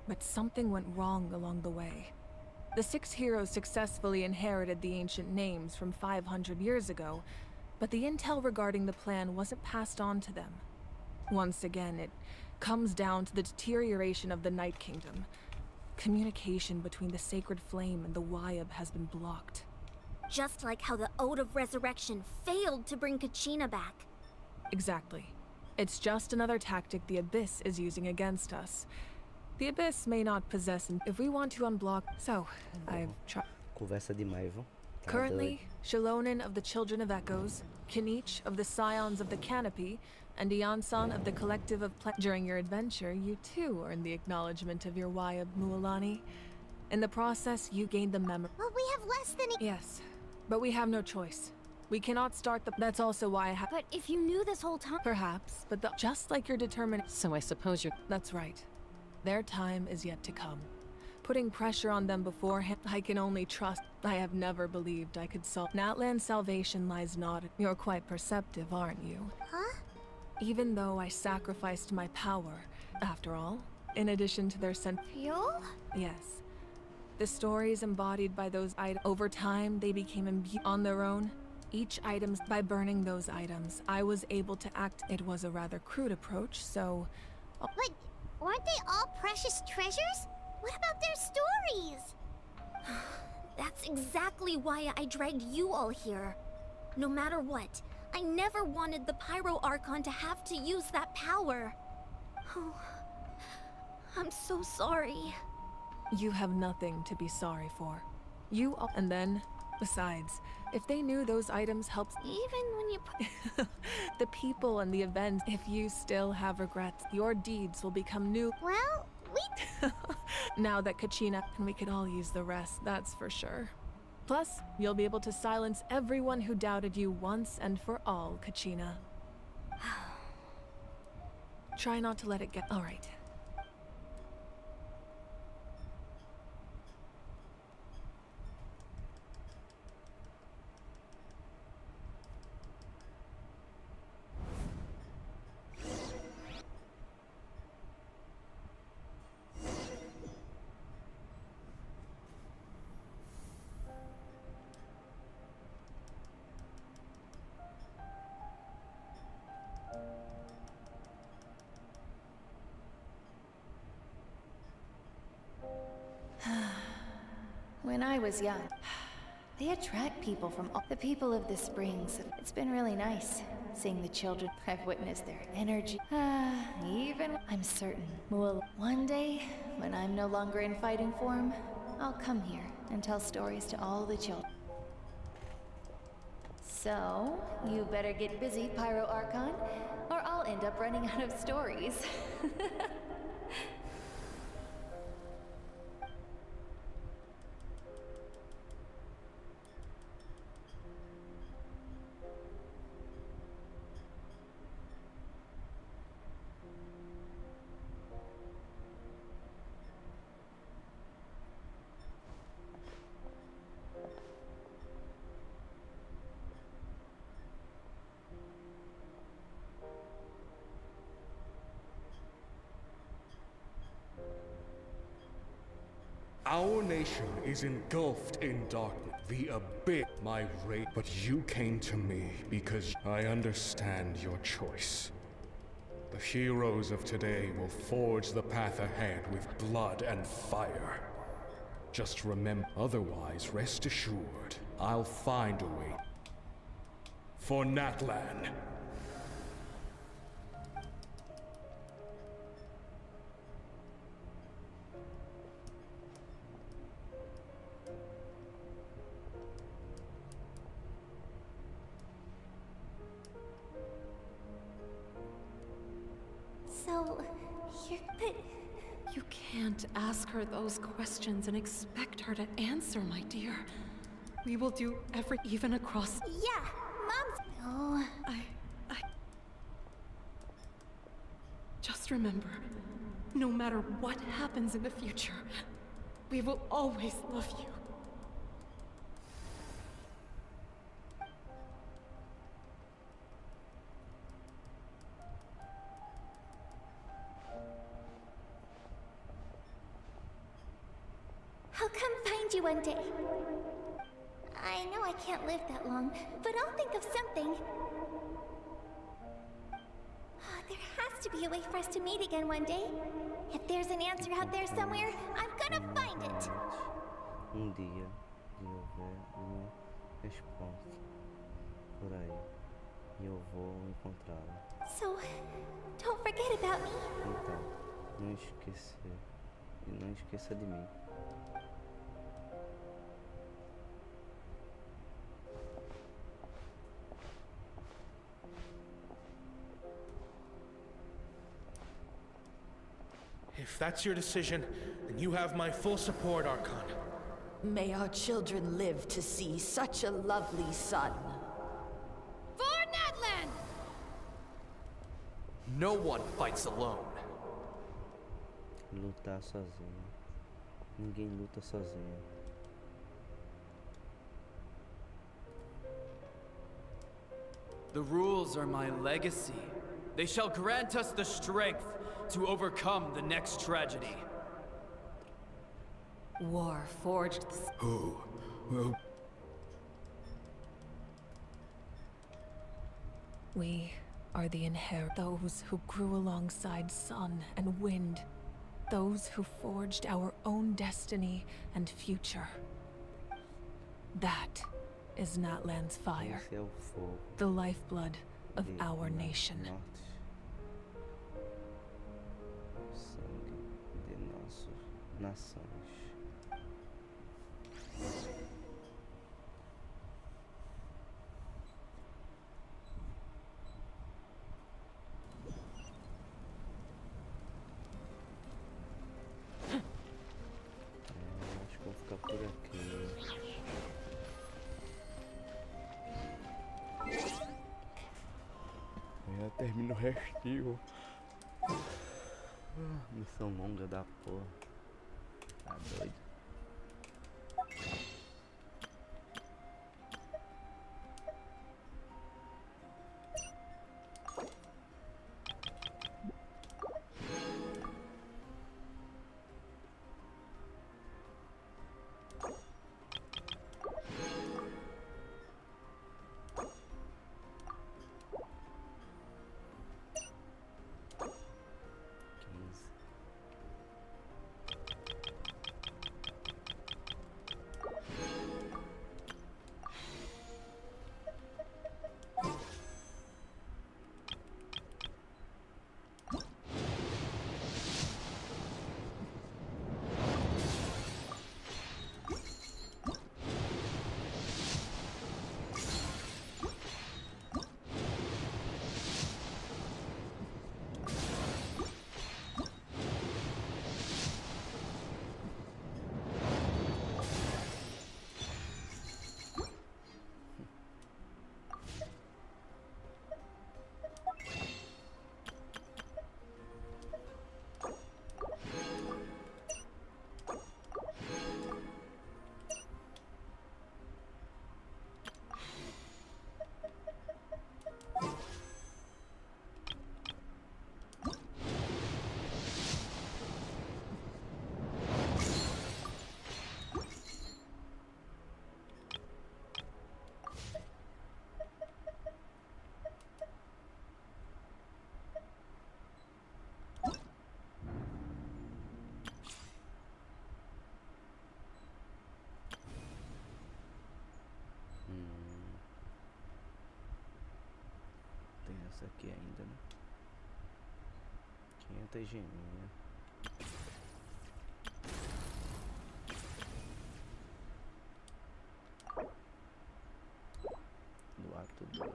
But something went wrong along the way. The 6 heroes successfully inherited the ancient names from 500 years ago, but the intel regarding the plan wasn't passed on to them. Once again, it comes down to the deterioration of the Night Kingdom. Communication between the Sacred Flame and the Wayab has been blocked. Just like how the Ode of Resurrection failed to bring Kachina back. Exactly. It's just another tactic the Abyss is using against us. The Abyss may not possess... If we want to unblock... So, I've tried... Conversa demais, viu? Currently, Shalonin of the Children of Echoes, Kinich of the Scions of the Canopy, and Iansan of the Collective of During your adventure, you too earned the acknowledgement of your Wayab, Mualani. In the process, you gained the memory. Well, we have less than Yes, but we have no choice. We cannot start the... That's also why I have... But if you knew this whole time... Perhaps, but just like you're determined... So I suppose you're... That's right. Their time is yet to come. Putting pressure on them beforehand, I can only trust. I have never believed I could solve... Natlan's salvation lies not... You're quite perceptive, aren't you? Huh? Even though I sacrificed my power, after all, in addition to their You? Yes. The stories embodied by those items, over time, they became imbued on their own. Each item, by burning those items, I was able to act. It was a rather crude approach, so... But weren't they all precious treasures? What about their stories? That's exactly why I dragged you all here. No matter what, I never wanted the Pyro Archon to have to use that power. Oh, I'm so sorry. You have nothing to be sorry for. You all... And then, besides, if they knew those items helped... Even when you... the people and the events, if you still have regrets, your deeds will become new... Well, we... Now that Kachina... And we could all use the rest, that's for sure. Plus, you'll be able to silence everyone who doubted you once and for all, Kachina. Try not to let it get... All right. When I was young, they attract people from all the people of the springs. It's been really nice seeing the children. I've witnessed their energy. Even I'm certain. Well, one day, when I'm no longer in fighting form, I'll come here and tell stories to all the children. So, you better get busy, Pyro Archon, or I'll end up running out of stories. Our nation is engulfed in darkness. The abyss, my race. But you came to me because I understand your choice. The heroes of today will forge the path ahead with blood and fire. Just remember, otherwise, rest assured, I'll find a way. For Natlan. So, You can't ask her those questions and expect her to answer, my dear. We will do even across... Yeah, Mom's... Oh... I... Just remember, no matter what happens in the future, we will always love you. I'll come find you one day. I know I can't live that long, but I'll think of something. There has to be a way for us to meet again one day. If there's an answer out there somewhere, I'm gonna find it. Dia de houver uma resposta por aí e eu vou encontrá-la. So, don't forget about me. Então, não esqueça de mim. If that's your decision, then you have my full support, Archon. May our children live to see such a lovely son. For Natlan! No one fights alone. Lutar sozinho. Ninguém luta sozinho. The rules are my legacy. They shall grant us the strength to overcome the next tragedy. War forged Who? Well, We are the those who grew alongside sun and wind, those who forged our own destiny and future. That is Natlan's fire, Esse é o fogo the lifeblood of de our nation. norte. Sangue de nossas nações. Acho que vou ficar por aqui. Já termino o restinho. Missão longa da porra. Tá doido. Tem essa aqui ainda, né? 500 geminhas. Do ato 2.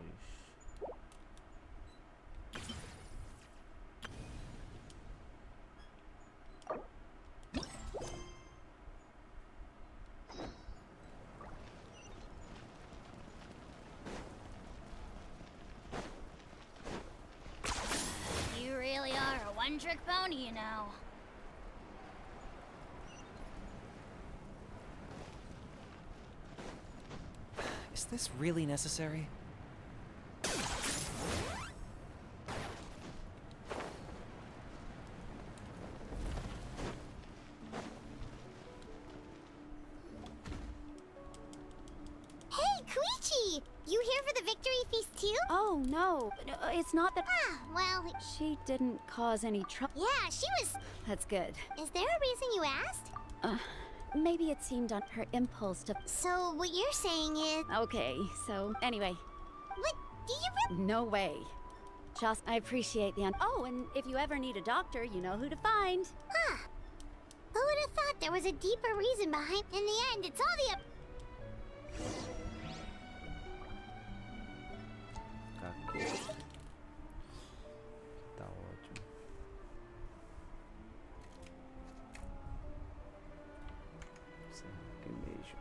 You really are a one-trick pony, you know. Is this really necessary? Hey, Koichi! You here for the victory feast too? Oh, no. It's not that. Ah, well, She didn't cause any trouble. yeah, she was... That's good. Is there a reason you asked? Maybe it seemed on her impulse to. So what you're saying is... Okay, so anyway. What? Do you No way. Just, I appreciate the. Oh, and if you ever need a doctor, you know who to find. Huh. Who would have thought there was a deeper reason behind... In the end, it's all the... Aqui. Tá ótimo. Será que mesmo?